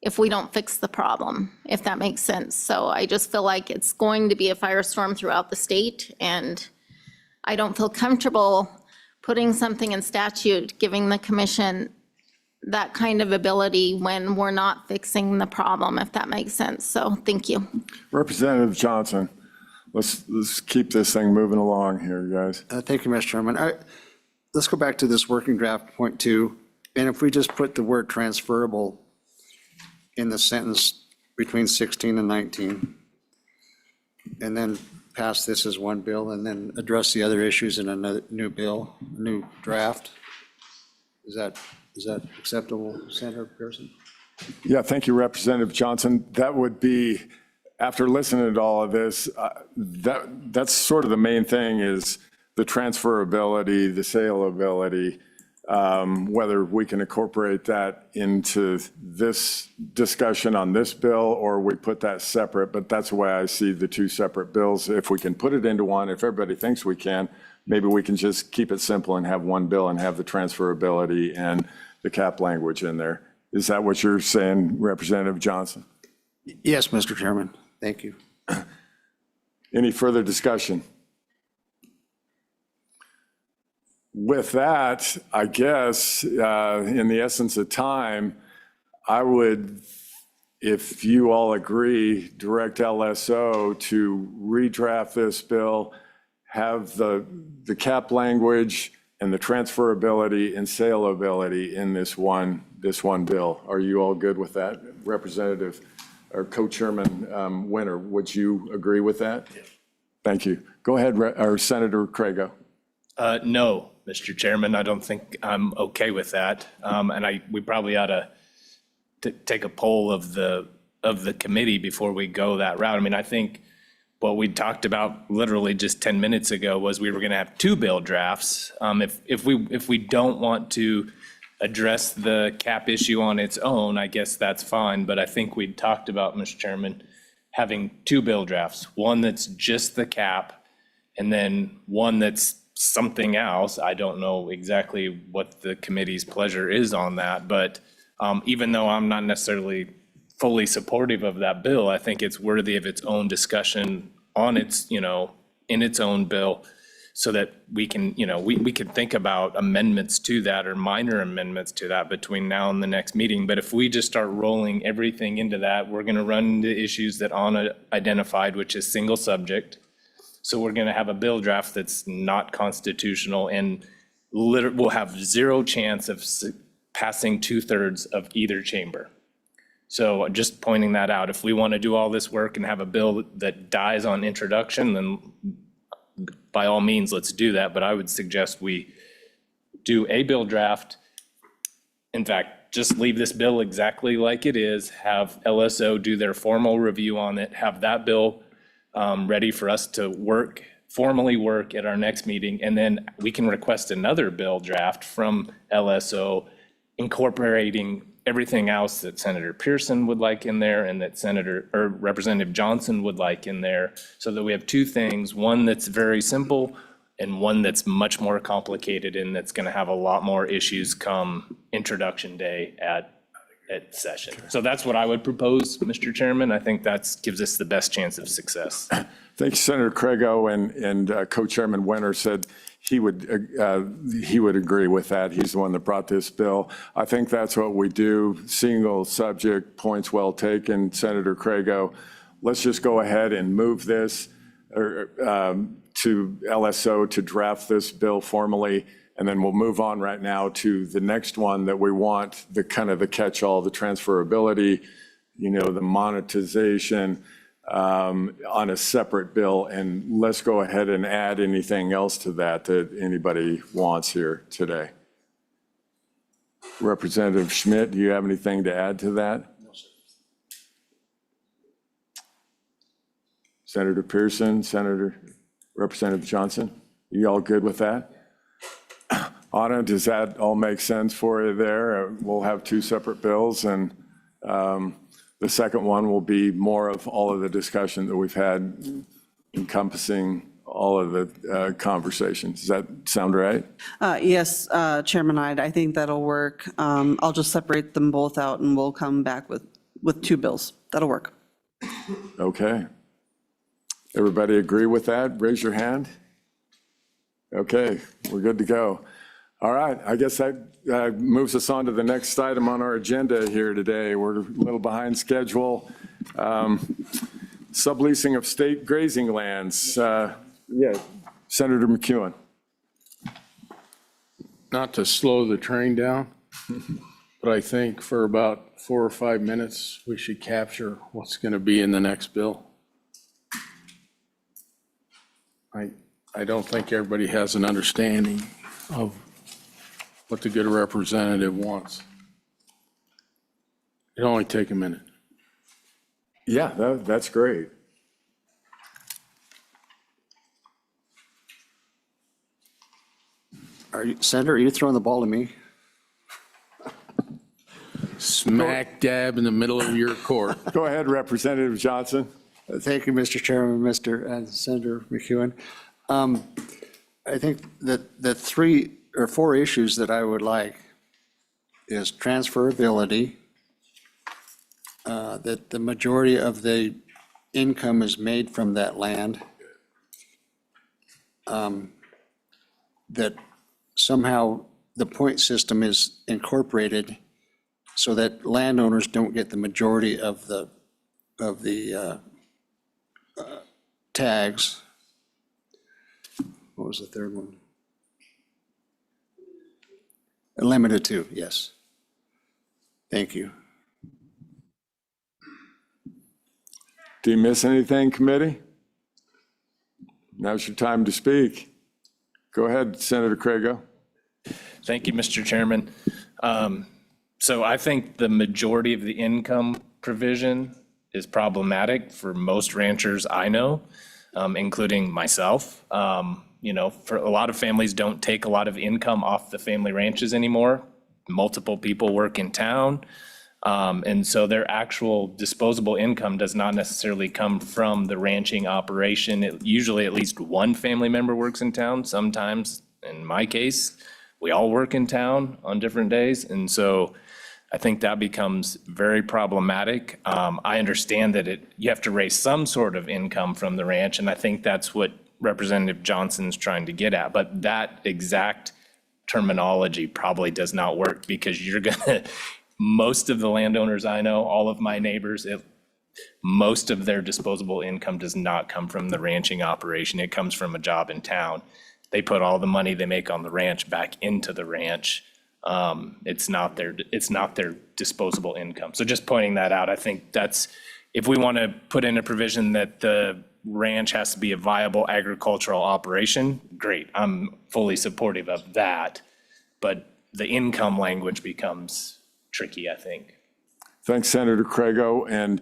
if we don't fix the problem, if that makes sense. So I just feel like it's going to be a firestorm throughout the state, and I don't feel comfortable putting something in statute, giving the commission that kind of ability when we're not fixing the problem, if that makes sense. So thank you. Representative Johnson, let's keep this thing moving along here, guys. Thank you, Mr. Chairman. Let's go back to this working draft point 2. And if we just put the word transferable in the sentence between 16 and 19, and then pass this as one bill, and then address the other issues in another new bill, new draft. Is that acceptable, Senator Pearson? Yeah, thank you, Representative Johnson. That would be, after listening to all of this, that's sort of the main thing, is the transferability, the saleability, whether we can incorporate that into this discussion on this bill or we put that separate, but that's the way I see the 2 separate bills. If we can put it into one, if everybody thinks we can, maybe we can just keep it simple and have one bill and have the transferability and the cap language in there. Is that what you're saying, Representative Johnson? Yes, Mr. Chairman. Thank you. Any further discussion? With that, I guess, in the essence of time, I would, if you all agree, direct LSO to redraft this bill, have the cap language and the transferability and saleability in this one bill. Are you all good with that? Representative or Co-Chairman Winter, would you agree with that? Yes. Thank you. Go ahead, or Senator Crago. No, Mr. Chairman, I don't think I'm okay with that. And we probably ought to take a poll of the committee before we go that route. I mean, I think what we talked about literally just 10 minutes ago was we were going to have 2 bill drafts. If we don't want to address the cap issue on its own, I guess that's fine. But I think we talked about, Mr. Chairman, having 2 bill drafts, one that's just the cap and then one that's something else. I don't know exactly what the committee's pleasure is on that, but even though I'm not necessarily fully supportive of that bill. I think it's worthy of its own discussion on its, in its own bill, so that we can, we could think about amendments to that or minor amendments to that between now and the next meeting. But if we just start rolling everything into that, we're going to run into issues that Anna identified, which is single subject. So we're going to have a bill draft that's not constitutional, and we'll have zero chance of passing 2/3 of either chamber. So just pointing that out, if we want to do all this work and have a bill that dies on introduction, then by all means, let's do that. But I would suggest we do a bill draft. In fact, just leave this bill exactly like it is, have LSO do their formal review on it, have that bill ready for us to formally work at our next meeting, and then we can request another bill draft from LSO incorporating everything else that Senator Pearson would like in there and that Representative Johnson would like in there, so that we have two things, one that's very simple and one that's much more complicated and that's going to have a lot more issues come introduction day at session. So that's what I would propose, Mr. Chairman. I think that gives us the best chance of success. Thank you, Senator Craigo, and Co-Chairman Winter said he would agree with that. He's the one that brought this bill. I think that's what we do. Single subject, points well taken, Senator Craigo. Let's just go ahead and move this to LSO to draft this bill formally, and then we'll move on right now to the next one that we want, the kind of the catch-all, the transferability, the monetization, on a separate bill. And let's go ahead and add anything else to that anybody wants here today. Representative Schmidt, do you have anything to add to that? No, sir. Senator Pearson, Representative Johnson, you all good with that? Anna, does that all make sense for you there? We'll have two separate bills, and the second one will be more of all of the discussion that we've had, encompassing all of the conversations. Does that sound right? Yes, Chairman Ide, I think that'll work. I'll just separate them both out and we'll come back with two bills. That'll work. Okay. Everybody agree with that? Raise your hand. Okay, we're good to go. All right, I guess that moves us on to the next item on our agenda here today. We're a little behind schedule. Subleasing of state grazing lands. Yeah, Senator McEwen. Not to slow the train down, but I think for about 4 or 5 minutes, we should capture what's going to be in the next bill. I don't think everybody has an understanding of what the good representative wants. It'll only take a minute. Yeah, that's great. Senator, are you throwing the ball to me? Smack dab in the middle of your court. Go ahead, Representative Johnson. Thank you, Mr. Chairman, Senator McEwen. I think that the 3 or 4 issues that I would like is transferability, that the majority of the income is made from that land, that somehow the point system is incorporated so that landowners don't get the majority of the tags. What was the third one? Limited to, yes. Thank you. Do you miss anything, committee? Now's your time to speak. Go ahead, Senator Craigo. Thank you, Mr. Chairman. So I think the majority of the income provision is problematic for most ranchers I know, including myself. For a lot of families don't take a lot of income off the family ranches anymore. Multiple people work in town. And so their actual disposable income does not necessarily come from the ranching operation. Usually at least one family member works in town. Sometimes, in my case, we all work in town on different days. And so I think that becomes very problematic. I understand that you have to raise some sort of income from the ranch, and I think that's what Representative Johnson's trying to get at. But that exact terminology probably does not work, because you're gonna, most of the landowners I know, all of my neighbors, most of their disposable income does not come from the ranching operation. It comes from a job in town. They put all the money they make on the ranch back into the ranch. It's not their disposable income. So just pointing that out, I think that's, if we want to put in a provision that the ranch has to be a viable agricultural operation, great. I'm fully supportive of that. But the income language becomes tricky, I think. Thanks, Senator Craigo. And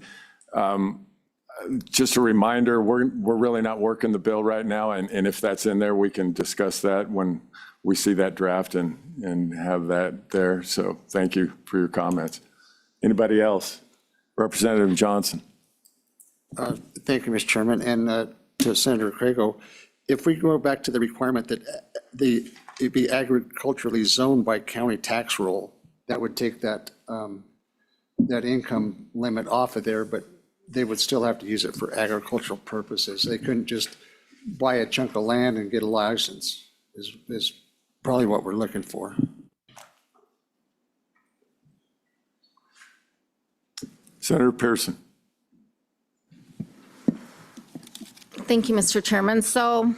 just a reminder, we're really not working the bill right now. And if that's in there, we can discuss that when we see that draft and have that there. So thank you for your comments. Anybody else? Representative Johnson. Thank you, Mr. Chairman. And to Senator Craigo, if we go back to the requirement that it be agriculturally zoned by county tax roll, that would take that, that income limit off of there, but they would still have to use it for agricultural purposes. They couldn't just buy a chunk of land and get a license, is probably what we're looking for. Senator Pearson. Thank you, Mr. Chairman. So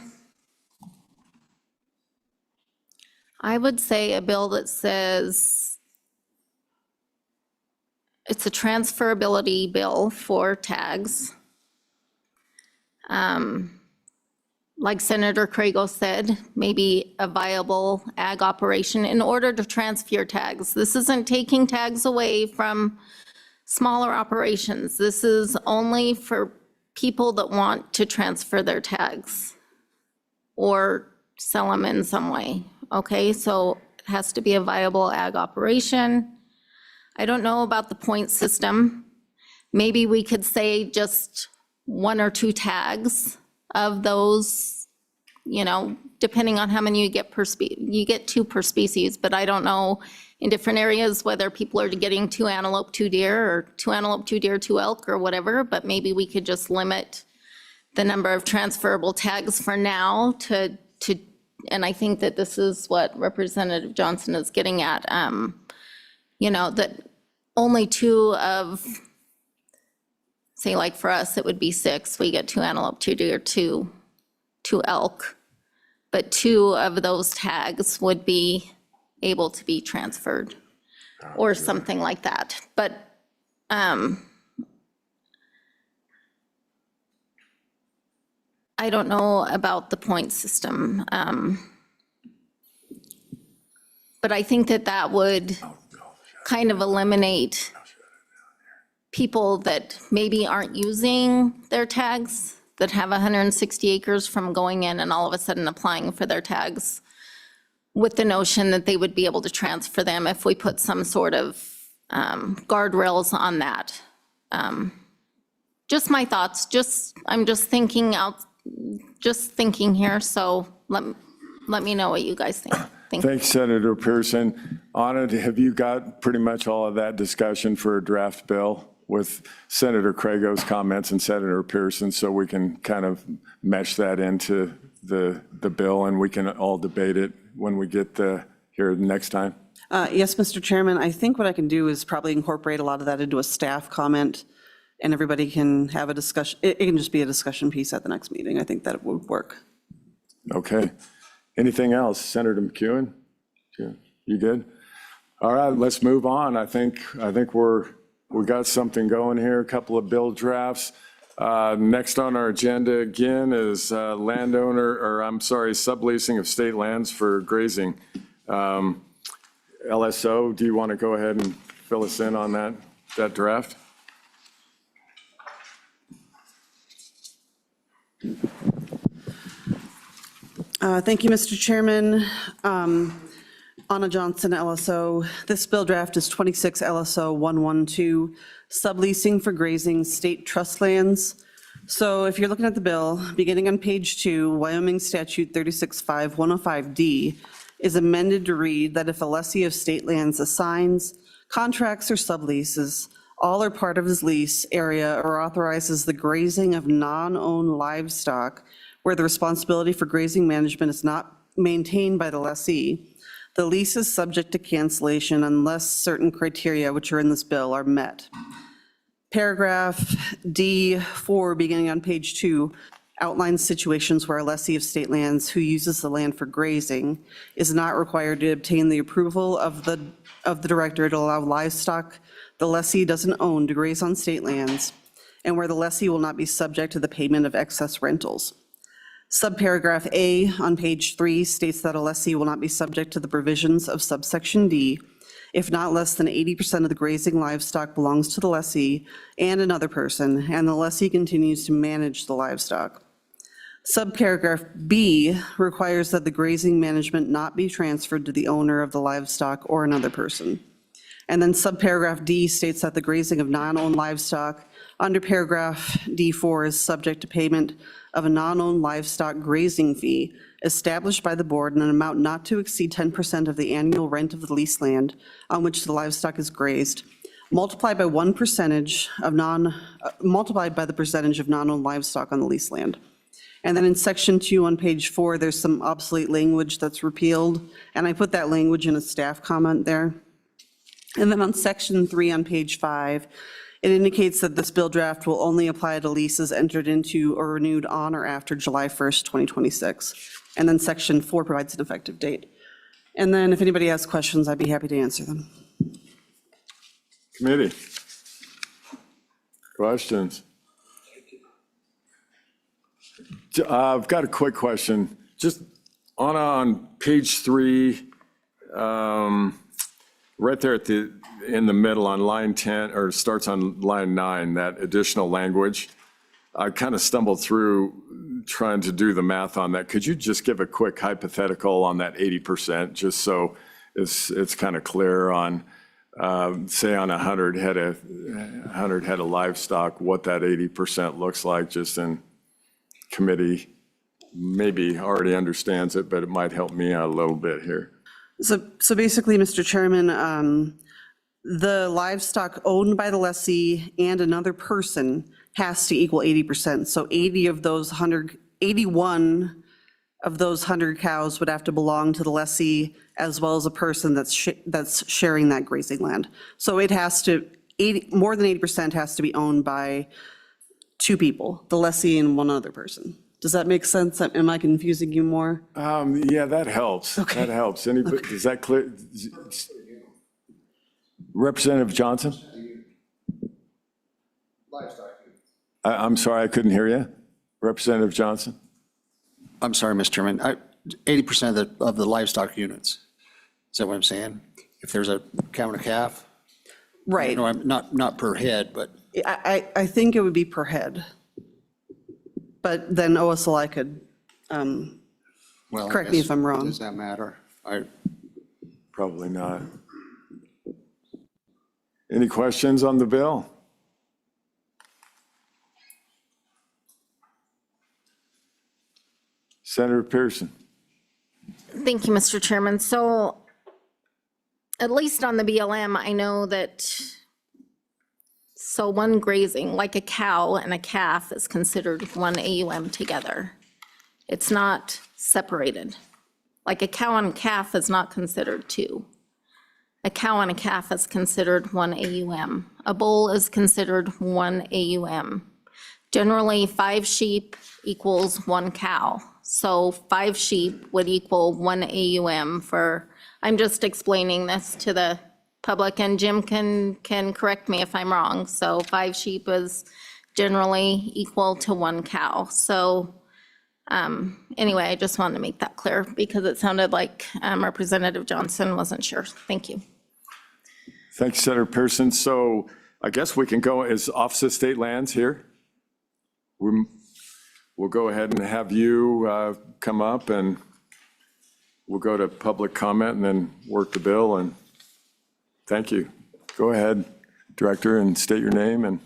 I would say a bill that says it's a transferability bill for tags. Like Senator Craigo said, maybe a viable ag operation in order to transfer your tags. This isn't taking tags away from smaller operations. This is only for people that want to transfer their tags or sell them in some way, okay? So it has to be a viable ag operation. I don't know about the point system. Maybe we could say just 1 or 2 tags of those, you know, depending on how many you get per you get 2 per species, but I don't know in different areas whether people are getting 2 antelope, 2 deer, or 2 antelope, 2 deer, 2 elk, or whatever, but maybe we could just limit the number of transferable tags for now to, and I think that this is what Representative Johnson is getting at, you know, that only 2 of, say like for us, it would be 6, we get 2 antelope, 2 deer, 2 elk, but 2 of those tags would be able to be transferred or something like that. But I don't know about the point system. But I think that that would kind of eliminate people that maybe aren't using their tags, that have 160 acres, from going in and all of a sudden applying for their tags with the notion that they would be able to transfer them if we put some sort of guardrails on that. Just my thoughts, I'm just thinking here, so let me know what you guys think. Thanks, Senator Pearson. Anna, have you got pretty much all of that discussion for a draft bill with Senator Craigo's comments and Senator Pearson, so we can kind of mesh that into the bill and we can all debate it when we get here next time? Yes, Mr. Chairman, I think what I can do is probably incorporate a lot of that into a staff comment, and everybody can have a discussion. It can just be a discussion piece at the next meeting. I think that would work. Okay. Anything else? Senator McEwen? You good? All right, let's move on. I think we got something going here, a couple of bill drafts. Next on our agenda again is subleasing of state lands for grazing. LSO, do you want to go ahead and fill us in on that draft? Thank you, Mr. Chairman. Anna Johnson, LSO. This bill draft is 26 LSO 112, subleasing for grazing state trust lands. So if you're looking at the bill, beginning on page 2, Wyoming Statute 365105D is amended to read that if a lessee of state lands assigns, contracts or subleases, all or part of his lease area, or authorizes the grazing of non-owned livestock where the responsibility for grazing management is not maintained by the lessee, the lease is subject to cancellation unless certain criteria which are in this bill are met. Paragraph D4, beginning on page 2, outlines situations where a lessee of state lands who uses the land for grazing is not required to obtain the approval of the director to allow livestock the lessee doesn't own to graze on state lands, and where the lessee will not be subject to the payment of excess rentals. Subparagraph A on page 3 states that a lessee will not be subject to the provisions of subsection D if not less than 80% of the grazing livestock belongs to the lessee and another person, and the lessee continues to manage the livestock. Subparagraph B requires that the grazing management not be transferred to the owner of the livestock or another person. And then subparagraph D states that the grazing of non-owned livestock under paragraph D4 is subject to payment of a non-owned livestock grazing fee established by the board in an amount not to exceed 10% of the annual rent of the leased land on which the livestock is grazed, multiplied by the percentage of non-owned livestock on the leased land. And then in section 2 on page 4, there's some obsolete language that's repealed, and I put that language in a staff comment there. And then on section 3 on page 5, it indicates that this bill draft will only apply to leases entered into or renewed on or after July 1st, 2026. And then section 4 provides an effective date. And then if anybody has questions, I'd be happy to answer them. Committee. Questions? I've got a quick question. Just on page 3, right there in the middle on line 10, or starts on line 9, that additional language. I kind of stumbled through trying to do the math on that. Could you just give a quick hypothetical on that 80%, just so it's kind of clear on, say on 100 head of livestock, what that 80% looks like, just in committee? Maybe already understands it, but it might help me out a little bit here. So basically, Mr. Chairman, the livestock owned by the lessee and another person has to equal 80%. So 81 of those 100 cows would have to belong to the lessee as well as a person that's sharing that grazing land. So it has to, more than 80% has to be owned by 2 people, the lessee and one other person. Does that make sense? Am I confusing you more? Yeah, that helps. Okay. That helps. Is that clear? Representative Johnson? I'm sorry, I couldn't hear you. Representative Johnson? I'm sorry, Mr. Chairman. 80% of the livestock units. Is that what I'm saying? If there's a cow and a calf? Right. No, not per head, but. I think it would be per head. But then OSLI could Well, I correct me guess, if I'm wrong. Does that matter? Probably not. Any questions on the bill? Senator Pearson. Thank you, Mr. Chairman. So at least on the BLM, I know that, so one grazing, like a cow and a calf is considered one AUM together. It's not separated. Like a cow and a calf is not considered 2. A cow and a calf is considered 1 AUM. A bull is considered 1 AUM. Generally, 5 sheep equals 1 cow. So 5 sheep would equal 1 AUM for, I'm just explaining this to the public, and Jim can correct me if I'm wrong. So 5 sheep is generally equal to 1 cow. So anyway, I just wanted to make that clear because it sounded like Representative Johnson wasn't sure. Thank you. Thank you, Senator Pearson. So I guess we can go, is Office of State Lands here? We'll go ahead and have you come up, and we'll go to public comment and then work the bill. And thank you. Go ahead, Director, and state your name. And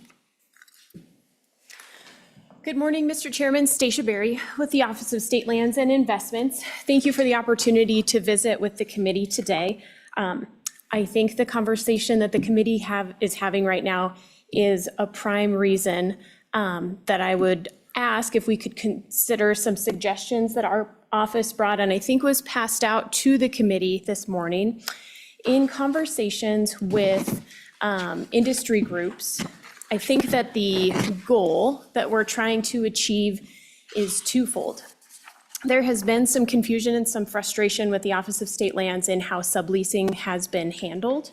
good morning, Mr. Chairman. Stacia Berry with the Office of State Lands and Investments. Thank you for the opportunity to visit with the committee today. I think the conversation that the committee is having right now is a prime reason that I would ask if we could consider some suggestions that our office brought, and I think was passed out to the committee this morning. In conversations with industry groups, I think that the goal that we're trying to achieve is twofold. There has been some confusion and some frustration with the Office of State Lands in how subleasing has been handled.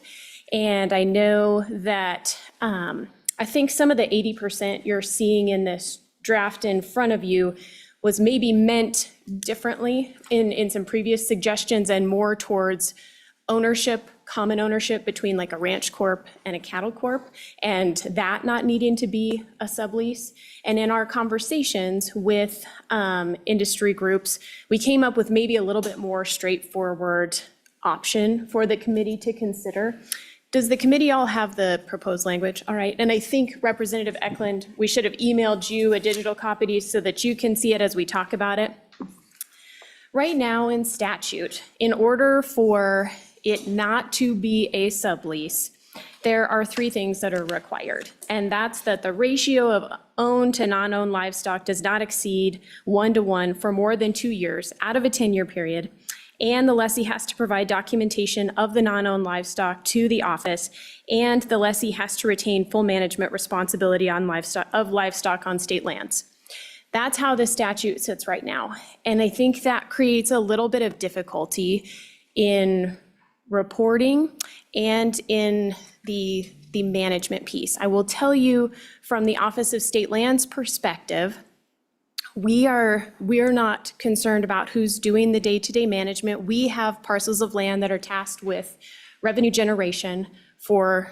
And I know that I think some of the 80% you're seeing in this draft in front of you was maybe meant differently in some previous suggestions and more towards ownership, common ownership between like a ranch corp and a cattle corp, and that not needing to be a sublease. And in our conversations with industry groups, we came up with maybe a little bit more straightforward option for the committee to consider. Does the committee all have the proposed language? All right, and I think Representative Eklund, we should have emailed you a digital copy so that you can see it as we talk about it. Right now in statute, in order for it not to be a sublease, there are three things that are required. And that's that the ratio of owned to non-owned livestock does not exceed 1-to-1 for more than 2 years out of a 10-year period. And the lessee has to provide documentation of the non-owned livestock to the office, and the lessee has to retain full management responsibility on livestock on state lands. That's how the statute sits right now. And I think that creates a little bit of difficulty in reporting and in the management piece. I will tell you from the Office of State Lands perspective, we are not concerned about who's doing the day-to-day management. We have parcels of land that are tasked with revenue generation for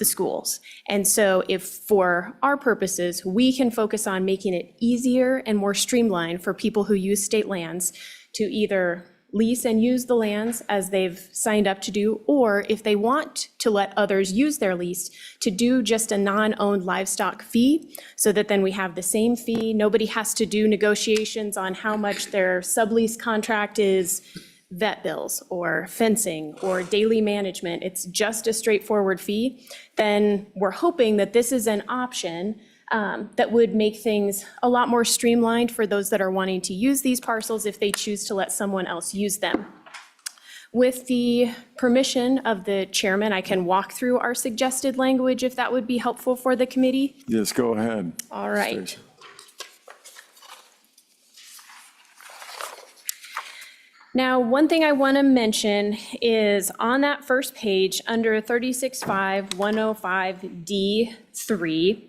the schools. And so if for our purposes, we can focus on making it easier and more streamlined for people who use state lands to either lease and use the lands as they've signed up to do, or if they want to let others use their lease, to do just a non-owned livestock fee, so that then we have the same fee. Nobody has to do negotiations on how much their sublease contract is, vet bills or fencing or daily management. It's just a straightforward fee. Then we're hoping that this is an option that would make things a lot more streamlined for those that are wanting to use these parcels if they choose to let someone else use them. With the permission of the chairman, I can walk through our suggested language if that would be helpful for the committee. Yes, go ahead. All right. Stacy. Now, one thing I want to mention is on that first page, under 365105D3,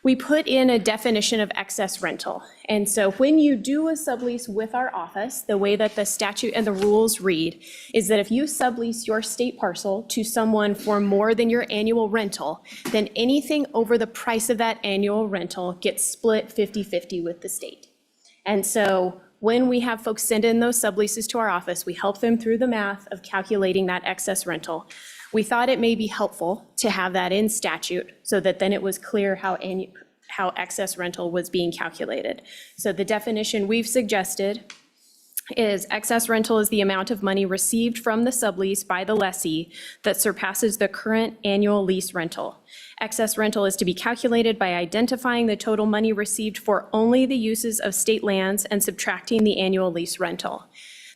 we put in a definition of excess rental. And so when you do a sublease with our office, the way that the statute and the rules read is that if you sublease your state parcel to someone for more than your annual rental, then anything over the price of that annual rental gets split 50-50 with the state. And so when we have folks send in those subleases to our office, we help them through the math of calculating that excess rental. We thought it may be helpful to have that in statute so that then it was clear how excess rental was being calculated. So the definition we've suggested is excess rental is the amount of money received from the sublease by the lessee that surpasses the current annual lease rental. Excess rental is to be calculated by identifying the total money received for only the uses of state lands and subtracting the annual lease rental.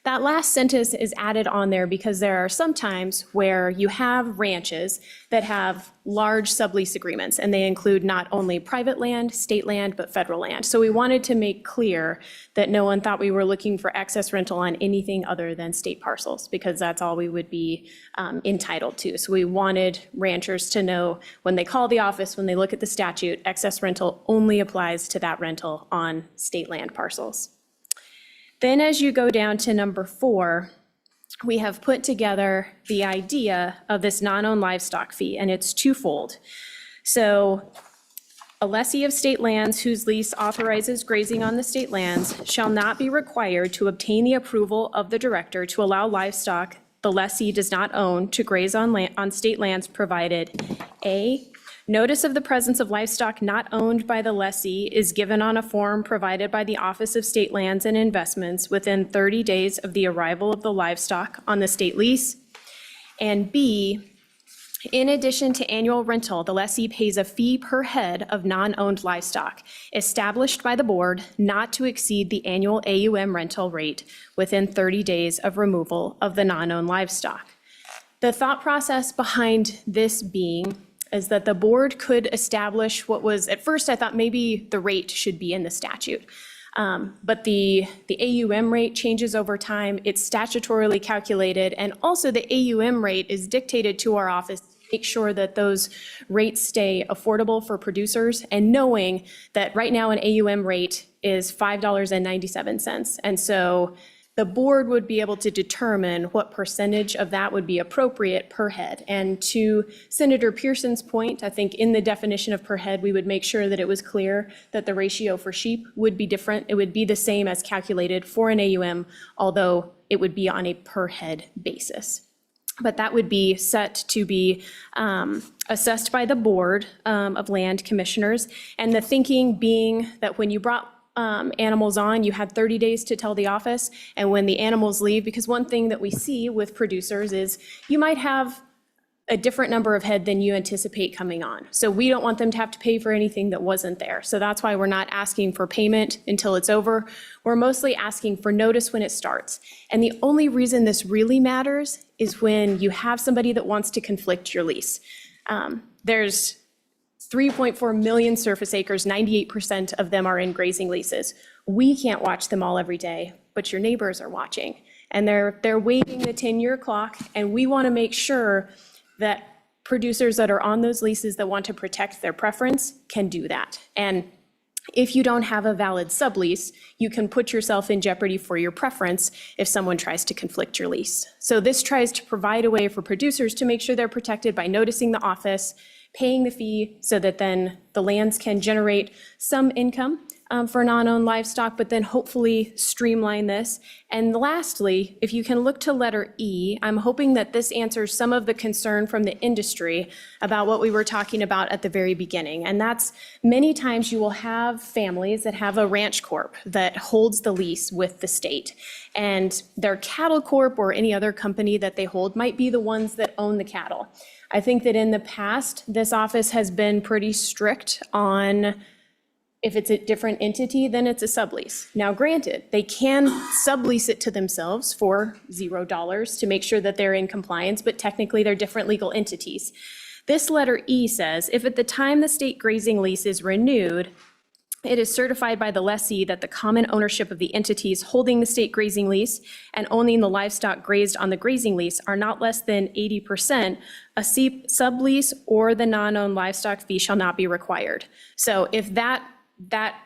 That last sentence is added on there because there are some times where you have ranches that have large sublease agreements, and they include not only private land, state land, but federal land. So we wanted to make clear that no one thought we were looking for excess rental on anything other than state parcels, because that's all we would be entitled to. So we wanted ranchers to know when they call the office, when they look at the statute, excess rental only applies to that rental on state land parcels. Then as you go down to number 4, we have put together the idea of this non-owned livestock fee, and it's twofold. So a lessee of state lands whose lease authorizes grazing on the state lands shall not be required to obtain the approval of the director to allow livestock the lessee does not own to graze on state lands, provided A, notice of the presence of livestock not owned by the lessee is given on a form provided by the Office of State Lands and Investments within 30 days of the arrival of the livestock on the state lease. And B, in addition to annual rental, the lessee pays a fee per head of non-owned livestock established by the board not to exceed the annual AUM rental rate within 30 days of removal of the non-owned livestock. The thought process behind this being is that the board could establish what was, at first I thought maybe the rate should be in the statute. But the AUM rate changes over time. It's statutorily calculated, and also the AUM rate is dictated to our office to make sure that those rates stay affordable for producers, and knowing that right now an AUM rate is $5.97. And so the board would be able to determine what percentage of that would be appropriate per head. And to Senator Pearson's point, I think in the definition of per head, we would make sure that it was clear that the ratio for sheep would be different. It would be the same as calculated for an AUM, although it would be on a per head basis. But that would be set to be assessed by the Board of Land Commissioners. And the thinking being that when you brought animals on, you had 30 days to tell the office, and when the animals leave, because one thing that we see with producers is you might have a different number of head than you anticipate coming on. So we don't want them to have to pay for anything that wasn't there. So that's why we're not asking for payment until it's over. We're mostly asking for notice when it starts. And the only reason this really matters is when you have somebody that wants to conflict your lease. There's 3.4 million surface acres, 98% of them are in grazing leases. We can't watch them all every day, but your neighbors are watching. And they're waiting the 10-year clock, and we want to make sure that producers that are on those leases that want to protect their preference can do that. And if you don't have a valid sublease, you can put yourself in jeopardy for your preference if someone tries to conflict your lease. So this tries to provide a way for producers to make sure they're protected by noticing the office, paying the fee, so that then the lands can generate some income for non-owned livestock, but then hopefully streamline this. And lastly, if you can look to letter E, I'm hoping that this answers some of the concern from the industry about what we were talking about at the very beginning. And that's many times you will have families that have a ranch corp that holds the lease with the state. And their cattle corp or any other company that they hold might be the ones that own the cattle. I think that in the past, this office has been pretty strict on if it's a different entity, then it's a sublease. Now, granted, they can sublease it to themselves for $0 to make sure that they're in compliance, but technically they're different legal entities. This letter E says, if at the time the state grazing lease is renewed, it is certified by the lessee that the common ownership of the entities holding the state grazing lease and owning the livestock grazed on the grazing lease are not less than 80%, a sublease or the non-owned livestock fee shall not be required. So if that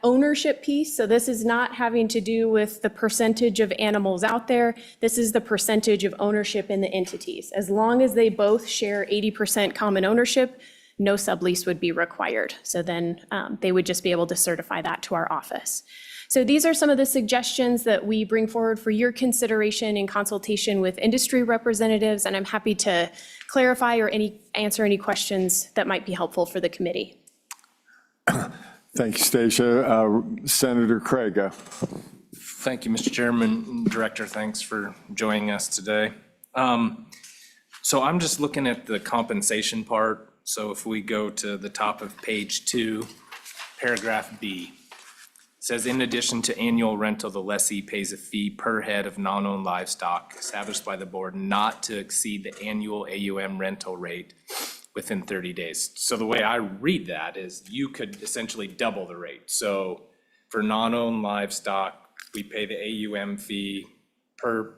ownership piece, so this is not having to do with the percentage of animals out there, this is the percentage of ownership in the entities. As long as they both share 80% common ownership, no sublease would be required. So then they would just be able to certify that to our office. So these are some of the suggestions that we bring forward for your consideration in consultation with industry representatives, and I'm happy to clarify or answer any questions that might be helpful for the committee. Thank you, Stacia. Senator Craig. Thank you, Mr. Chairman. Director, thanks for joining us today. So I'm just looking at the compensation part. So if we go to the top of page 2, paragraph B, it says, in addition to annual rental, the lessee pays a fee per head of non-owned livestock established by the board not to exceed the annual AUM rental rate within 30 days. So the way I read that is you could essentially double the rate. So for non-owned livestock, we pay the AUM fee per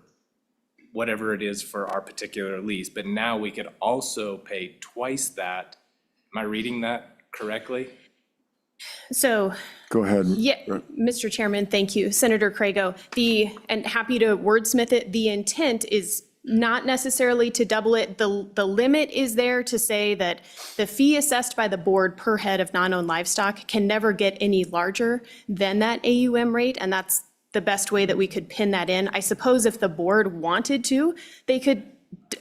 whatever it is for our particular lease, but now we could also pay twice that. Am I reading that correctly? So. Go ahead. Yeah, Mr. Chairman, thank you. Senator Crago, and happy to wordsmith it, the intent is not necessarily to double it. The limit is there to say that the fee assessed by the board per head of non-owned livestock can never get any larger than that AUM rate, and that's the best way that we could pin that in. I suppose if the board wanted to, they could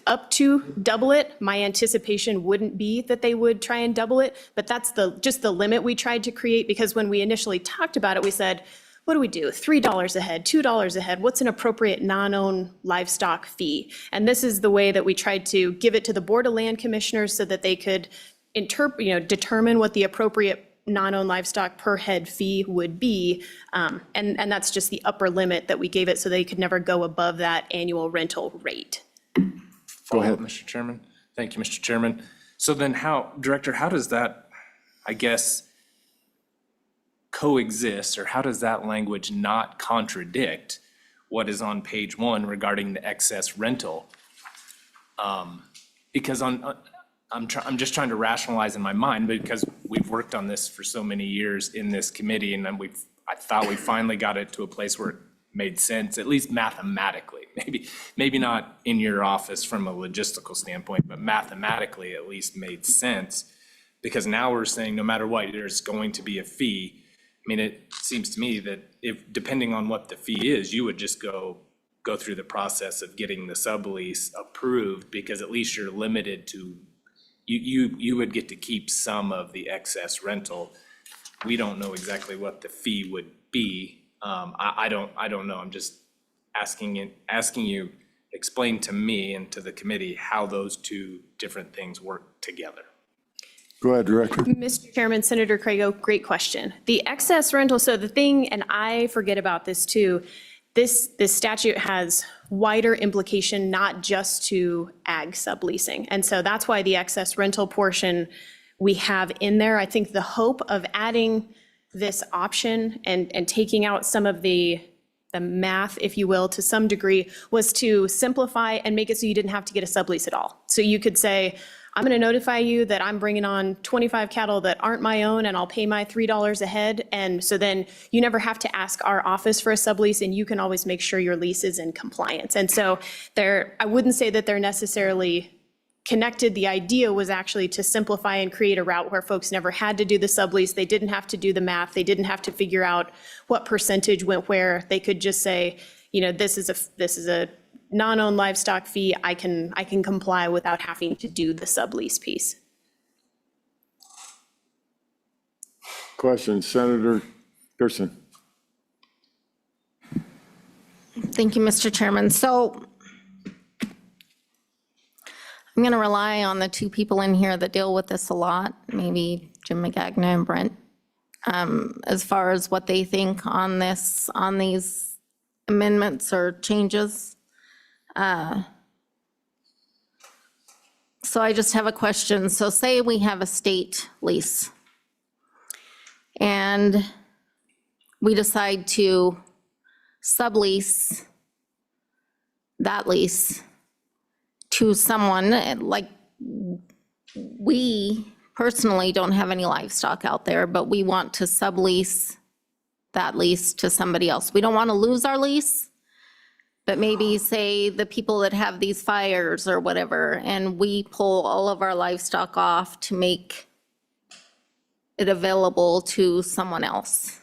up to double it. My anticipation wouldn't be that they would try and double it, but that's just the limit we tried to create, because when we initially talked about it, we said, what do we do? $3 a head, $2 a head? What's an appropriate non-owned livestock fee? And this is the way that we tried to give it to the Board of Land Commissioners so that they could determine what the appropriate non-owned livestock per head fee would be. And that's just the upper limit that we gave it so they could never go above that annual rental rate. Go ahead. Mr. Chairman. Thank you, Mr. Chairman. So then Director, how does that, I guess, coexist, or how does that language not contradict what is on page 1 regarding the excess rental? Because I'm just trying to rationalize in my mind, because we've worked on this for so many years in this committee, and then I thought we finally got it to a place where it made sense, at least mathematically. Maybe not in your office from a logistical standpoint, but mathematically at least made sense. Because now we're saying no matter what, there's going to be a fee. I mean, it seems to me that if, depending on what the fee is, you would just go through the process of getting the sublease approved, because at least you're limited to, you would get to keep some of the excess rental. We don't know exactly what the fee would be. I don't know. I'm just asking you, explain to me and to the committee how those two different things work together. Go ahead, Director. Mr. Chairman, Senator Crago, great question. The excess rental, so the thing, and I forget about this too, this statute has wider implication, not just to ag subleasing. And so that's why the excess rental portion we have in there. I think the hope of adding this option and taking out some of the math, if you will, to some degree, was to simplify and make it so you didn't have to get a sublease at all. So you could say, I'm going to notify you that I'm bringing on 25 cattle that aren't my own, and I'll pay my $3 a head. And so then you never have to ask our office for a sublease, and you can always make sure your lease is in compliance. And so I wouldn't say that they're necessarily connected. The idea was actually to simplify and create a route where folks never had to do the sublease. They didn't have to do the math. They didn't have to figure out what percentage went where. They could just say, this is a non-owned livestock fee. I can comply without having to do the sublease piece. Question, Senator Pearson. Thank you, Mr. Chairman. So I'm going to rely on the two people in here that deal with this a lot, maybe Jim McGagnon and Brent, as far as what they think on these amendments or changes. So I just have a question. So say we have a state lease and we decide to sublease that lease to someone, like we personally don't have any livestock out there, but we want to sublease that lease to somebody else. We don't want to lose our lease, but maybe say the people that have these fires or whatever, and we pull all of our livestock off to make it available to someone else.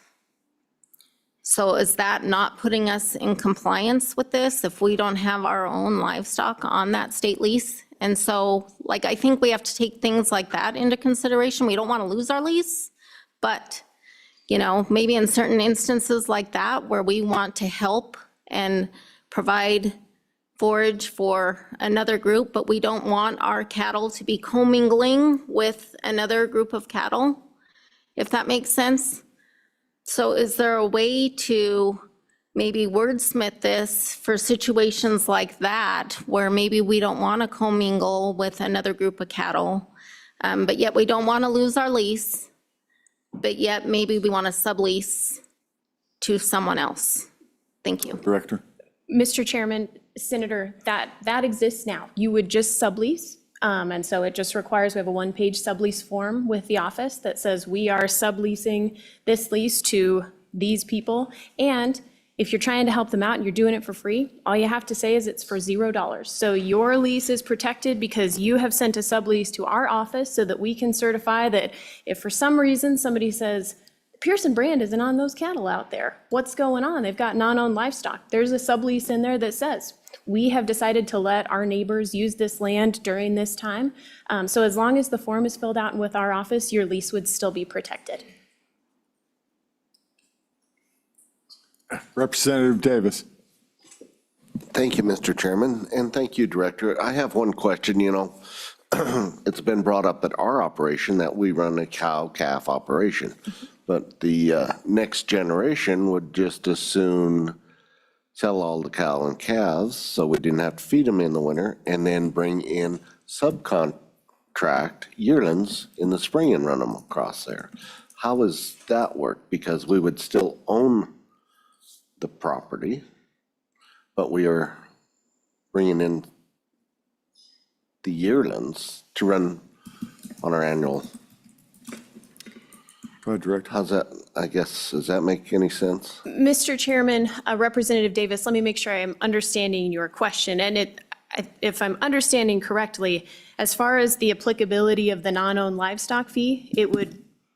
So is that not putting us in compliance with this if we don't have our own livestock on that state lease? And so, I think we have to take things like that into consideration. We don't want to lose our lease, but, maybe in certain instances like that where we want to help and provide forage for another group, but we don't want our cattle to be commingling with another group of cattle, if that makes sense. So is there a way to maybe wordsmith this for situations like that, where maybe we don't want to commingle with another group of cattle, but yet we don't want to lose our lease, but yet maybe we want to sublease to someone else? Thank you. Director. Mr. Chairman, Senator, that exists now. You would just sublease. And so it just requires, we have a one-page sublease form with the office that says we are subleasing this lease to these people. And if you're trying to help them out and you're doing it for free, all you have to say is it's for $0. So your lease is protected because you have sent a sublease to our office so that we can certify that if for some reason somebody says, Pearson brand isn't on those cattle out there, what's going on? They've got non-owned livestock. There's a sublease in there that says, we have decided to let our neighbors use this land during this time. So as long as the form is filled out with our office, your lease would still be protected. Representative Davis. Thank you, Mr. Chairman, and thank you, Director. I have one question, it's been brought up at our operation that we run a cow-calf operation, but the next generation would just as soon sell all the cow and calves, so we didn't have to feed them in the winter, and then bring in subcontract yearlings in the spring and run them across there. How does that work? Because we would still own the property, but we are bringing in the yearlings to run on our annual. Go ahead, Director. How's that, I guess, does that make any sense? Mr. Chairman, Representative Davis, let me make sure I am understanding your question. And if I'm understanding correctly, as far as the applicability of the non-owned livestock fee,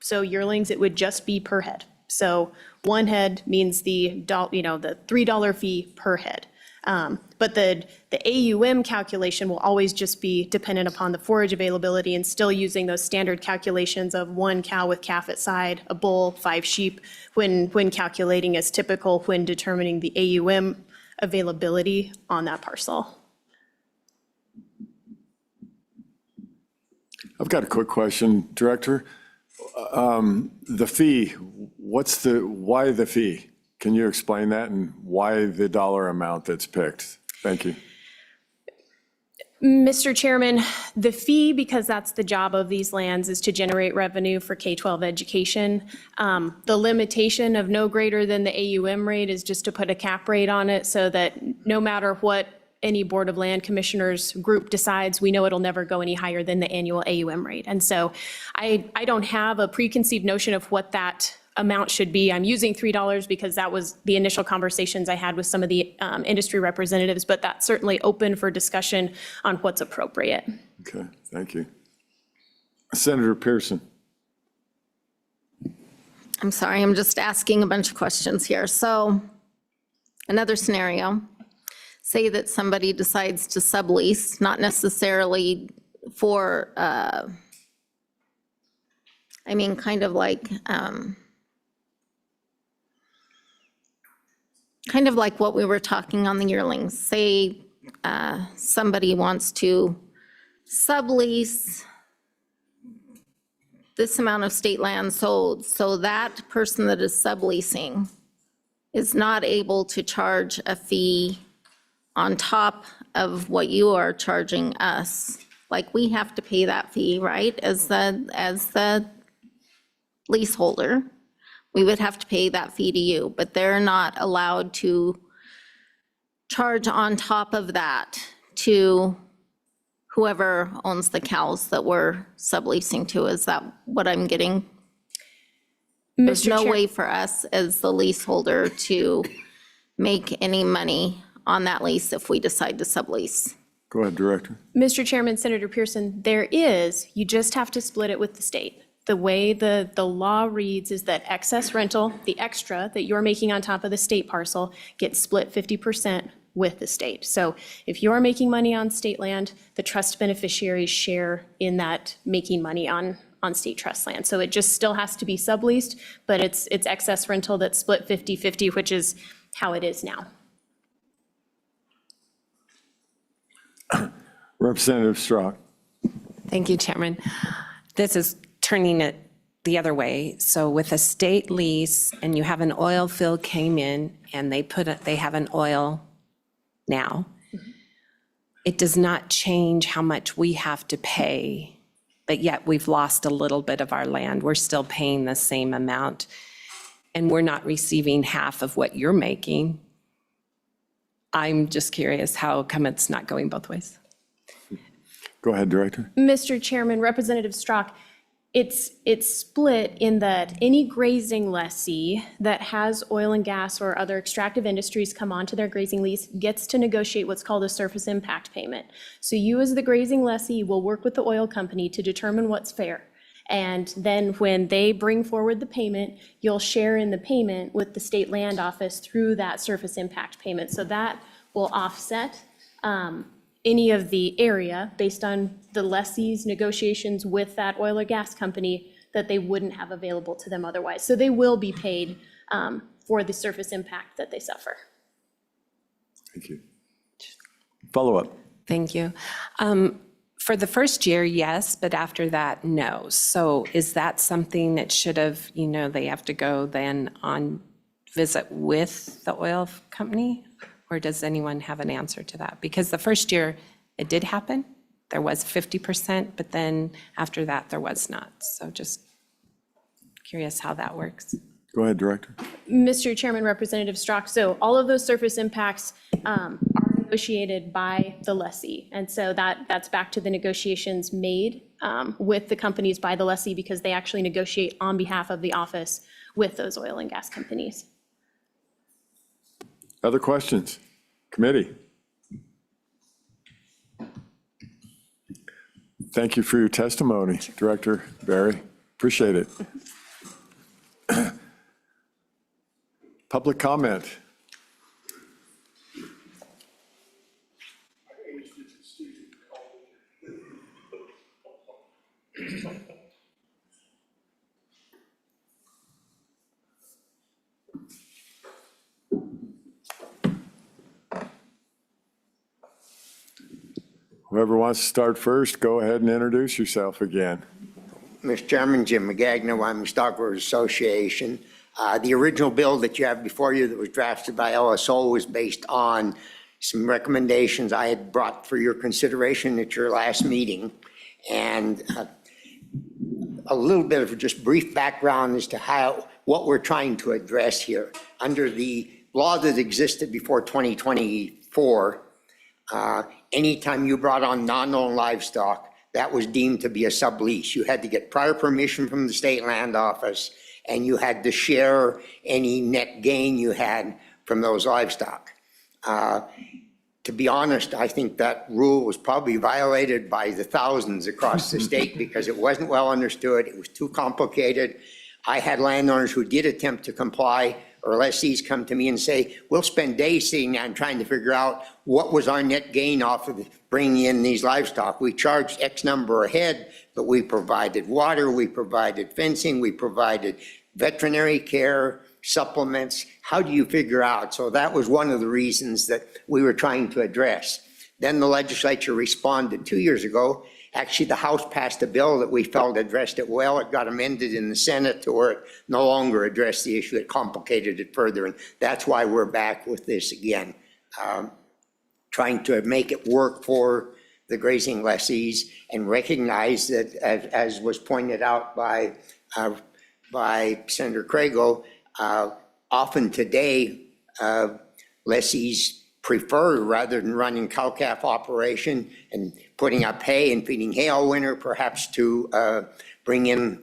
so yearlings, it would just be per head. So one head means the $3 fee per head. But the AUM calculation will always just be dependent upon the forage availability and still using those standard calculations of 1 cow with calf at side, a bull, 5 sheep, when calculating as typical when determining the AUM availability on that parcel. I've got a quick question, Director. The fee, why the fee? Can you explain that and why the dollar amount that's picked? Thank you. Mr. Chairman, the fee, because that's the job of these lands, is to generate revenue for K-12 education. The limitation of no greater than the AUM rate is just to put a cap rate on it so that no matter what any Board of Land Commissioners group decides, we know it'll never go any higher than the annual AUM rate. And so I don't have a preconceived notion of what that amount should be. I'm using $3 because that was the initial conversations I had with some of the industry representatives, but that's certainly open for discussion on what's appropriate. Okay, thank you. Senator Pearson. I'm sorry, I'm just asking a bunch of questions here. So another scenario, say that somebody decides to sublease, not necessarily for, kind of like what we were talking on the yearlings. Say somebody wants to sublease this amount of state land sold, so that person that is subleasing is not able to charge a fee on top of what you are charging us. Like, we have to pay that fee, right? As the leaseholder, we would have to pay that fee to you, but they're not allowed to charge on top of that to whoever owns the cows that we're subleasing to. Is that what I'm getting? There's no way for us as the leaseholder to make any money on that lease if we decide to sublease. Go ahead, Director. Mr. Chairman, Senator Pearson, there is, you just have to split it with the state. The way the law reads is that excess rental, the extra that you're making on top of the state parcel, gets split 50% with the state. So if you're making money on state land, the trust beneficiaries share in that making money on state trust land. So it just still has to be subleased, but it's excess rental that's split 50-50, which is how it is now. Representative Strzok. Thank you, Chairman. This is turning it the other way. So with a state lease and you have an oil field came in and they have an oil now, it does not change how much we have to pay, but yet we've lost a little bit of our land. We're still paying the same amount and we're not receiving half of what you're making. I'm just curious how come it's not going both ways? Go ahead, Director. Mr. Chairman, Representative Strzok, it's split in that any grazing lessee that has oil and gas or other extractive industries come onto their grazing lease gets to negotiate what's called a surface impact payment. So you as the grazing lessee will work with the oil company to determine what's fair. And then when they bring forward the payment, you'll share in the payment with the state land office through that surface impact payment. So that will offset any of the area based on the lessee's negotiations with that oil or gas company that they wouldn't have available to them otherwise. So they will be paid for the surface impact that they suffer. Thank you. Follow-up. Thank you. For the first year, yes, but after that, no. So is that something that should have, they have to go then on visit with the oil company? Or does anyone have an answer to that? Because the first year, it did happen. There was 50%, but then after that, there was not. So just curious how that works. Go ahead, Director. Mr. Chairman, Representative Strzok, so all of those surface impacts are negotiated by the lessee. And so that's back to the negotiations made with the companies by the lessee, because they actually negotiate on behalf of the office with those oil and gas companies. Other questions? Committee? Thank you for your testimony, Director Barry. Appreciate it. Public comment. Whoever wants to start first, go ahead and introduce yourself again. Mr. Chairman, Jim McGagnon, Wyoming Stockgrowers Association. The original bill that you have before you that was drafted by LSO was based on some recommendations I had brought for your consideration at your last meeting. And a little bit of just brief background as to what we're trying to address here. Under the law that existed before 2024, anytime you brought on non-owned livestock, that was deemed to be a sublease. You had to get prior permission from the state land office, and you had to share any net gain you had from those livestock. To be honest, I think that rule was probably violated by the thousands across the state because it wasn't well understood. It was too complicated. I had landowners who did attempt to comply, or lessees come to me and say, we'll spend days sitting down trying to figure out what was our net gain off of bringing in these livestock. We charged X number a head, but we provided water, we provided fencing, we provided veterinary care, supplements. How do you figure out? So that was one of the reasons that we were trying to address. Then the legislature responded 2 years ago. Actually, the House passed a bill that we felt addressed it well. It got amended in the Senate to where it no longer addressed the issue. It complicated it further. And that's why we're back with this again, trying to make it work for the grazing lessees and recognize that, as was pointed out by Senator Crago, often today, lessees prefer, rather than running cow-calf operation and putting up hay and feeding hay all winter, perhaps to bring in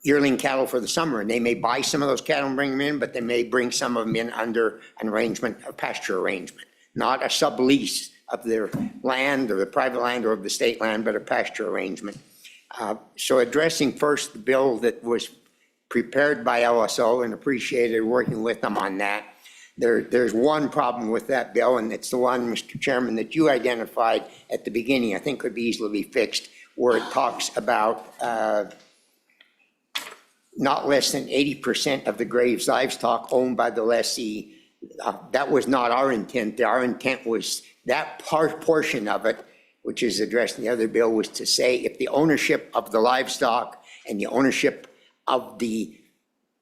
yearling cattle for the summer. And they may buy some of those cattle and bring them in, but they may bring some of them in under an arrangement, a pasture arrangement, not a sublease of their land or the private land or of the state land, but a pasture arrangement. So addressing first the bill that was prepared by LSO, and appreciated working with them on that. There's one problem with that bill, and it's the one, Mr. Chairman, that you identified at the beginning, I think could be easily be fixed, where it talks about not less than 80% of the graves livestock owned by the lessee. That was not our intent. Our intent was that portion of it, which is addressed in the other bill, was to say if the ownership of the livestock and the ownership of the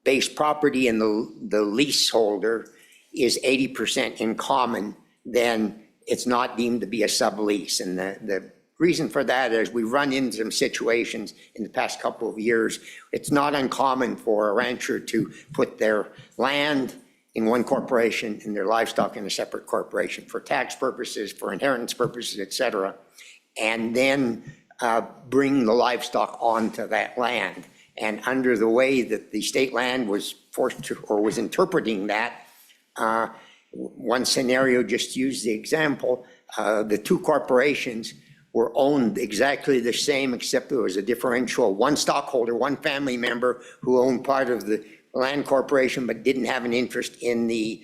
base property and the leaseholder is 80% in common, then it's not deemed to be a sublease. And the reason for that is we run into some situations in the past couple of years. It's not uncommon for a rancher to put their land in one corporation and their livestock in a separate corporation for tax purposes, for inheritance purposes, et cetera, and then bring the livestock onto that land. And under the way that the state land was forced to, or was interpreting that, one scenario, just use the example, the two corporations were owned exactly the same, except there was a differential. One stockholder, one family member who owned part of the land corporation but didn't have an interest in the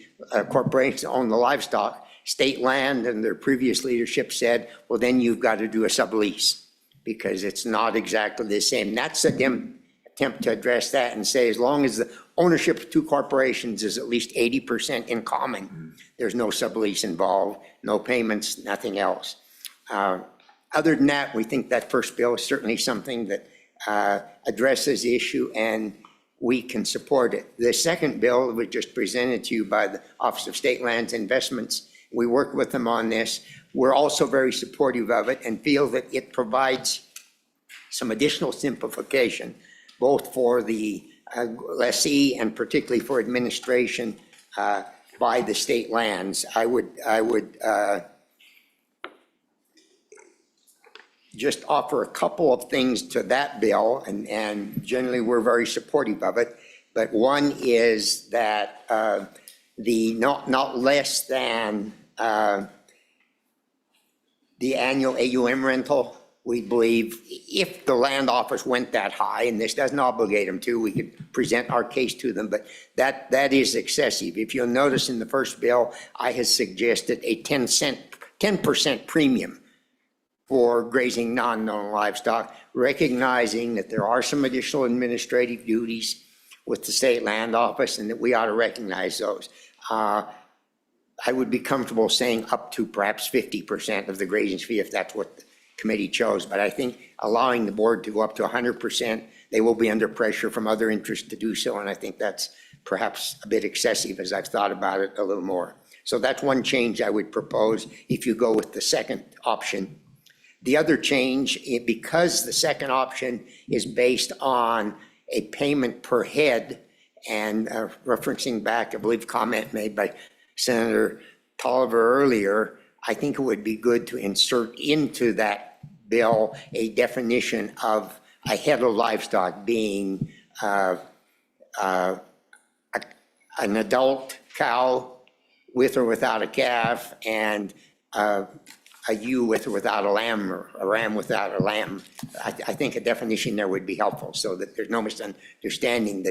corporation that owned the livestock. State land and their previous leadership said, well, then you've got to do a sublease because it's not exactly the same. That's an attempt to address that and say, as long as the ownership of two corporations is at least 80% in common. There's no sublease involved, no payments, nothing else. Other than that, we think that first bill is certainly something that addresses the issue, and we can support it. The second bill that was just presented to you by the Office of State Lands Investments, we worked with them on this. We're also very supportive of it and feel that it provides some additional simplification, both for the lessee and particularly for administration by the state lands. I would just offer a couple of things to that bill, and generally we're very supportive of it. But one is that the not less than the annual AUM rental, we believe if the land office went that high, and this doesn't obligate them to, we could present our case to them, but that is excessive. If you'll notice in the first bill, I had suggested a 10% premium for grazing non-known livestock, recognizing that there are some additional administrative duties with the state land office and that we ought to recognize those. I would be comfortable saying up to perhaps 50% of the grazing fee if that's what the committee chose, but I think allowing the board to go up to 100%, they will be under pressure from other interests to do so, and I think that's perhaps a bit excessive as I've thought about it a little more. So that's one change I would propose if you go with the second option. The other change, because the second option is based on a payment per head, and referencing back, I believe, comment made by Senator Tolliver earlier, I think it would be good to insert into that bill a definition of a head of livestock being an adult cow with or without a calf, and a ewe with or without a lamb, or a ram without a lamb. I think a definition there would be helpful so that there's no misunderstanding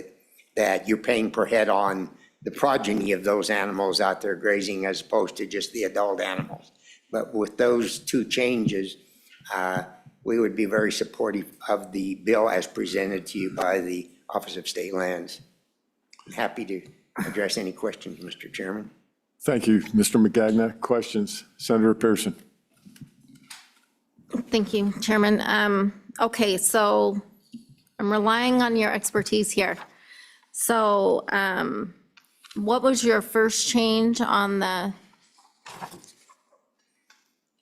that you're paying per head on the progeny of those animals out there grazing as opposed to just the adult animals. But with those two changes, we would be very supportive of the bill as presented to you by the Office of State Lands. I'm happy to address any questions, Mr. Chairman. Thank you, Mr. McGagna. Questions? Senator Pearson. Thank you, Chairman. Okay, so I'm relying on your expertise here. So what was your first change on the,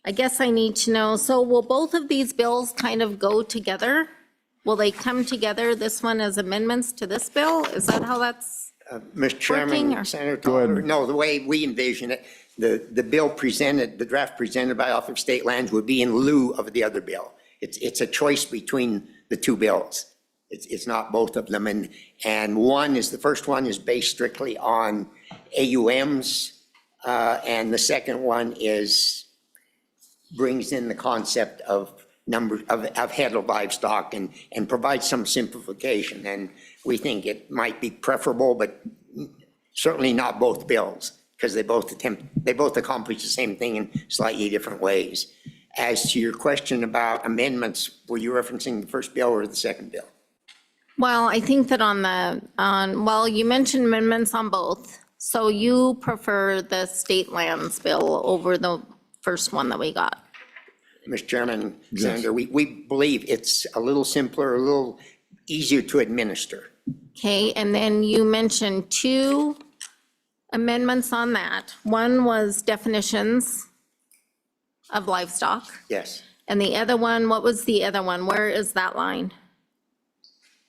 I guess I need to know, so will both of these bills kind of go together? Will they come together, this one as amendments to this bill? Is that how that's Mr. Chairman, or- Senator Tolliver, no, the way we envision it, the bill presented, the draft presented by Office of State Lands would be in lieu of the other bill. It's a choice between the two bills. It's not both of them. And one is, the first one is based strictly on AUMs, and the second one brings in the concept of number of head of livestock and provides some simplification. And we think it might be preferable, but certainly not both bills, because they both accomplish the same thing in slightly different ways. As to your question about amendments, were you referencing the first bill or the second bill? Well, I think that well, you mentioned amendments on both. So you prefer the state lands bill over the first one that we got? Mr. Chairman, Senator, we believe it's a little simpler, a little easier to administer. Okay, and then you mentioned two amendments on that. One was definitions of livestock. Yes. And the other one, what was the other one? Where is that line?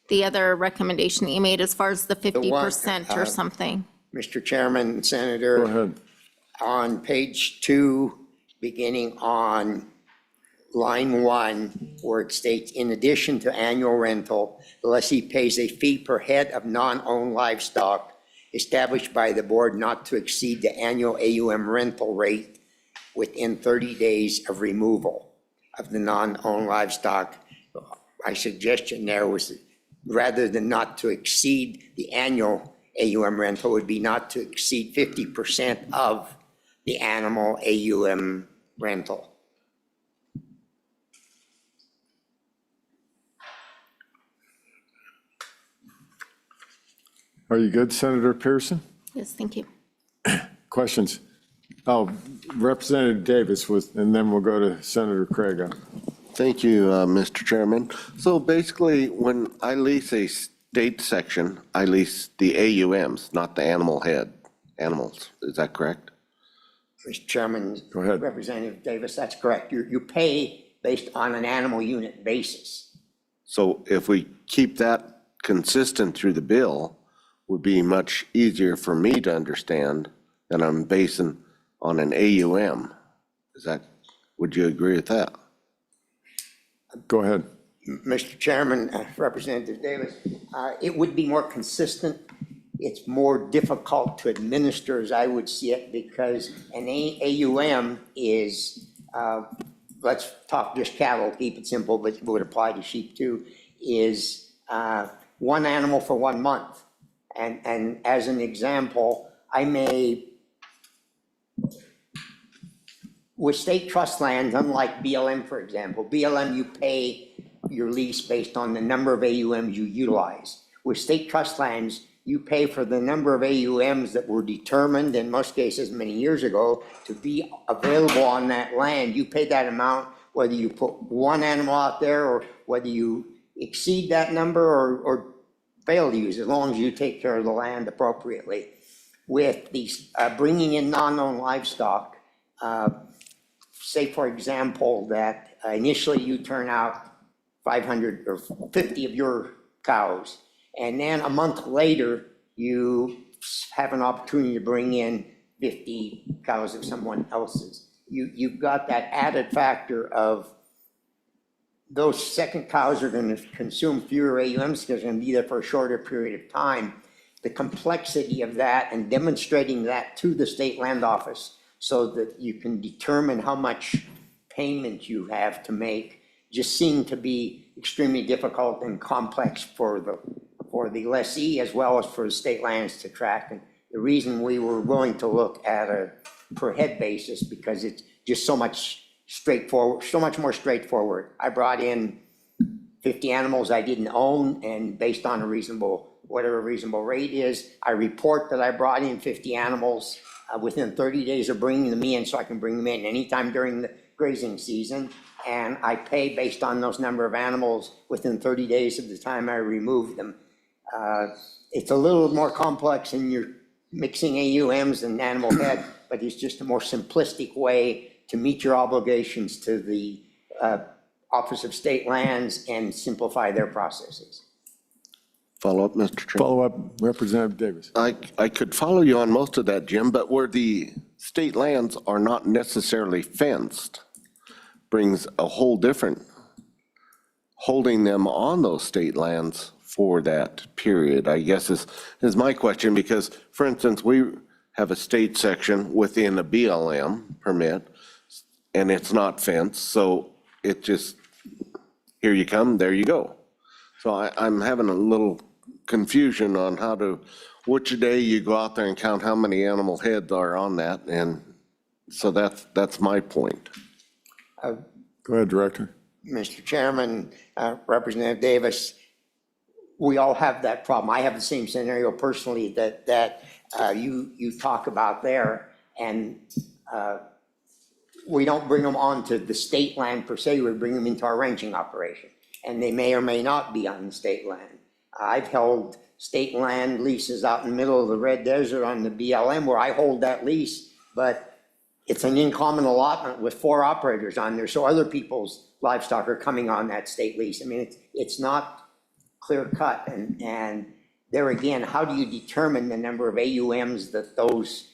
The other recommendation that you made as far as the 50% or something? Mr. Chairman, Senator. Go ahead. On page 2, beginning on line 1, where it states, in addition to annual rental, the lessee pays a fee per head of non-owned livestock established by the board not to exceed the annual AUM rental rate within 30 days of removal of the non-owned livestock. My suggestion there was that rather than not to exceed the annual AUM rental, would be not to exceed 50% of the animal AUM rental. Are you good, Senator Pearson? Yes, thank you. Questions? Oh, Representative Davis was, and then we'll go to Senator Craig. Thank you, Mr. Chairman. So basically, when I lease a state section, I lease the AUMs, not the animals. Is that correct? Mr. Chairman. Go ahead. Representative Davis, that's correct. You pay based on an animal unit basis. So if we keep that consistent through the bill, would be much easier for me to understand than I'm basing on an AUM. Would you agree with that? Go ahead. Mr. Chairman, Representative Davis, it would be more consistent. It's more difficult to administer, as I would see it, because an AUM is, let's talk just cattle, keep it simple, but it would apply to sheep too, is one animal for 1 month. And as an example, I may, with state trust lands, unlike BLM, for example, BLM, you pay your lease based on the number of AUMs you utilize. With state trust lands, you pay for the number of AUMs that were determined, in most cases many years ago, to be available on that land. You pay that amount, whether you put one animal out there or whether you exceed that number or fail to use, as long as you take care of the land appropriately. With these bringing in non-owned livestock, say for example that initially you turn out 500 or 50 of your cows, and then a month later you have an opportunity to bring in 50 cows of someone else's. You've got that added factor of those second cows are going to consume fewer AUMs because they're going to be there for a shorter period of time. The complexity of that and demonstrating that to the state land office so that you can determine how much payment you have to make just seemed to be extremely difficult and complex for the lessee as well as for the state lands to track. And the reason we were willing to look at a per head basis because it's just so much more straightforward. I brought in 50 animals I didn't own, and based on whatever reasonable rate is, I report that I brought in 50 animals within 30 days of bringing them in, so I can bring them in anytime during the grazing season, and I pay based on those number of animals within 30 days of the time I remove them. It's a little more complex and you're mixing AUMs and animal head, but it's just a more simplistic way to meet your obligations to the Office of State Lands and simplify their processes. Follow up, Mr. Chairman. Follow up, Representative Davis. I could follow you on most of that, Jim, but where the state lands are not necessarily fenced brings a whole different, holding them on those state lands for that period, I guess is my question, because for instance, we have a state section within a BLM permit and it's not fenced, so it just, here you come, there you go. So I'm having a little confusion on which day you go out there and count how many animal heads are on that, and so that's my point. Go ahead, Director. Mr. Chairman, Representative Davis, we all have that problem. I have the same scenario personally that you talk about there, and we don't bring them onto the state land per se, we bring them into our ranching operation, and they may or may not be on the state land. I've held state land leases out in the middle of the Red Desert on the BLM where I hold that lease, but it's an in-common allotment with 4 operators on there, so other people's livestock are coming on that state lease. I mean, it's not clear cut, and there again, how do you determine the number of AUMs that those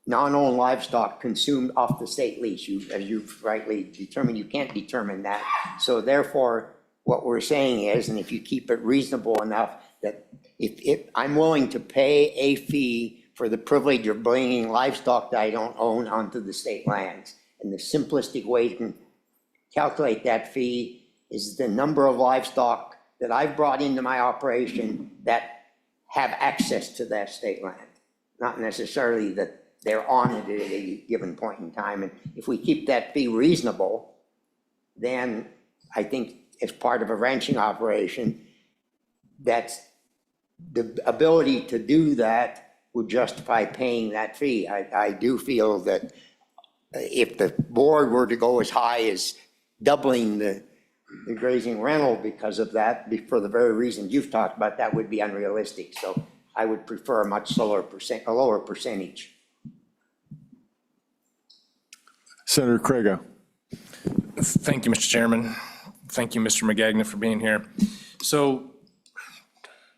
non-owned livestock consumed off the state lease? As you've rightly determined, you can't determine that. So therefore, what we're saying is, and if you keep it reasonable enough, that if I'm willing to pay a fee for the privilege of bringing livestock that I don't own onto the state lands, and the simplistic way you can calculate that fee is the number of livestock that I've brought into my operation that have access to that state land, not necessarily that they're on it at a given point in time. And if we keep that fee reasonable, then I think as part of a ranching operation, that's the ability to do that would justify paying that fee. I do feel that if the board were to go as high as doubling the grazing rental because of that, for the very reasons you've talked about, that would be unrealistic. So I would prefer a lower percentage. Senator Crago. Thank you, Mr. Chairman. Thank you, Mr. McGagnon, for being here. So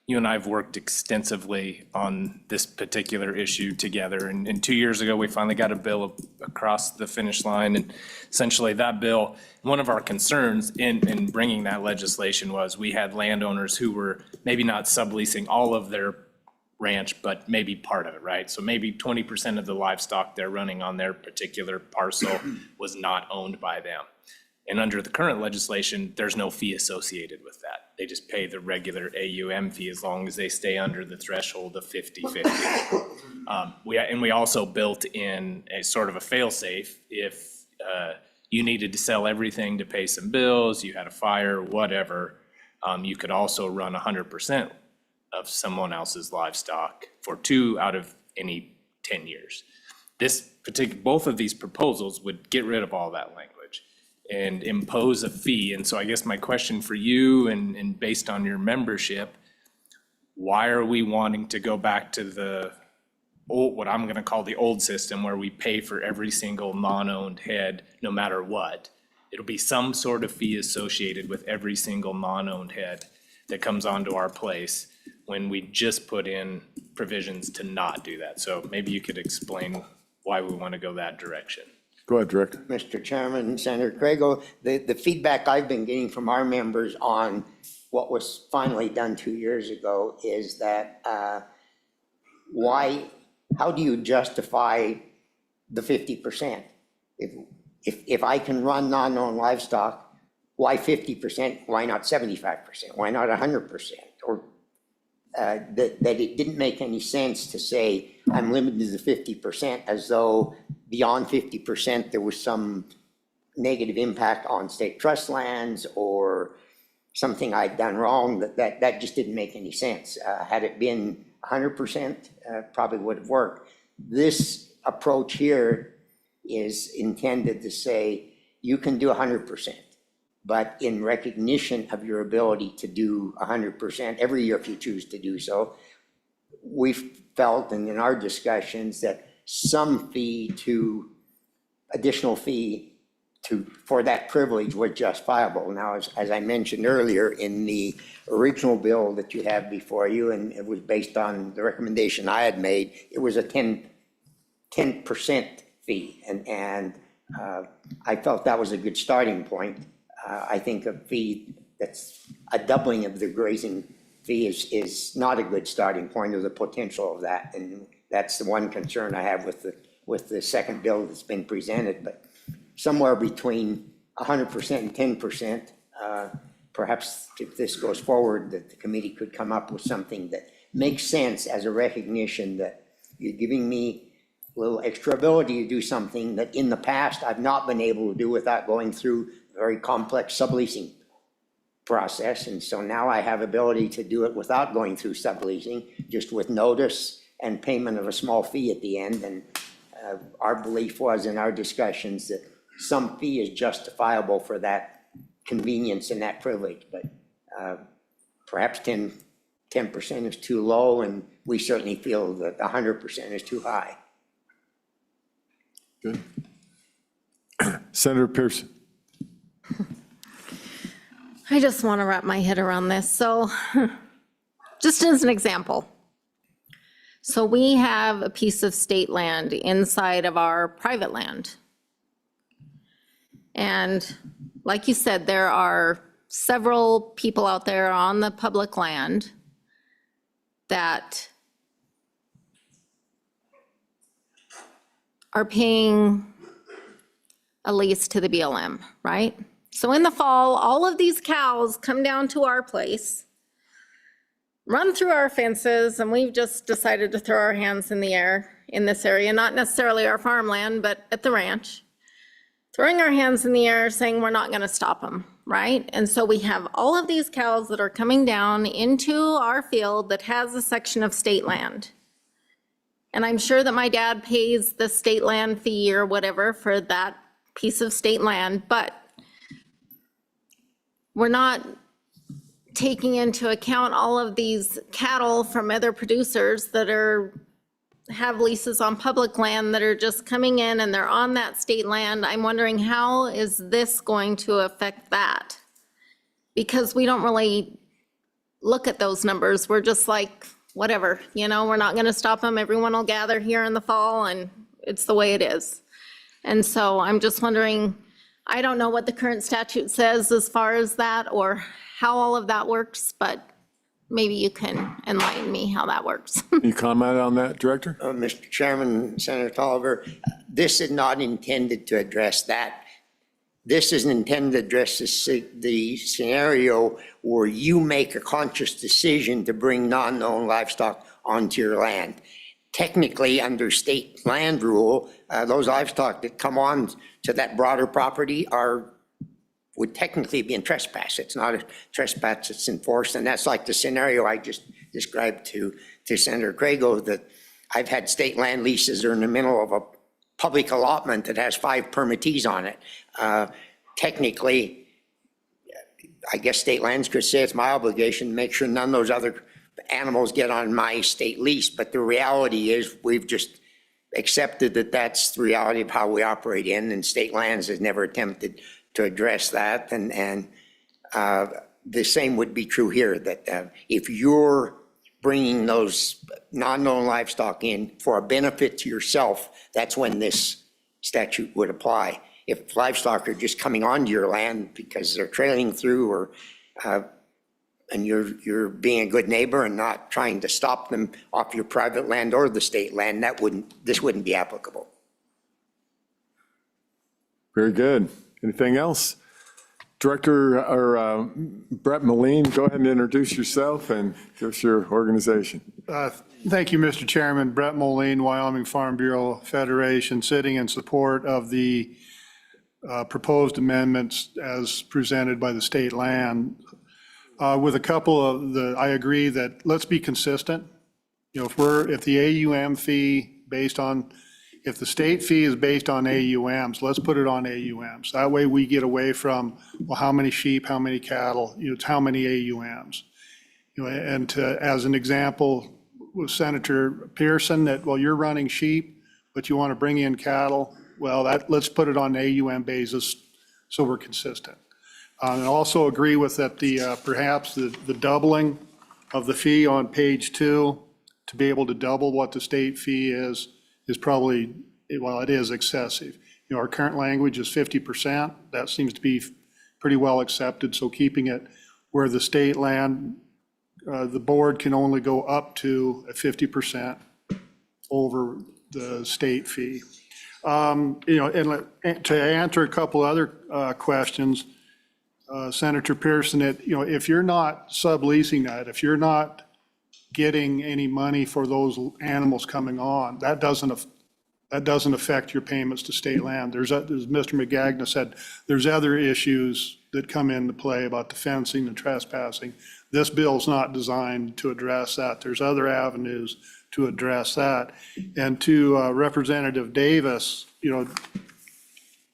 you and I have worked extensively on this particular issue together. And 2 years ago, we finally got a bill across the finish line. And essentially that bill, one of our concerns in bringing that legislation was we had landowners who were maybe not subleasing all of their ranch, but maybe part of it, right? So maybe 20% of the livestock they're running on their particular parcel was not owned by them. And under the current legislation, there's no fee associated with that. They just pay the regular AUM fee as long as they stay under the threshold of 50/50. We also built in a sort of a fail-safe if you needed to sell everything to pay some bills, you had a fire, whatever, you could also run 100% of someone else's livestock for 2 out of any 10 years. Both of these proposals would get rid of all that language and impose a fee. And so I guess my question for you, and based on your membership, why are we wanting to go back to the old, what I'm gonna call the old system, where we pay for every single non-owned head, no matter what? It'll be some sort of fee associated with every single non-owned head that comes onto our place, when we just put in provisions to not do that. So maybe you could explain why we want to go that direction. Go ahead, Director. Mr. Chairman, Senator Crago, the feedback I've been getting from our members on what was finally done 2 years ago is that how do you justify the 50%? If I can run non-owned livestock, why 50%? Why not 75%? Why not 100%? Or that it didn't make any sense to say I'm limited to 50%, as though beyond 50% there was some negative impact on state trust lands or something I'd done wrong. That just didn't make any sense. Had it been 100%, probably would have worked. This approach here is intended to say you can do 100%. But in recognition of your ability to do 100% every year if you choose to do so, we've felt, and in our discussions, that some additional fee for that privilege was justifiable. Now, as I mentioned earlier, in the original bill that you have before you, and it was based on the recommendation I had made, it was a 10% fee. And I felt that was a good starting point. I think a fee that's a doubling of the grazing fee is not a good starting point, or the potential of that. And that's the one concern I have with the second bill that's been presented. But somewhere between 100% and 10%, perhaps if this goes forward, that the committee could come up with something that makes sense as a recognition that you're giving me a little extra ability to do something that in the past I've not been able to do without going through a very complex subleasing process. And so now I have ability to do it without going through subleasing, just with notice and payment of a small fee at the end. And our belief was in our discussions that some fee is justifiable for that convenience and that privilege, but perhaps 10% is too low, and we certainly feel that 100% is too high. Good. Senator Pearson. I just want to wrap my head around this. So just as an example, so we have a piece of state land inside of our private land. And like you said, there are several people out there on the public land that are paying a lease to the BLM, right? So in the fall, all of these cows come down to our place, run through our fences, and we've just decided to throw our hands in the air in this area, not necessarily our farmland, but at the ranch. Throwing our hands in the air saying we're not gonna stop them. right? And so we have all of these cows that are coming down into our field that has a section of state land. And I'm sure that my dad pays the state land fee or whatever for that piece of state land, but we're not taking into account all of these cattle from other producers that have leases on public land that are just coming in and they're on that state land. I'm wondering, how is this going to affect that? Because we don't really look at those numbers. We're just like, whatever, we're not going to stop them. Everyone will gather here in the fall and it's the way it is. And so I'm just wondering, I don't know what the current statute says as far as that or how all of that works, but maybe you can enlighten me how that works. You comment on that, Director? Mr. Chairman, Senator Tolliver, this is not intended to address that. This is intended to address the scenario where you make a conscious decision to bring non-known livestock onto your land. Technically, under state land rule, those livestock that come on to that broader property would technically be in trespass. It's not a trespass that's enforced, and that's like the scenario I just described to Senator Crago, that I've had state land leases that are in the middle of a public allotment that has 5 permittees on it. Technically, I guess state lands could say it's my obligation to make sure none of those other animals get on my state lease, but the reality is we've just accepted that that's the reality of how we operate and state lands has never attempted to address that. And the same would be true here, that if you're bringing those non-known livestock in for a benefit to yourself, that's when this statute would apply. If livestock are just coming onto your land because they're trailing through or and you're being a good neighbor and not trying to stop them off your private land or the state land, this wouldn't be applicable. Very good. Anything else? Director or Brett Moline, go ahead and introduce yourself and give us your organization. Thank you, Mr. Chairman. Brett Moline, Wyoming Farm Bureau Federation, sitting in support of the proposed amendments as presented by the state land. With a couple of I agree that let's be consistent. If the AUM fee if the state fee is based on AUMs, let's put it on AUMs. That way we get away from, well, how many sheep, how many cattle, it's how many AUMs. And as an example with Senator Pearson, that, well, you're running sheep, but you want to bring in cattle, well, let's put it on an AUM basis so we're consistent. And also agree with that perhaps the doubling of the fee on page 2 to be able to double what the state fee is probably, well, it is excessive. Our current language is 50%. That seems to be pretty well accepted. So keeping it where the state land, the board can only go up to a 50% over the state fee. And to answer a couple other questions, Senator Pearson, if you're not subleasing that, if you're not getting any money for those animals coming on, that doesn't affect your payments to state land. As Mr. McGagna said, there's other issues that come into play about the fencing and trespassing. This bill's not designed to address that. There's other avenues to address that. And to Representative Davis,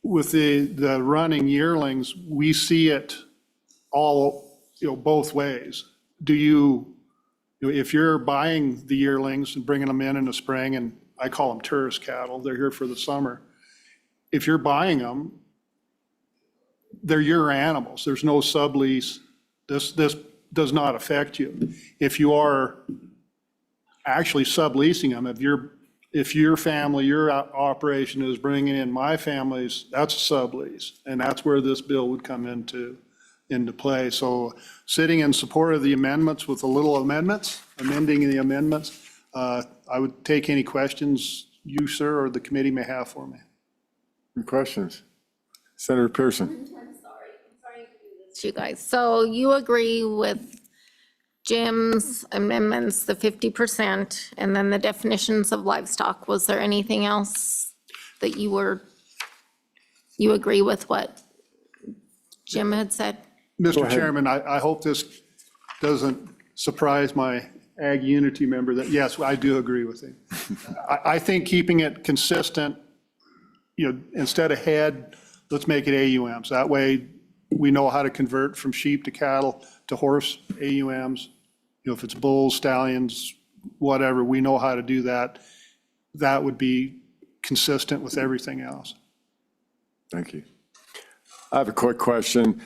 with the running yearlings, we see it all, both ways. If you're buying the yearlings and bringing them in the spring, and I call them tourist cattle, they're here for the summer. If you're buying them, they're your animals. There's no sublease. This does not affect you. If you are actually subleasing them, if your family, your operation is bringing in my family's, that's a sublease, and that's where this bill would come into play. So sitting in support of the amendments with the little amendments, amending the amendments, I would take any questions you, sir, or the committee may have for me. Any questions? Senator Pearson. I'm sorry to do this to you guys. So you agree with Jim's amendments, the 50%, and then the definitions of livestock. Was there anything else that you agree with what Jim had said. Mr. Chairman, I hope this doesn't surprise my Ag Unity member that, yes, I do agree with him. I think keeping it consistent, instead of head, let's make it AUMs. That way, we know how to convert from sheep to cattle to horse AUMs. If it's bulls, stallions, whatever, we know how to do that. That would be consistent with everything else. Thank you. I have a quick question.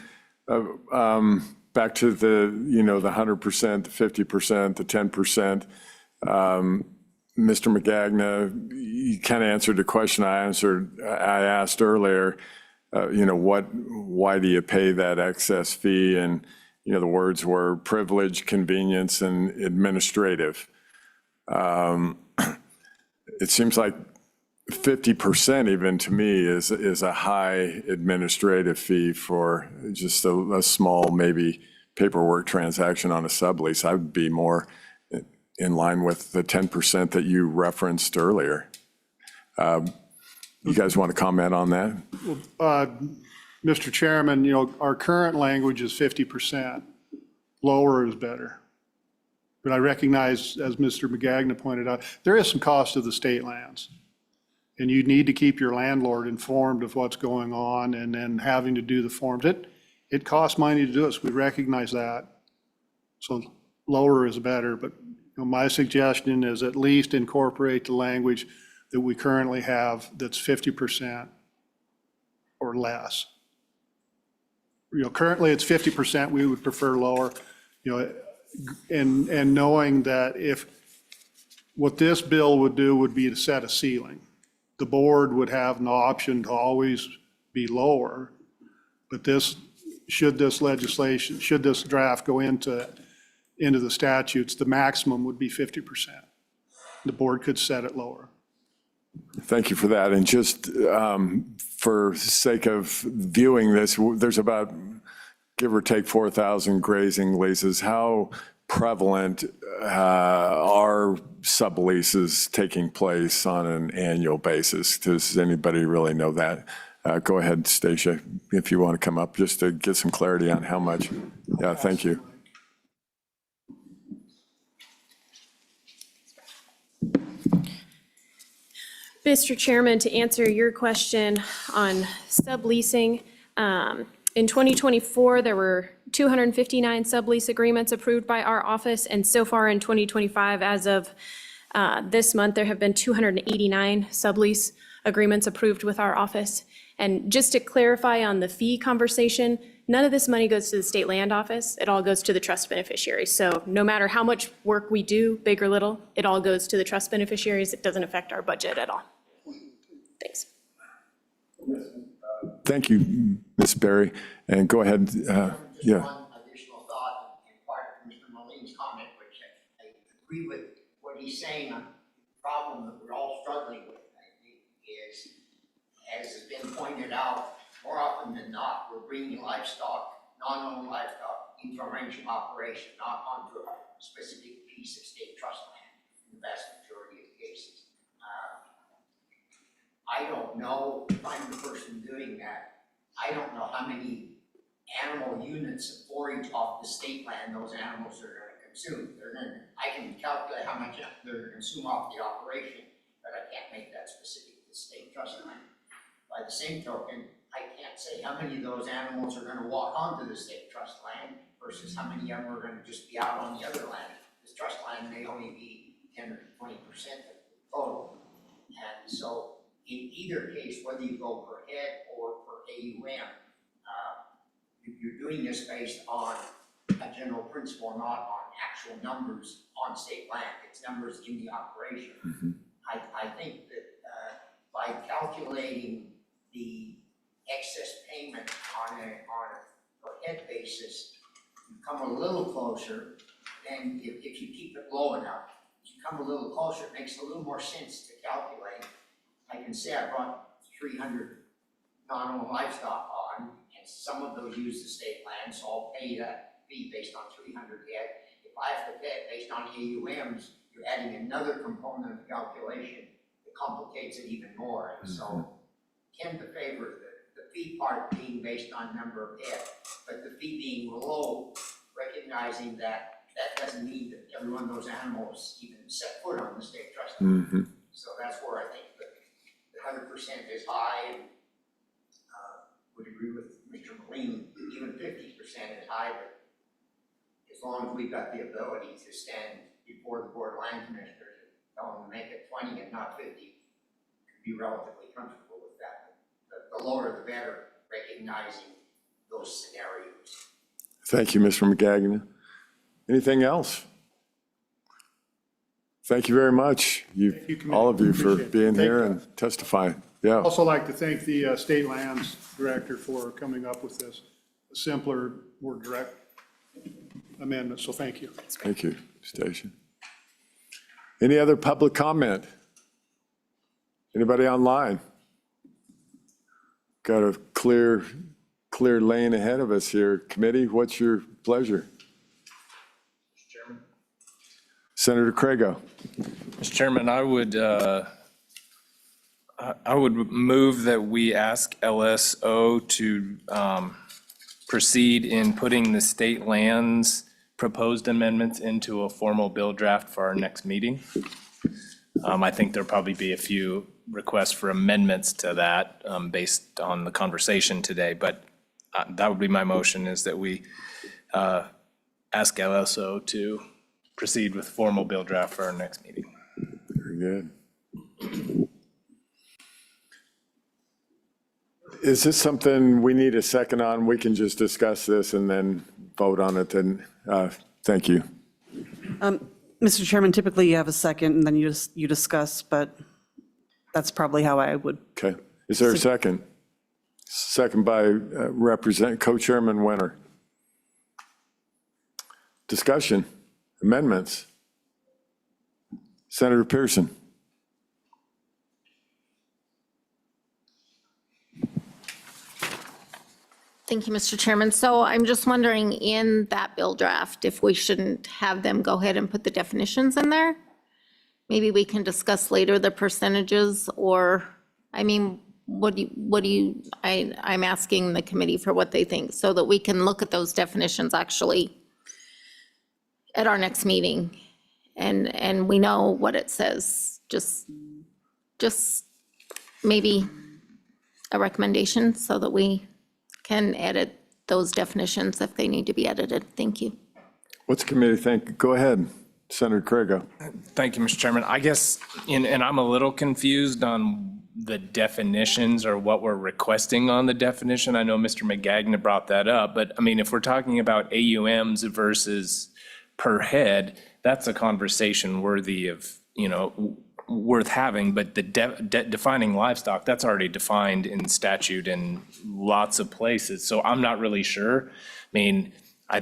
Back to the 100%, the 50%, the 10%. Mr. Magagna, you kind of answered the question I asked earlier. Why do you pay that excess fee? And, the words were privilege, convenience, and administrative. It seems like 50% even to me is a high administrative fee for just a small, maybe paperwork transaction on a sublease. I would be more in line with the 10% that you referenced earlier. You guys want to comment on that? Mr. Chairman, our current language is 50%. Lower is better. But I recognize, as Mr. Magagna pointed out, there is some cost to the state lands. And you need to keep your landlord informed of what's going on, and then having to do the forms. It costs money to do it, so we recognize that. So lower is better, but my suggestion is at least incorporate the language that we currently have that's 50% or less. Currently it's 50%, we would prefer lower, and knowing that if what this bill would do would be to set a ceiling. The board would have an option to always be lower, but should this draft go into the statutes, the maximum would be 50%. The board could set it lower. Thank you for that. And just for sake of viewing this, there's about, give or take, 4,000 grazing leases. How prevalent are subleases taking place on an annual basis? Does anybody really know that? Go ahead, Stacia, if you want to come up just to get some clarity on how much. Yeah, thank you. Mr. Chairman, to answer your question on subleasing, in 2024, there were 259 sublease agreements approved by our office, and so far in 2025, as of this month, there have been 289 sublease agreements approved with our office. And just to clarify on the fee conversation, none of this money goes to the state land office. It all goes to the trust beneficiaries. So no matter how much work we do, big or little, it all goes to the trust beneficiaries. It doesn't affect our budget at all. Thanks. Thank you, Ms. Berry. And go ahead. Yeah. One additional thought and part of Mr. Moline's comment, which I agree with what he's saying. The problem that we're all struggling with, I think, is, as has been pointed out, more often than not, we're bringing livestock, non-owned livestock, into a range of operation, not onto a specific piece of state trust land in the vast majority of cases. I don't know if I'm the person doing that. I don't know how many animal units of forage off the state land those animals are going to consume. I can calculate how much they're going to consume off the operation, but I can't make that specific to state trust land. By the same token, I can't say how many of those animals are going to walk onto the state trust land versus how many of them are going to just be out on the other land. This trust land may only be 10 or 20% of the total. And so in either case, whether you go per head or per AUM, you're doing this based on a general principle, not on actual numbers on state land. It's numbers in the operation. Mm-hmm. I think that by calculating the excess payment on a per head basis, you come a little closer, and if you keep it low enough, you come a little closer, it makes a little more sense to calculate. I can say I brought 300 non-owned livestock on, and some of those use the state land, so I'll pay that fee based on 300 head. If I have to pay it based on AUMs, you're adding another component of calculation that complicates it even more. And so tend to favor the fee part being based on number of head, but the fee being low, recognizing that that doesn't mean that every one of those animals even set foot on the state trust. So that's where I think the 100% is high, and would agree with Mr. Moline, even 50% is high, but as long as we've got the ability to stand before the Board of Land Commissioners and tell them to make it 20 and not 50, could be relatively comfortable with that. The lower the better, recognizing those scenarios. Thank you, Mr. McGagnon. Anything else? Thank you very much, you, all of you, for Appreciate it. being Thank here you. and testifying. Yeah. Also like to thank the State Lands Director for coming up with this simpler, more direct amendment, so thank you. Thank you, Station. Any other public comment? Anybody online? Got a clear lane ahead of us here. Committee, what's your pleasure? Mr. Chairman. Senator Crago. Mr. Chairman, I would move that we ask LSO to proceed in putting the state lands proposed amendments into a formal bill draft for our next meeting. I think there'll probably be a few requests for amendments to that based on the conversation today, but that would be my motion, is that we ask LSO to proceed with formal bill draft for our next meeting. Very good. Is this something we need a second on? We can just discuss this and then vote on it, and thank you. Mr. Chairman, typically you have a second and then you discuss, but that's probably how I would. Okay. Is there a second? Second by Co-Chairman Winter. Discussion, amendments. Senator Pearson. Thank you, Mr. Chairman. So I'm just wondering, in that bill draft, if we shouldn't have them go ahead and put the definitions in there? Maybe we can discuss later the percentages, or, I mean, I'm asking the committee for what they think, so that we can look at those definitions actually at our next meeting, and we know what it says. Just maybe a recommendation so that we can edit those definitions if they need to be edited. Thank you. What's the committee think? Go ahead, Senator Crago. Thank you, Mr. Chairman. I guess, and I'm a little confused on the definitions or what we're requesting on the definition. I know Mr. McGagnon brought that up, but I mean, if we're talking about AUMs versus per head, that's a conversation worthy of, worth having, but the defining livestock, that's already defined in statute in lots of places. So I'm not really sure. I mean, I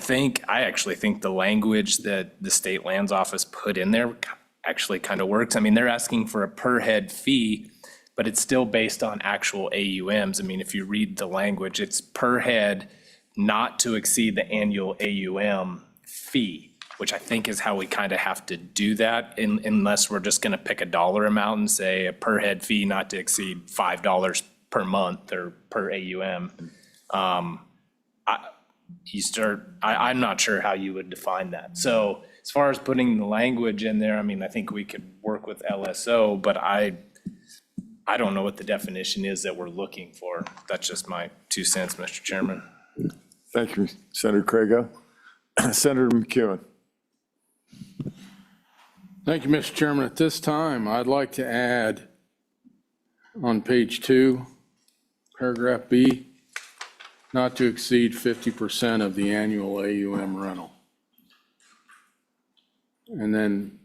actually think the language that the State Lands Office put in there actually kind of works. I mean, they're asking for a per head fee, but it's still based on actual AUMs. I mean, if you read the language, it's per head not to exceed the annual AUM fee, which I think is how we kind of have to do that, unless we're just going to pick a dollar amount and say a per head fee not to exceed $5 per month or per AUM. I'm not sure how you would define that. So as far as putting the language in there, I mean, I think we could work with LSO, but I don't know what the definition is that we're looking for. That's just my 2 cents, Mr. Chairman. Thank you, Senator Crago. Senator McEwen. Thank you, Mr. Chairman. At this time, I'd like to add on page 2, paragraph B, not to exceed 50% of the annual AUM rental. And then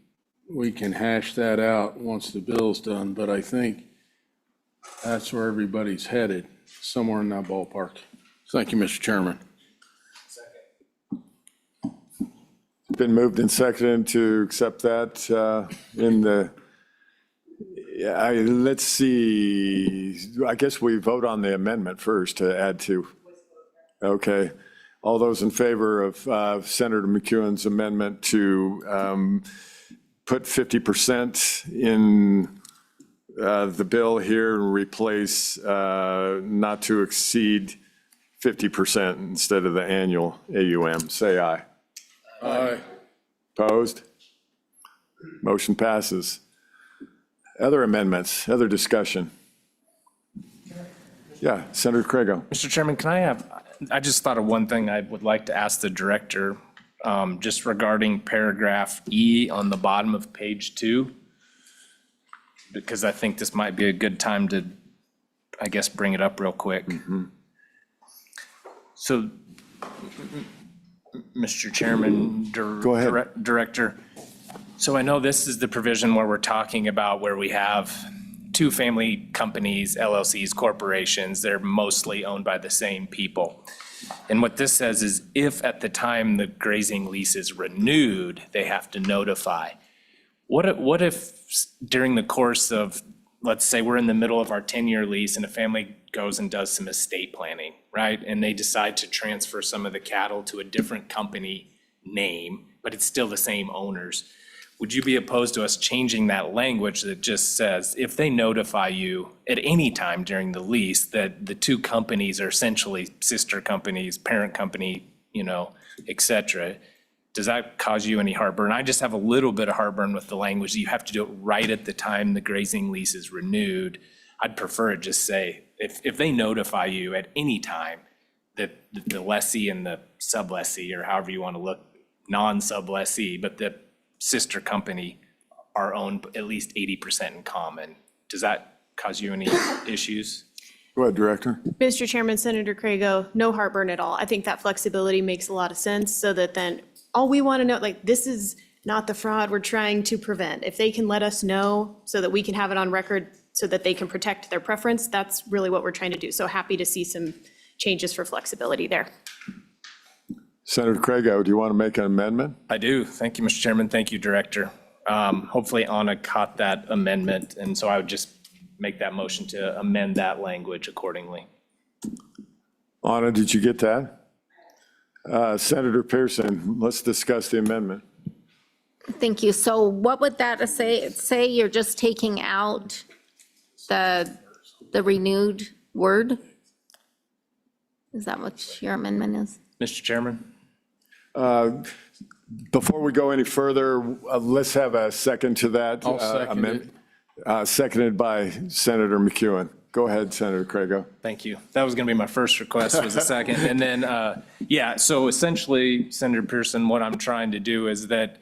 we can hash that out once the bill's done, but I think that's where everybody's headed, somewhere in that ballpark. Thank you, Mr. Chairman. Been moved and seconded to accept that let's see, I guess we vote on the amendment first to add to. Okay. All those in favor of Senator McEwen's amendment to put 50% in the bill here and replace not to exceed 50% instead of the annual AUM, say aye. Aye. Opposed? Motion passes. Other amendments, other discussion? Yeah, Senator Craigo. Mr. Chairman, I just thought of one thing I would like to ask the director, just regarding paragraph E on the bottom of page 2, because I think this might be a good time to, I guess, bring it up real quick. So, Mr. Chairman, Go ahead. Director, so I know this is the provision where we're talking about where we have two family companies, LLCs, corporations, they're mostly owned by the same people. And what this says is if at the time the grazing lease is renewed, they have to notify. What if during the course of, let's say we're in the middle of our 10-year lease and a family goes and does some estate planning, right? And they decide to transfer some of the cattle to a different company name, but it's still the same owners. Would you be opposed to us changing that language that just says, if they notify you at any time during the lease that the two companies are essentially sister companies, parent company, et cetera, does that cause you any heartburn? I just have a little bit of heartburn with the language. You have to do it right at the time the grazing lease is renewed. I'd prefer it just say, if they notify you at any time that the lessee and the sublessee, or however you want to look, non-sublessee, but the sister company are owned at least 80% in common. Does that cause you any issues? Go ahead, Director. Mr. Chairman, Senator Craigo, no heartburn at all. I think that flexibility makes a lot of sense, so that then all we want to know, this is not the fraud we're trying to prevent. If they can let us know so that we can have it on record so that they can protect their preference, that's really what we're trying to do. So happy to see some changes for flexibility there. Senator Craigo, do you want to make an amendment? I do. Thank you, Mr. Chairman. Thank you, Director. Hopefully Anna caught that amendment, and so I would just make that motion to amend that language accordingly. Anna, did you get that? Senator Pearson, let's discuss the amendment. Thank you. So what would that say you're just taking out the renewed word? Is that what your amendment is? Mr. Chairman? Before we go any further, let's have a second to that I'll second amendment. Seconded by Senator McEwen. Go ahead, Senator Craigo. Thank you. That was going to be my first request, was a second. And then, so essentially, Senator Pearson, what I'm trying to do is that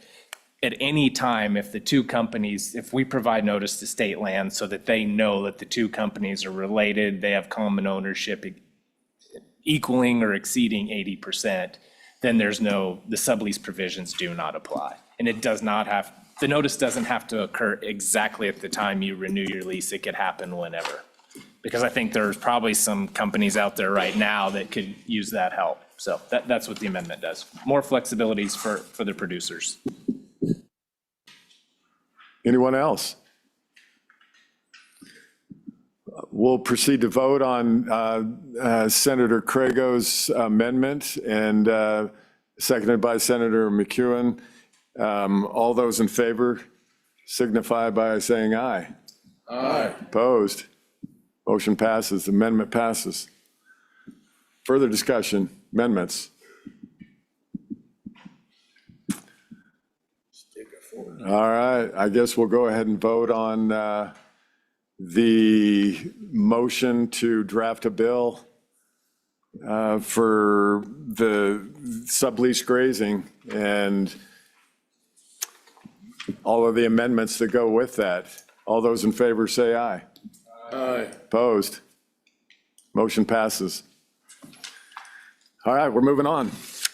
at any time, if the two companies, if we provide notice to state land so that they know that the two companies are related, they have common ownership equaling or exceeding 80%, then the sublease provisions do not apply. And the notice doesn't have to occur exactly at the time you renew your lease. It could happen whenever. Because I think there's probably some companies out there right now that could use that help. So that's what the amendment does. More flexibilities for the producers. Anyone else? We'll proceed to vote on Senator Craigo's amendment and seconded by Senator McEwen. All those in favor signify by saying aye. Aye. Opposed? Motion passes. Amendment passes. Further discussion, amendments. All right, I guess we'll go ahead and vote on the motion to draft a bill for the sublease grazing and all of the amendments that go with that. All those in favor say aye. Aye. Opposed? Motion passes. All right, we're moving on.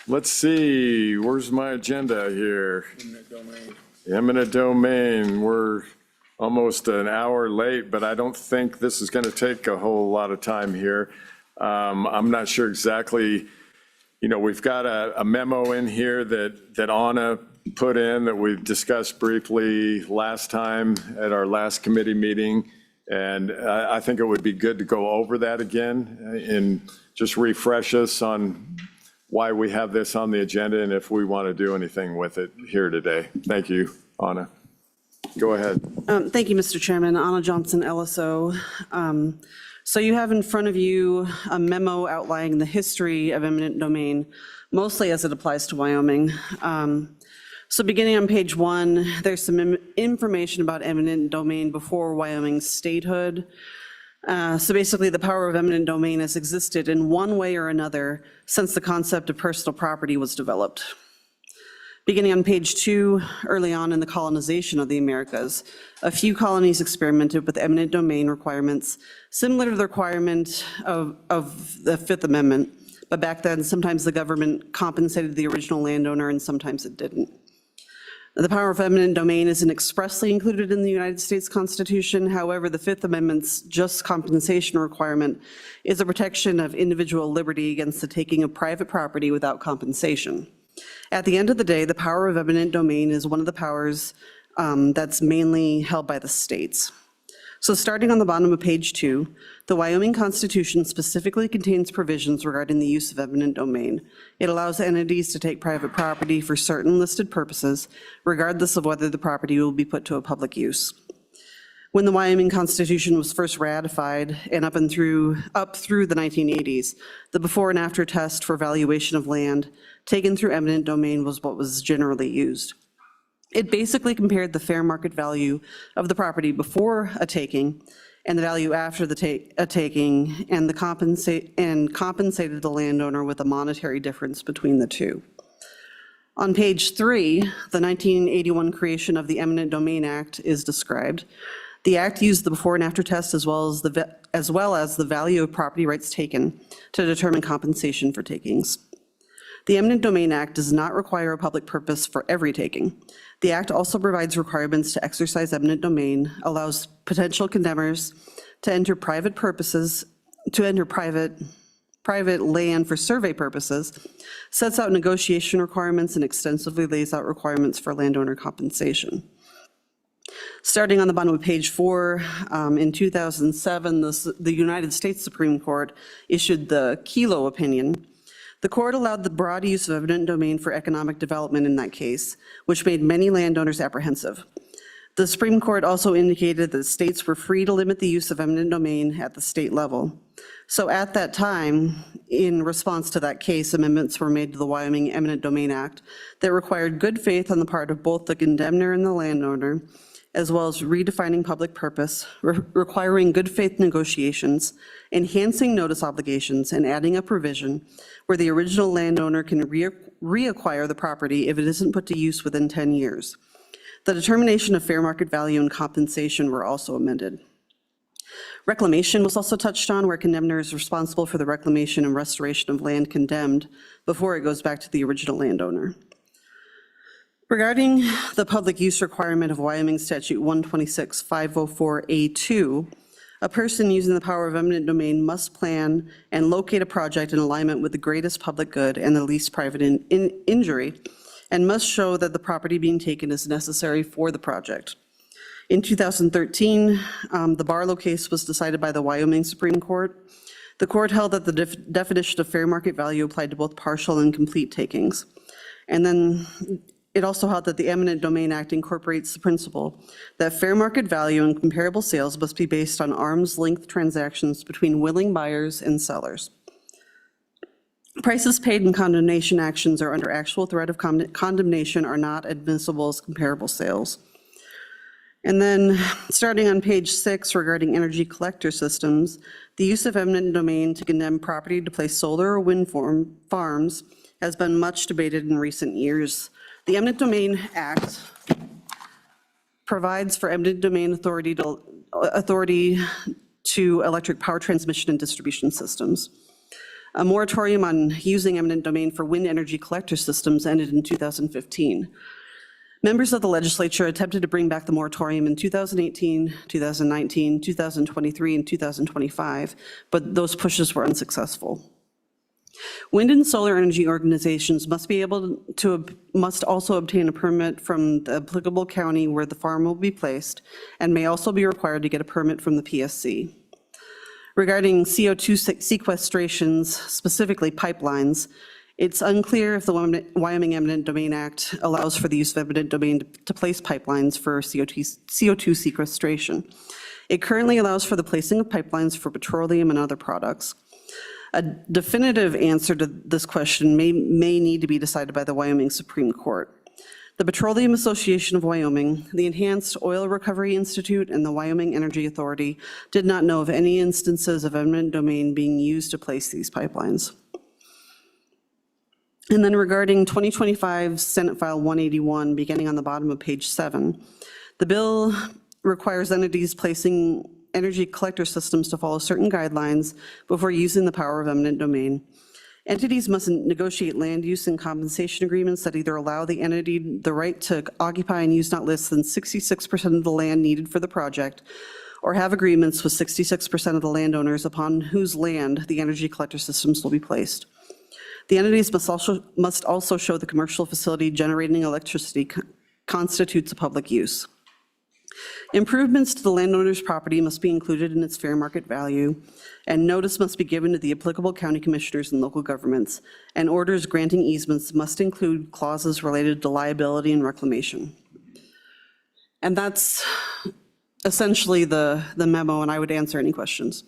Let's see, where's my agenda here? Eminent domain. We're almost an hour late, but I don't think this is going to take a whole lot of time here. I'm not sure exactly, we've got a memo in here that Anna put in that we discussed briefly last time at our last committee meeting. And I think it would be good to go over that again and just refresh us on why we have this on the agenda and if we want to do anything with it here today. Thank you, Anna. Go ahead. Thank you, Mr. Chairman. Anna Johnson, LSO. So you have in front of you a memo outlining the history of eminent domain, mostly as it applies to Wyoming. So beginning on page 1, there's some information about eminent domain before Wyoming's statehood. So basically, the power of eminent domain has existed in one way or another since the concept of personal property was developed. Beginning on page 2, early on in the colonization of the Americas, a few colonies experimented with eminent domain requirements similar to the requirement of the Fifth Amendment, but back then, sometimes the government compensated the original landowner and sometimes it didn't. The power of eminent domain isn't expressly included in the United States Constitution. However, the Fifth Amendment's just compensation requirement is a protection of individual liberty against the taking of private property without compensation. At the end of the day, the power of eminent domain is one of the powers that's mainly held by the states. So starting on the bottom of page 2, the Wyoming Constitution specifically contains provisions regarding the use of eminent domain. It allows entities to take private property for certain listed purposes, regardless of whether the property will be put to a public use. When the Wyoming Constitution was first ratified and up through the 1980s, the before and after test for valuation of land taken through eminent domain was what was generally used. It basically compared the fair market value of the property before a taking and the value after a taking, and compensated the landowner with a monetary difference between the two. On page 3, the 1981 creation of the Eminent Domain Act is described. The act used the before and after test as well as the value of property rights taken to determine compensation for takings. The Eminent Domain Act does not require a public purpose for every taking. The act also provides requirements to exercise eminent domain, allows potential condemners to enter private land for survey purposes, sets out negotiation requirements, and extensively lays out requirements for landowner compensation. Starting on the bottom of page 4, in 2007, the United States Supreme Court issued the Kelo opinion. The court allowed the broad use of eminent domain for economic development in that case, which made many landowners apprehensive. The Supreme Court also indicated that states were free to limit the use of eminent domain at the state level. So at that time, in response to that case, amendments were made to the Wyoming Eminent Domain Act that required good faith on the part of both the condemner and the landowner, as well as redefining public purpose, requiring good faith negotiations, enhancing notice obligations, and adding a provision where the original landowner can reacquire the property if it isn't put to use within 10 years. The determination of fair market value and compensation were also amended. Reclamation was also touched on, where condemner is responsible for the reclamation and restoration of land condemned before it goes back to the original landowner. Regarding the public use requirement of Wyoming Statute 126-504A2, a person using the power of eminent domain must plan and locate a project in alignment with the greatest public good and the least private injury, and must show that the property being taken is necessary for the project. In 2013, the Barlow case was decided by the Wyoming Supreme Court. The court held that the definition of fair market value applied to both partial and complete takings. And then it also held that the Eminent Domain Act incorporates the principle that fair market value and comparable sales must be based on arm's length transactions between willing buyers and sellers. Prices paid in condemnation actions or under actual threat of condemnation are not admissible as comparable sales. And then starting on page 6 regarding energy collector systems, the use of eminent domain to condemn property to place solar or wind farms has been much debated in recent years. The Eminent Domain Act provides for eminent domain authority to electric power transmission and distribution systems. A moratorium on using eminent domain for wind energy collector systems ended in 2015. Members of the legislature attempted to bring back the moratorium in 2018, 2019, 2023, and 2025, but those pushes were unsuccessful. Wind and solar energy organizations must also obtain a permit from the applicable county where the farm will be placed, and may also be required to get a permit from the PSC. Regarding CO2 sequestrations, specifically pipelines, It's unclear if the Wyoming Eminent Domain Act allows for the use of eminent domain to place pipelines for CO2 sequestration. It currently allows for the placing of pipelines for petroleum and other products. A definitive answer to this question may need to be decided by the Wyoming Supreme Court. The Petroleum Association of Wyoming, the Enhanced Oil Recovery Institute, and the Wyoming Energy Authority did not know of any instances of eminent domain being used to place these pipelines. And then regarding 2025 Senate File 181, beginning on the bottom of page 7, the bill requires entities placing energy collector systems to follow certain guidelines before using the power of eminent domain. Entities must negotiate land use and compensation agreements that either allow the entity the right to occupy and use not less than 66% of the land needed for the project, or have agreements with 66% of the landowners upon whose land the energy collector systems will be placed. The entities must also show the commercial facility generating electricity constitutes a public use. Improvements to the landowner's property must be included in its fair market value, and notice must be given to the applicable county commissioners and local governments, and orders granting easements must include clauses related to liability and reclamation. And that's essentially the memo, and I would answer any questions.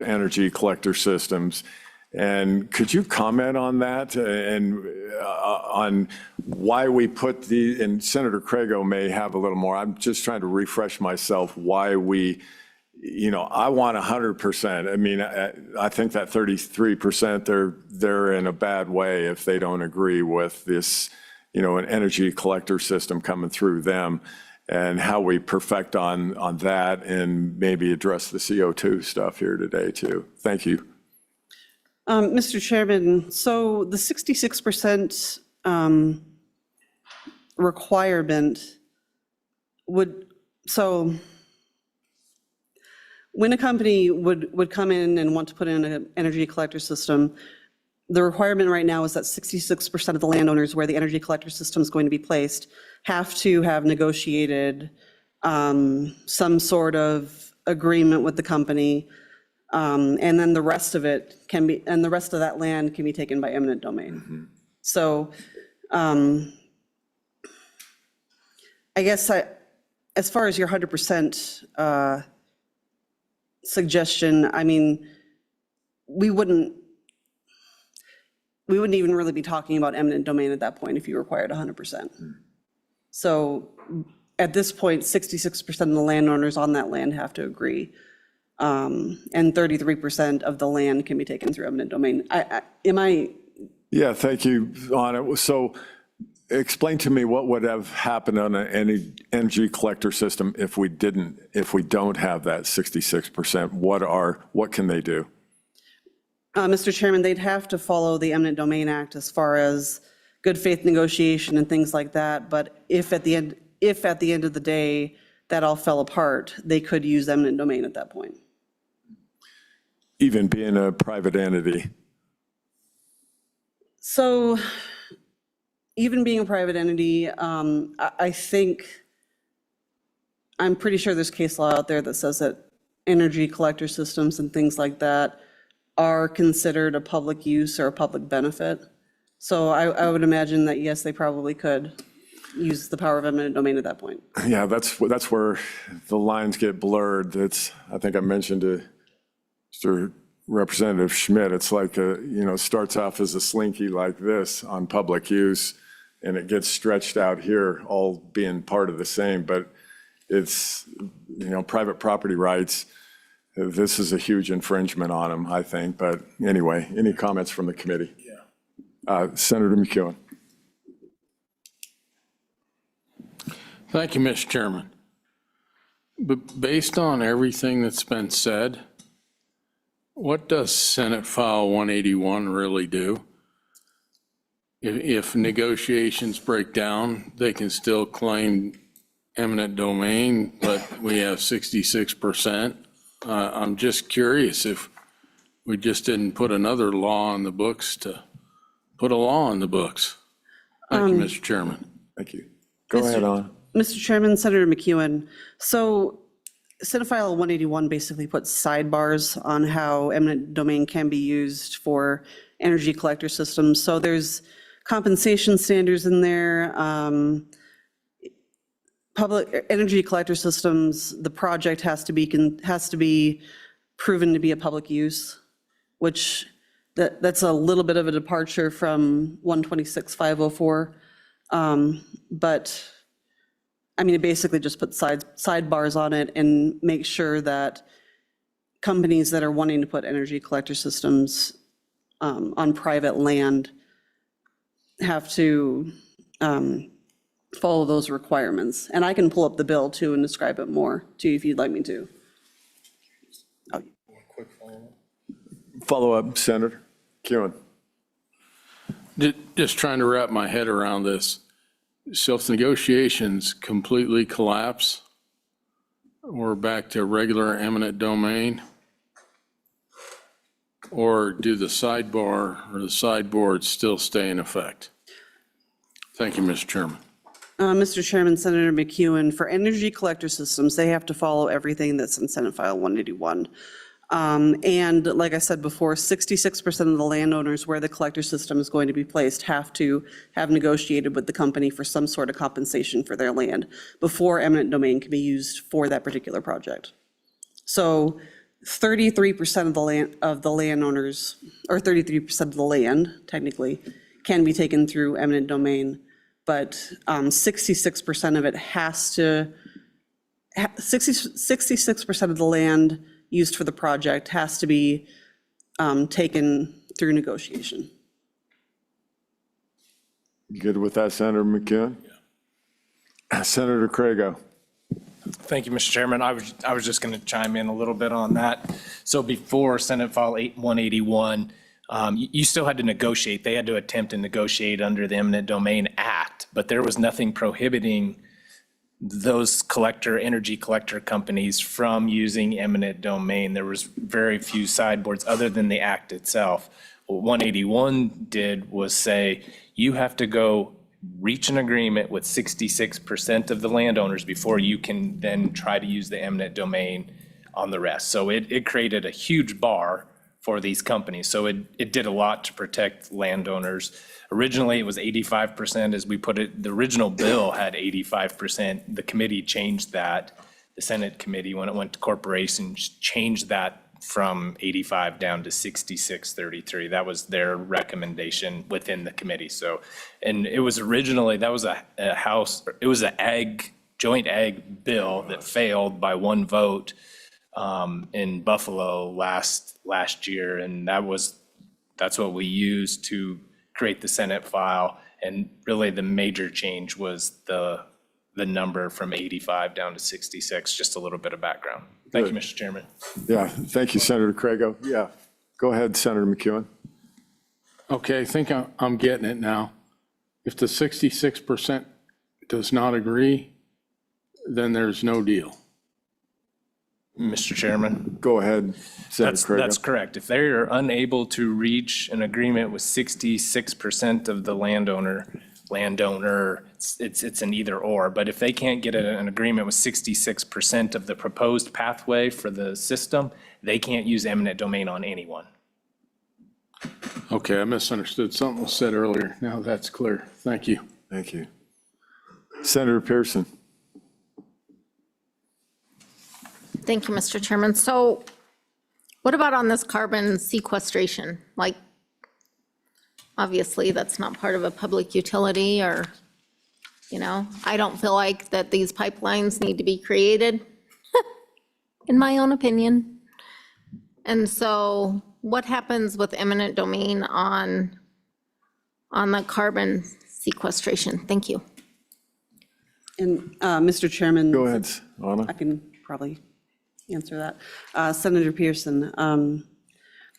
Energy collector systems. And could you comment on that and on why we put and Senator Crago may have a little more, I'm just trying to refresh myself why we, I want 100%. I mean, I think that 33%, they're in a bad way if they don't agree with this, an energy collector system coming through them, and how we perfect on that and maybe address the CO2 stuff here today too. Thank you. Mr. Chairman, so the 66% requirement so when a company would come in and want to put in an energy collector system, the requirement right now is that 66% of the landowners where the energy collector system is going to be placed have to have negotiated some sort of agreement with the company, and then the rest of it can be, and the rest of that land can be taken by eminent domain. Mm-hmm. So I guess as far as your 100% suggestion, I mean, we wouldn't even really be talking about eminent domain at that point if you required 100%. So at this point, 66% of the landowners on that land have to agree, and 33% of the land can be taken through eminent domain. Yeah, thank you on it. So explain to me what would have happened on an energy collector system if we don't have that 66%. What can they do? Mr. Chairman, they'd have to follow the Eminent Domain Act as far as good faith negotiation and things like that. But if at the end of the day that all fell apart, they could use eminent domain at that point. Even being a private entity. So even being a private entity, I'm pretty sure there's case law out there that says that energy collector systems and things like that are considered a public use or a public benefit. So I would imagine that, yes, they probably could use the power of eminent domain at that point. Yeah, that's where the lines get blurred. I think I mentioned to Mr. Representative Schmidt, it's like starts off as a slinky like this on public use, and it gets stretched out here, all being part of the same, but it's, private property rights. This is a huge infringement on them, I think, but anyway, any comments from the committee? Senator McEwen. Thank you, Mr. Chairman. But based on everything that's been said, what does Senate File 181 really do? If negotiations break down, they can still claim eminent domain, but we have 66%. I'm just curious if we just didn't put another law on the books to put a law on the books. Thank you, Mr. Chairman. Thank you. Go ahead on. Mr. Chairman, Senator McEwen, so Senate File 181 basically puts sidebars on how eminent domain can be used for energy collector systems. So there's compensation standards in there. Public energy collector systems, the project has to be proven to be a public use, which that's a little bit of a departure from 126.504. But I mean, it basically just puts sidebars on it and makes sure that companies that are wanting to put energy collector systems on private land have to follow those requirements. And I can pull up the bill too and describe it more to you if you'd like me to. Follow up, Senator McEwen. Just trying to wrap my head around this. So if negotiations completely collapse, we're back to regular eminent domain? Or do the sidebar or the sideboard still stay in effect? Thank you, Mr. Chairman. Mr. Chairman, Senator McEwen, for energy collector systems, they have to follow everything that's in Senate File 181. And like I said before, 66% of the landowners where the collector system is going to be placed have to have negotiated with the company for some sort of compensation for their land before eminent domain can be used for that particular project. So 33% of the landowners, or 33% of the land, technically, can be taken through eminent domain, but 66% of it has to, 66% of the land used for the project has to be taken through negotiation. Good with that, Senator McEwen? Yeah. Senator Crago. Thank you, Mr. Chairman. I was just going to chime in a little bit on that. So before Senate File 181, you still had to negotiate. They had to attempt to negotiate under the Eminent Domain Act, but there was nothing prohibiting those energy collector companies from using eminent domain. There was very few sideboards other than the act itself. What 181 did was say, you have to go reach an agreement with 66% of the landowners before you can then try to use the eminent domain on the rest. So it created a huge bar for these companies. So it did a lot to protect landowners. Originally, it was 85%, as we put it. The original bill had 85%. The committee changed that. The Senate committee, when it went to corporations, changed that from 85 down to 66-33. That was their recommendation within the committee. So, and it was originally, that was a joint ag bill that failed by one vote in Buffalo last year, and that's what we used to create the Senate file. And really the major change was the number from 85 down to 66, just a little bit of background. Thank you, Mr. Chairman. Yeah, thank you, Senator Crago. Yeah, go ahead, Senator McEwen. Okay, I think I'm getting it now. If the 66% does not agree, then there's no deal. Mr. Chairman. Go ahead, Senator Crago. That's correct. If they are unable to reach an agreement with 66% of the landowner, it's an either or. But if they can't get an agreement with 66% of the proposed pathway for the system, they can't use eminent domain on anyone. Okay, I misunderstood. Something was said earlier. Now that's clear. Thank you. Thank you. Senator Pearson. Thank you, Mr. Chairman. So What about on this carbon sequestration? Like, obviously, that's not part of a public utility or, I don't feel like that these pipelines need to be created, in my own opinion. And so what happens with eminent domain on the carbon sequestration? Thank you. And Mr. Chairman. Go ahead, Anna. I can probably answer that. Senator Pearson,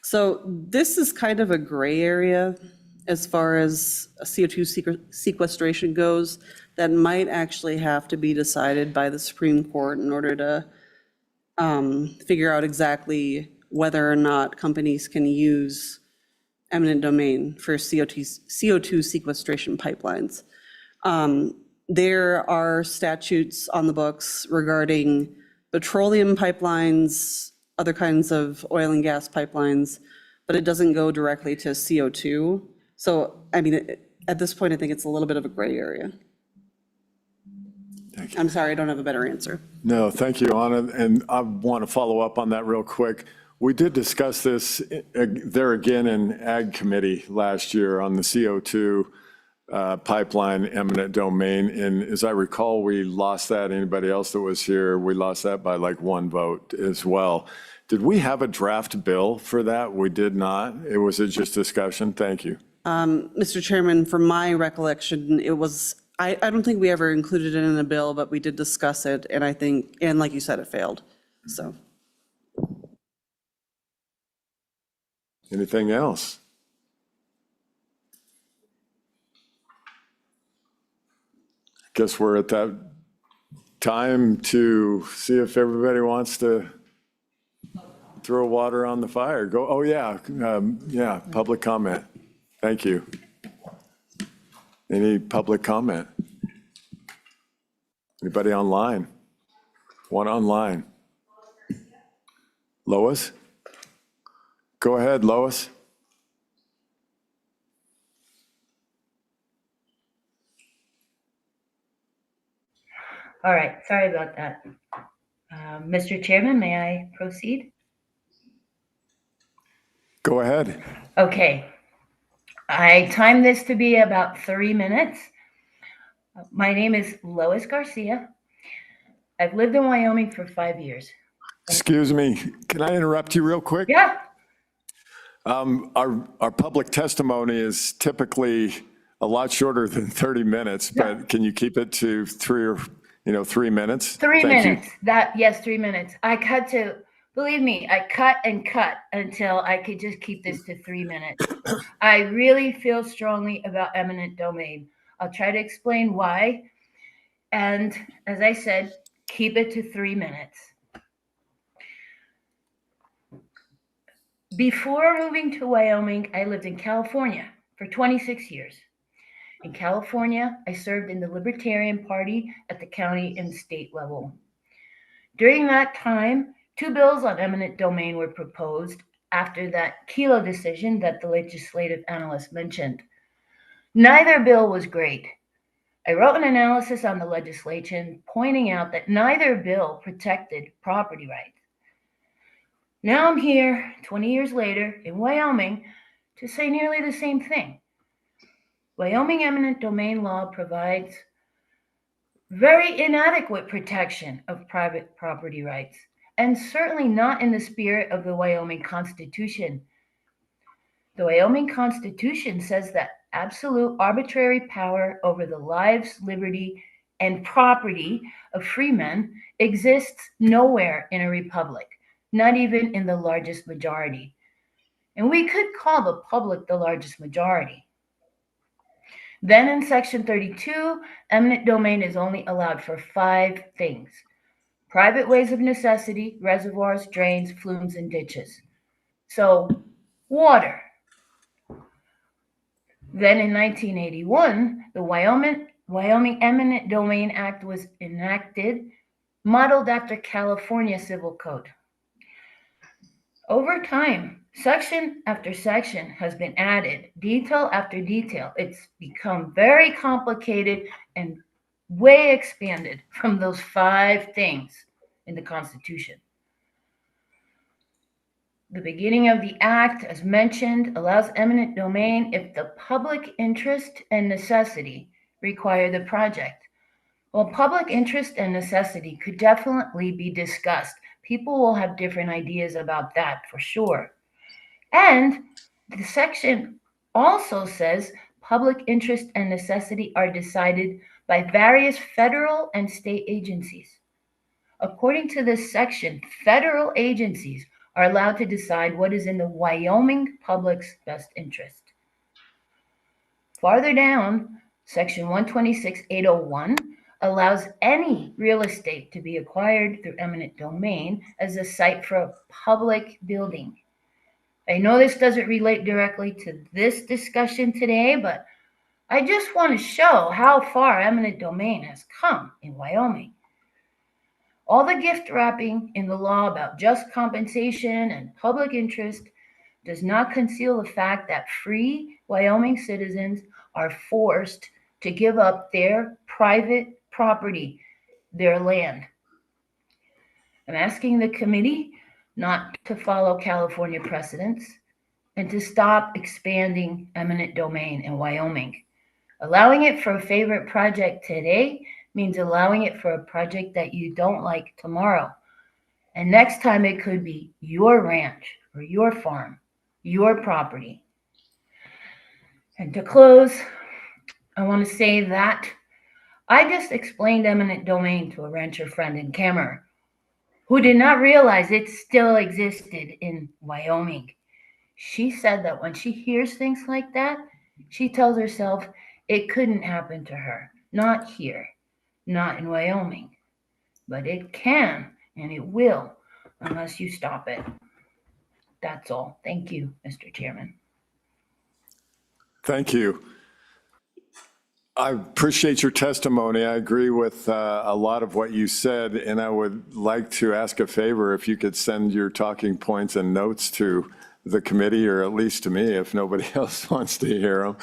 so this is kind of a gray area as far as CO2 sequestration goes that might actually have to be decided by the Supreme Court in order to figure out exactly whether or not companies can use eminent domain for CO2 sequestration pipelines. There are statutes on the books regarding petroleum pipelines, other kinds of oil and gas pipelines, but it doesn't go directly to CO2. So, I mean, at this point, I think it's a little bit of a gray area. I'm sorry, I don't have a better answer. No, thank you, Anna. And I want to follow up on that real quick. We did discuss this there again in Ag Committee last year on the CO2 pipeline eminent domain. And as I recall, we lost that. Anybody else that was here, we lost that by like 1 vote as well. Did we have a draft bill for that? We did not. It was just discussion. Thank you. Mr. Chairman, from my recollection, it was, I don't think we ever included it in a bill, but we did discuss it, and I think, and like you said, it failed, so. Anything else? Guess we're at that time to see if everybody wants to throw water on the fire. Go, oh yeah, yeah, public comment. Thank you. Any public comment? Anybody online? One online. Lois? Go ahead, Lois. All right, sorry about that. Mr. Chairman, may I proceed? Go ahead. Okay. I timed this to be about 3 minutes. My name is Lois Garcia. I've lived in Wyoming for 5 years. Excuse me, can I interrupt you real quick? Yeah. Our public testimony is typically a lot shorter than 30 minutes, but can you keep it to 3 minutes? 3 Thank minutes. Yes, 3 minutes. Believe me, I cut and cut until I could just keep this to 3 minutes. I really feel strongly about eminent domain. I'll try to explain why. And as I said, keep it to 3 minutes. Before moving to Wyoming, I lived in California for 26 years. In California, I served in the Libertarian Party at the county and state level. During that time, 2 bills on eminent domain were proposed after that Kelo decision that the legislative analyst mentioned. Neither bill was great. I wrote an analysis on the legislation pointing out that neither bill protected property rights. Now I'm here 20 years later in Wyoming to say nearly the same thing. Wyoming eminent domain law provides very inadequate protection of private property rights, and certainly not in the spirit of the Wyoming Constitution. The Wyoming Constitution says that absolute arbitrary power over the lives, liberty, and property of freemen exists nowhere in a republic, not even in the largest majority. And we could call the public the largest majority. Then in Section 32, eminent domain is only allowed for 5 things: private ways of necessity, reservoirs, drains, flumes, and ditches. So, water. Then in 1981, the Wyoming Eminent Domain Act was enacted, modeled after California Civil Code. Over time, section after section has been added, detail after detail. It's become very complicated and way expanded from those 5 things in the Constitution. The beginning of the act, as mentioned, allows eminent domain if the public interest and necessity require the project. Well, public interest and necessity could definitely be discussed. People will have different ideas about that for sure. And the section also says public interest and necessity are decided by various federal and state agencies. According to this section, federal agencies are allowed to decide what is in the Wyoming public's best interest. Farther down, section 126.801 allows any real estate to be acquired through eminent domain as a site for a public building. I know this doesn't relate directly to this discussion today, but I just want to show how far eminent domain has come in Wyoming. All the gift wrapping in the law about just compensation and public interest does not conceal the fact that free Wyoming citizens are forced to give up their private property, their land. I'm asking the committee not to follow California precedents and to stop expanding eminent domain in Wyoming. Allowing it for a favorite project today means allowing it for a project that you don't like tomorrow. And next time it could be your ranch or your farm, your property. And to close, I want to say that I just explained eminent domain to a rancher friend in Cameron who did not realize it still existed in Wyoming. She said that when she hears things like that, she tells herself it couldn't happen to her. Not here, not in Wyoming. But it can and it will unless you stop it. That's all. Thank you, Mr. Chairman. Thank you. I appreciate your testimony. I agree with a lot of what you said, and I would like to ask a favor if you could send your talking points and notes to the committee, or at least to me if nobody else wants to hear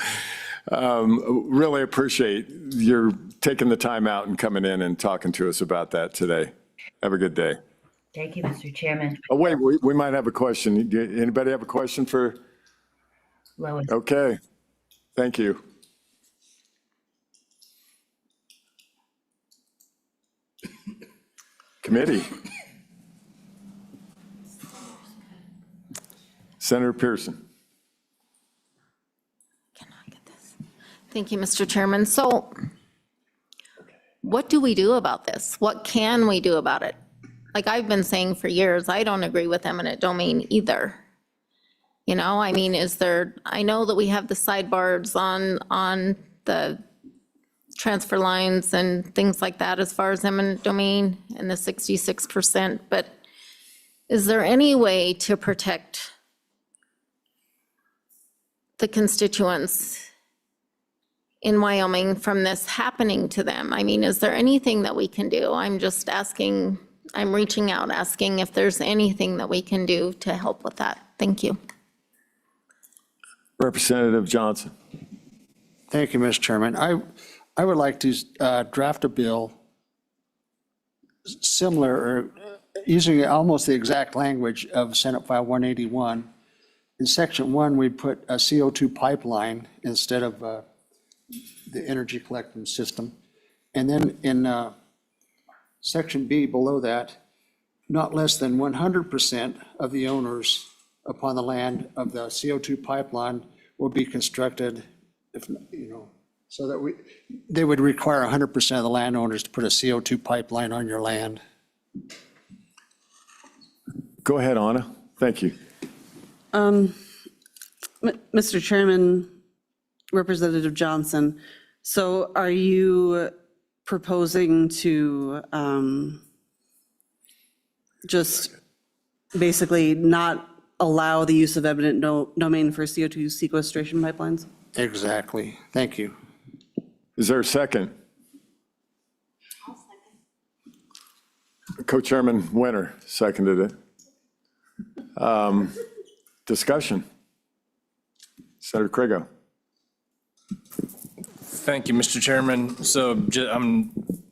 them. Really appreciate your taking the time out and coming in and talking to us about that today. Have a good day. Thank you, Mr. Chairman. Oh, wait, we might have a question. Anybody have a question for? Lois. Okay, thank you. Committee. Senator Pearson. Thank you, Mr. Chairman. So what do we do about this? What can we do about it? Like I've been saying for years, I don't agree with eminent domain either. You know, I mean, I know that we have the sidebars on the transfer lines and things like that as far as eminent domain and the 66%, but is there any way to protect the constituents in Wyoming from this happening to them? I mean, is there anything that we can do? I'm just asking, I'm reaching out, asking if there's anything that we can do to help with that. Thank you. Representative Johnson. Thank you, Mr. Chairman. I would like to draft a bill similar or using almost the exact language of Senate File 181. In Section 1, we put a CO2 pipeline instead of the energy collection system. And then in Section B below that, not less than 100% of the owners upon the land of the CO2 pipeline will be constructed, if, you know, so that they would require 100% of the landowners to put a CO2 pipeline on your land. Go ahead, Anna. Thank you. Mr. Chairman, Representative Johnson, so are you proposing to just basically not allow the use of eminent domain for CO2 sequestration pipelines? Exactly. Thank you. Is there a second? I'll second. Co-Chairman Winter seconded it. Discussion. Senator Crago. Thank you, Mr. Chairman. So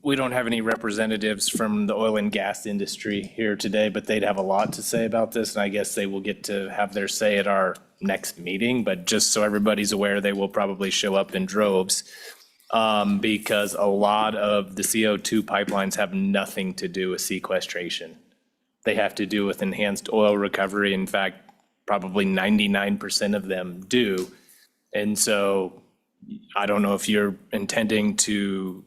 we don't have any representatives from the oil and gas industry here today, but they'd have a lot to say about this, and I guess they will get to have their say at our next meeting. But just so everybody's aware, they will probably show up in droves, because a lot of the CO2 pipelines have nothing to do with sequestration. They have to do with enhanced oil recovery. In fact, probably 99% of them do. And so I don't know if you're intending to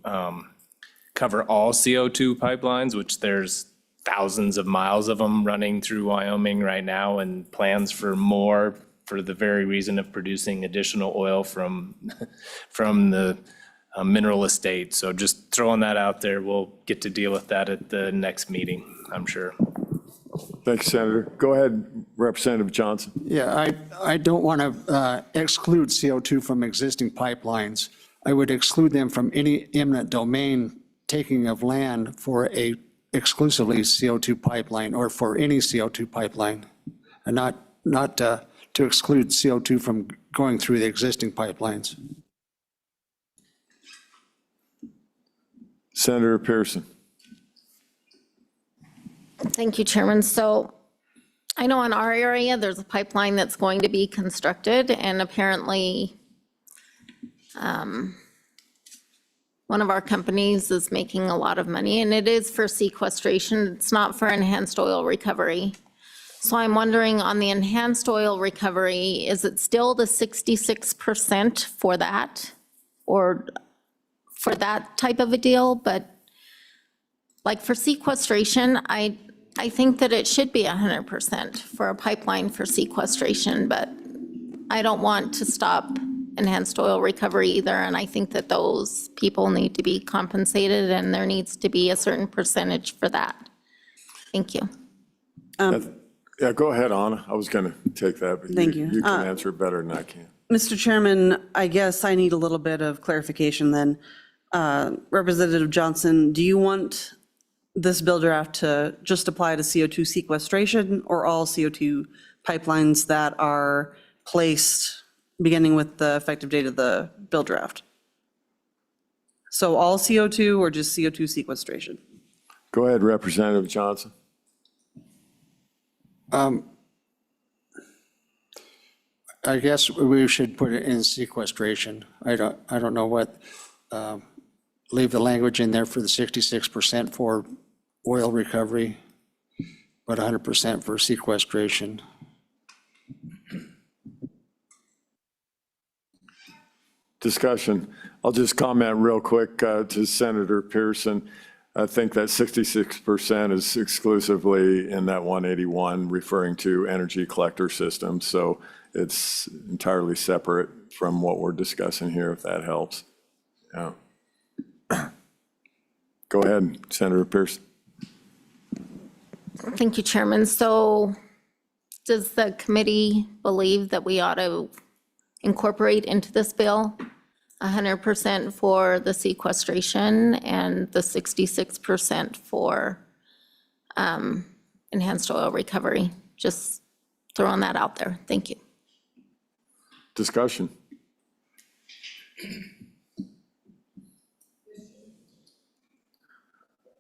cover all CO2 pipelines, which there's thousands of miles of them running through Wyoming right now, and plans for more for the very reason of producing additional oil from the mineral estate. So just throwing that out there. We'll get to deal with that at the next meeting, I'm sure. Thank you, Senator. Go ahead, Representative Johnson. Yeah, I don't want to exclude CO2 from existing pipelines. I would exclude them from any eminent domain taking of land for a exclusively CO2 pipeline or for any CO2 pipeline, and not to exclude CO2 from going through the existing pipelines. Senator Pearson. Thank you, Chairman. So I know in our area, there's a pipeline that's going to be constructed, and apparently one of our companies is making a lot of money, and it is for sequestration. It's not for enhanced oil recovery. So I'm wondering, on the enhanced oil recovery, is it still the 66% for that, or for that type of a deal? But like for sequestration, I think that it should be 100% for a pipeline for sequestration, but I don't want to stop enhanced oil recovery either, and I think that those people need to be compensated, and there needs to be a certain percentage for that. Thank you. Yeah, go ahead, Anna. I was going to take that, but Thank you. You can answer it better than I can. Mr. Chairman, I guess I need a little bit of clarification then. Representative Johnson, do you want this bill draft to just apply to CO2 sequestration or all CO2 pipelines that are placed beginning with the effective date of the bill draft? So all CO2 or just CO2 sequestration? Go ahead, Representative Johnson. I guess we should put it in sequestration. I don't know what, leave the language in there for the 66% for oil recovery, but 100% for sequestration. Discussion. I'll just comment real quick to Senator Pearson. I think that 66% is exclusively in that 181 referring to energy collector systems. So it's entirely separate from what we're discussing here, if that helps. Yeah. Go ahead, Senator Pearson. Thank you, Chairman. So does the committee believe that we ought to incorporate into this bill 100% for the sequestration and the 66% for enhanced oil recovery? Just throwing that out there. Thank you. Discussion.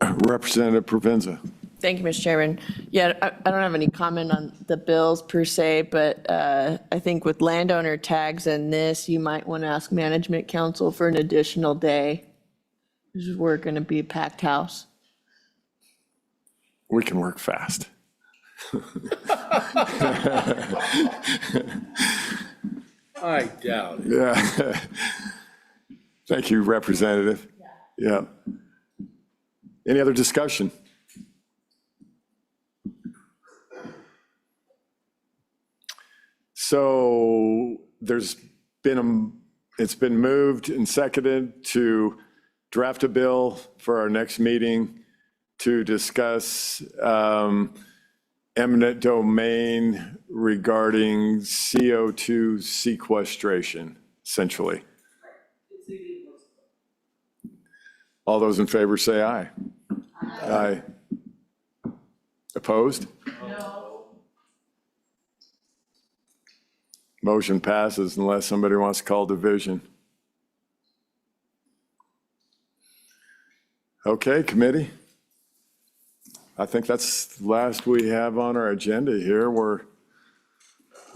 Representative Provenza. Thank you, Mr. Chairman. Yeah, I don't have any comment on the bills per se, but I think with landowner tags and this, you might want to ask Management Council for an additional day. We're going to be a packed house. We can work fast. I doubt it. Yeah. Thank you, Representative. Yeah. Any other discussion? So it's been moved and seconded to draft a bill for our next meeting to discuss eminent domain regarding CO2 sequestration, essentially. All those in favor say aye. Aye. Opposed? No. Motion passes unless somebody wants to call division. Okay, committee. I think that's the last we have on our agenda here. We're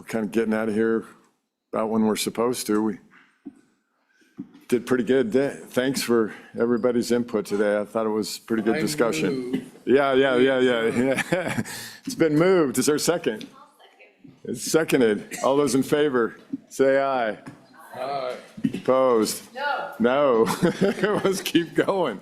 kind of getting out of here about when we're supposed to. We did pretty good. Thanks for everybody's input today. I thought it was a pretty good discussion. Yeah. It's been moved. Is there a second? It's seconded. All those in favor, say aye. Aye. Opposed? No. No. Let's keep going.